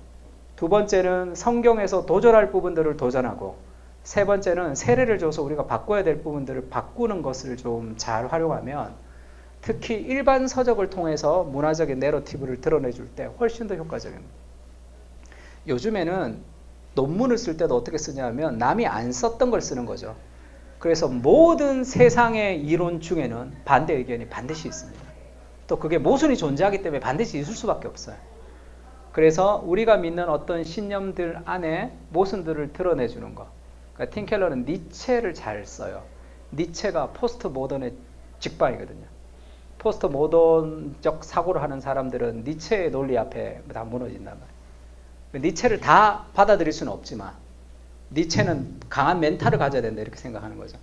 두 번째는 성경에서 도전할 부분들을 도전하고, 세 번째는 세례를 줘서 우리가 바꿔야 될 부분들을 바꾸는 것을 좀 잘 활용하면 특히 일반 서적을 통해서 문화적인 내러티브를 드러내줄 때 훨씬 더 효과적입니다. 요즘에는 논문을 쓸 때도 어떻게 쓰냐면 남이 안 썼던 걸 쓰는 거죠. 그래서 모든 세상의 이론 중에는 반대 의견이 반드시 있습니다. 또 그게 모순이 존재하기 때문에 반드시 있을 수밖에 없어요. 그래서 우리가 믿는 어떤 신념들 안에 모순들을 드러내주는 것. 그러니까 팀 켈러는 니체를 잘 써요. 니체가 포스트 모던의 직방이거든요. 포스트 모던적 사고를 하는 사람들은 니체의 논리 앞에 다 무너진단 말이에요. 니체를 다 받아들일 수는 없지만 니체는 강한 멘탈을 가져야 된다 이렇게 생각하는 거죠.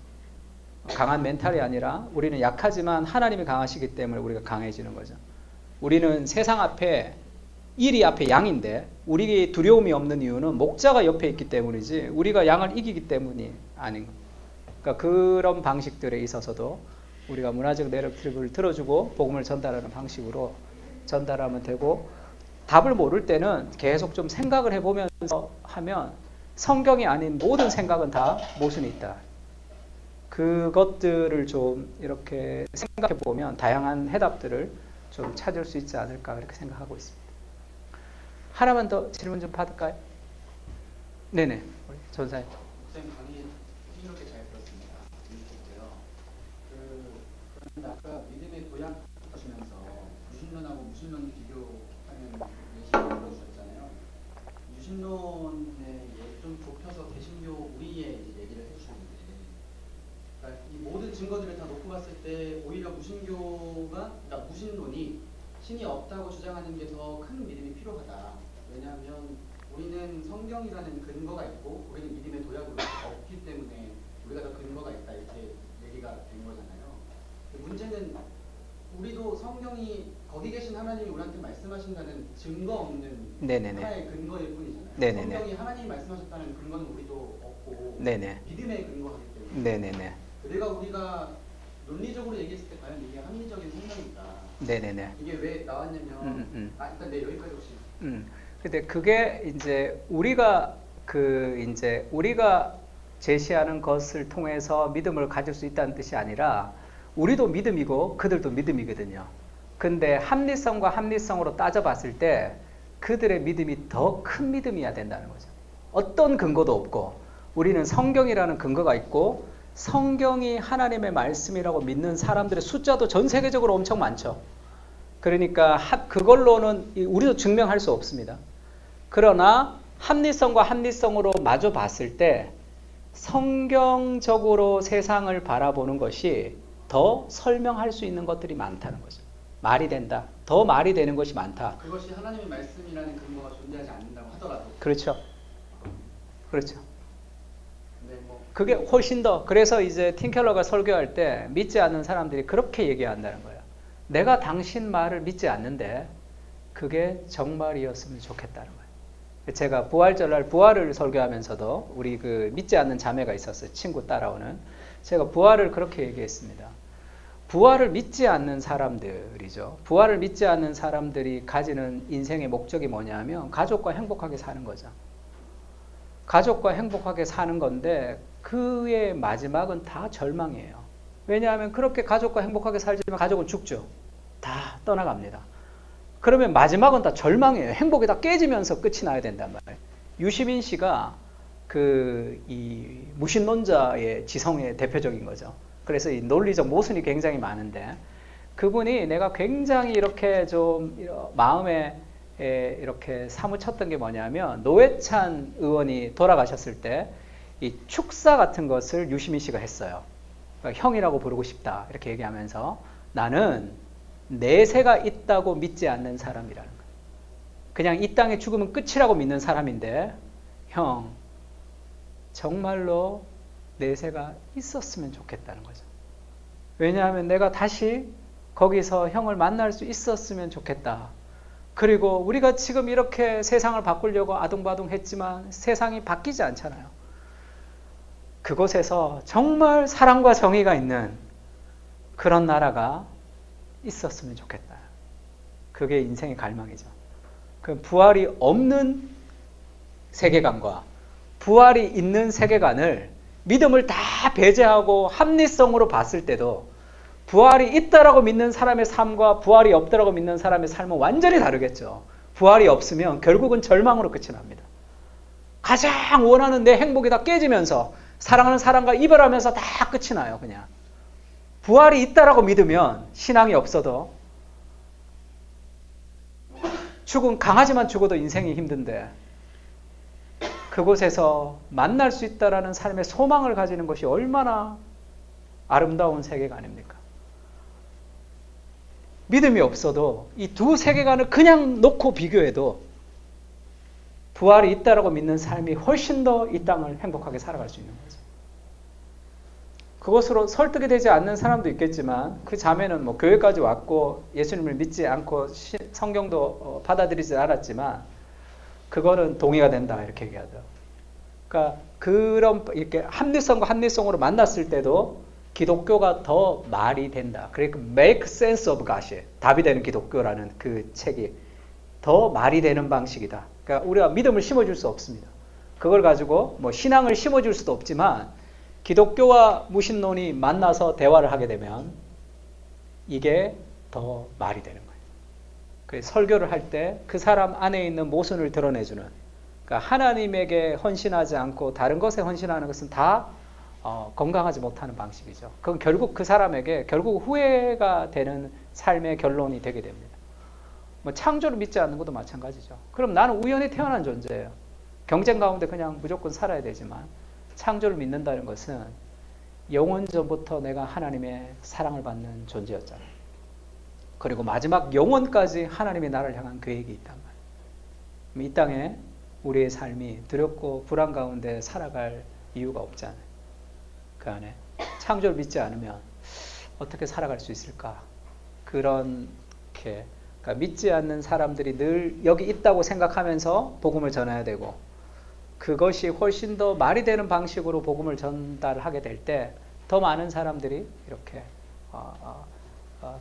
강한 멘탈이 아니라 우리는 약하지만 하나님이 강하시기 때문에 우리가 강해지는 거죠. 우리는 세상 앞에 일이 앞에 양인데 우리에게 두려움이 없는 이유는 목자가 옆에 있기 때문이지 우리가 양을 이기기 때문이 아닌 겁니다. 그러니까 그런 방식들에 있어서도 우리가 문화적 내러티브를 들어주고 복음을 전달하는 방식으로 전달하면 되고, 답을 모를 때는 계속 좀 생각을 해보면서 하면 성경이 아닌 모든 생각은 다 모순이 있다. 그것들을 좀 이렇게 생각해 보면 다양한 해답들을 좀 찾을 수 있지 않을까 이렇게 생각하고 있습니다. 하나만 더 질문 좀 받을까요? 네네, 우리 전사님. 선생님 강의 흥미롭게 잘 들었습니다. 재밌었고요. 그런데 아까 믿음의 도약 하시면서 유신론하고 무신론 비교하는 예시를 들어주셨잖아요. 유신론에 좀 좁혀서 개신교 우리의 얘기를 해주셨는데, 그러니까 이 모든 증거들을 다 놓고 봤을 때 오히려 그러니까 무신론이 신이 없다고 주장하는 게 더 큰 믿음이 필요하다. 왜냐하면 우리는 성경이라는 근거가 있고 우리는 믿음의 도약으로 없기 때문에 우리가 더 근거가 있다 이렇게 얘기가 된 거잖아요. 문제는 우리도 성경이 거기 계신 하나님이 우리한테 말씀하신다는 증거 없는 네네네. 하나의 근거일 뿐이잖아요. 네네네. 성경이 하나님이 말씀하셨다는 근거는 우리도 없고 네네. 믿음에 근거하기 때문에 네네네. 우리가 논리적으로 얘기했을 때 과연 이게 합리적인 생각일까? 네네네. 이게 왜 나왔냐면 일단 네 여기까지 혹시 근데 그게 이제 우리가 우리가 제시하는 것을 통해서 믿음을 가질 수 있다는 뜻이 아니라 우리도 믿음이고 그들도 믿음이거든요. 근데 합리성과 합리성으로 따져봤을 때 그들의 믿음이 더 큰 믿음이어야 된다는 거죠. 어떤 근거도 없고 우리는 성경이라는 근거가 있고 성경이 하나님의 말씀이라고 믿는 사람들의 숫자도 전 세계적으로 엄청 많죠. 그러니까 그걸로는 우리도 증명할 수 없습니다. 그러나 합리성과 합리성으로 마저 봤을 때 성경적으로 세상을 바라보는 것이 더 설명할 수 있는 것들이 많다는 거죠. 말이 된다. 더 말이 되는 것이 많다. 그것이 하나님의 말씀이라는 근거가 존재하지 않는다고 하더라도 그렇죠. 그렇죠. 네, 그게 훨씬 더, 그래서 이제 팀 켈러가 설교할 때 믿지 않는 사람들이 그렇게 얘기한다는 거예요. 내가 당신 말을 믿지 않는데 그게 정말이었으면 좋겠다는 거예요. 제가 부활절날 부활을 설교하면서도 우리 믿지 않는 자매가 있었어요. 친구 따라오는. 제가 부활을 그렇게 얘기했습니다. 부활을 믿지 않는 사람들이죠. 부활을 믿지 않는 사람들이 가지는 인생의 목적이 뭐냐면 가족과 행복하게 사는 거죠. 가족과 행복하게 사는 건데 그의 마지막은 다 절망이에요. 왜냐하면 그렇게 가족과 행복하게 살지만 가족은 죽죠. 다 떠나갑니다. 그러면 마지막은 다 절망이에요. 행복이 다 깨지면서 끝이 나야 된단 말이에요. 유시민 씨가 이 무신론자의 지성의 대표적인 거죠. 그래서 이 논리적 모순이 굉장히 많은데 그분이 내가 굉장히 이렇게 좀 마음에 이렇게 사무쳤던 게 뭐냐면 노회찬 의원이 돌아가셨을 때 이 축사 같은 것을 유시민 씨가 했어요. 그러니까 형이라고 부르고 싶다 이렇게 얘기하면서 나는 내세가 있다고 믿지 않는 사람이라는 거예요. 그냥 이 땅에 죽으면 끝이라고 믿는 사람인데 형, 정말로 내세가 있었으면 좋겠다는 거죠. 왜냐하면 내가 다시 거기서 형을 만날 수 있었으면 좋겠다. 그리고 우리가 지금 이렇게 세상을 바꾸려고 아둥바둥 했지만 세상이 바뀌지 않잖아요. 그곳에서 정말 사랑과 정의가 있는 그런 나라가 있었으면 좋겠다. 그게 인생의 갈망이죠. 그 부활이 없는 세계관과 부활이 있는 세계관을 믿음을 다 배제하고 합리성으로 봤을 때도 부활이 있다라고 믿는 사람의 삶과 부활이 없다라고 믿는 사람의 삶은 완전히 다르겠죠. 부활이 없으면 결국은 절망으로 끝이 납니다. 가장 원하는 내 행복이 다 깨지면서 사랑하는 사람과 이별하면서 다 끝이 나요. 그냥 부활이 있다라고 믿으면 신앙이 없어도 강하지만 죽어도 인생이 힘든데 그곳에서 만날 수 있다라는 삶의 소망을 가지는 것이 얼마나 아름다운 세계가 아닙니까? 믿음이 없어도 이 두 세계관을 그냥 놓고 비교해도 부활이 있다라고 믿는 삶이 훨씬 더 이 땅을 행복하게 살아갈 수 있는 거죠. 그것으로 설득이 되지 않는 사람도 있겠지만 그 자매는 뭐 교회까지 왔고 예수님을 믿지 않고 성경도 받아들이지 않았지만 그거는 동의가 된다 이렇게 얘기하더라고요. 그러니까 그런 이렇게 합리성과 합리성으로 만났을 때도 기독교가 더 말이 된다. 그러니까 make sense of God이 답이 되는 기독교라는 그 책이 더 말이 되는 방식이다. 그러니까 우리가 믿음을 심어줄 수 없습니다. 그걸 가지고 뭐 신앙을 심어줄 수도 없지만 기독교와 무신론이 만나서 대화를 하게 되면 이게 더 말이 되는 거예요. 그래서 설교를 할 때 그 사람 안에 있는 모순을 드러내주는, 그러니까 하나님에게 헌신하지 않고 다른 것에 헌신하는 것은 다 건강하지 못하는 방식이죠. 그건 결국 그 사람에게 결국 후회가 되는 삶의 결론이 되게 됩니다. 뭐 창조를 믿지 않는 것도 마찬가지죠. 그럼 나는 우연히 태어난 존재예요. 경쟁 가운데 그냥 무조건 살아야 되지만 창조를 믿는다는 것은 영원 전부터 내가 하나님의 사랑을 받는 존재였잖아요. 그리고 마지막 영원까지 하나님이 나를 향한 계획이 있단 말이에요. 이 땅에 우리의 삶이 두렵고 불안 가운데 살아갈 이유가 없잖아요. 그 안에 창조를 믿지 않으면 어떻게 살아갈 수 있을까? 그러니까 믿지 않는 사람들이 늘 여기 있다고 생각하면서 복음을 전해야 되고 그것이 훨씬 더 말이 되는 방식으로 복음을 전달하게 될 때 더 많은 사람들이 이렇게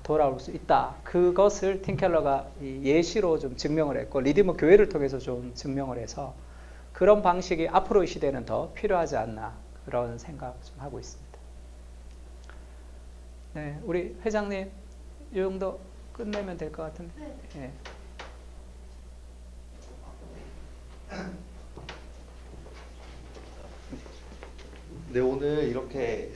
돌아올 수 있다. 그것을 팀 켈러가 예시로 좀 증명을 했고 리디머 교회를 통해서 좀 증명을 해서 그런 방식이 앞으로의 시대는 더 필요하지 않나 그런 생각 좀 하고 있습니다. 네, 우리 회장님 이 정도 끝내면 될 것 같은데. 네. 네, 오늘 이렇게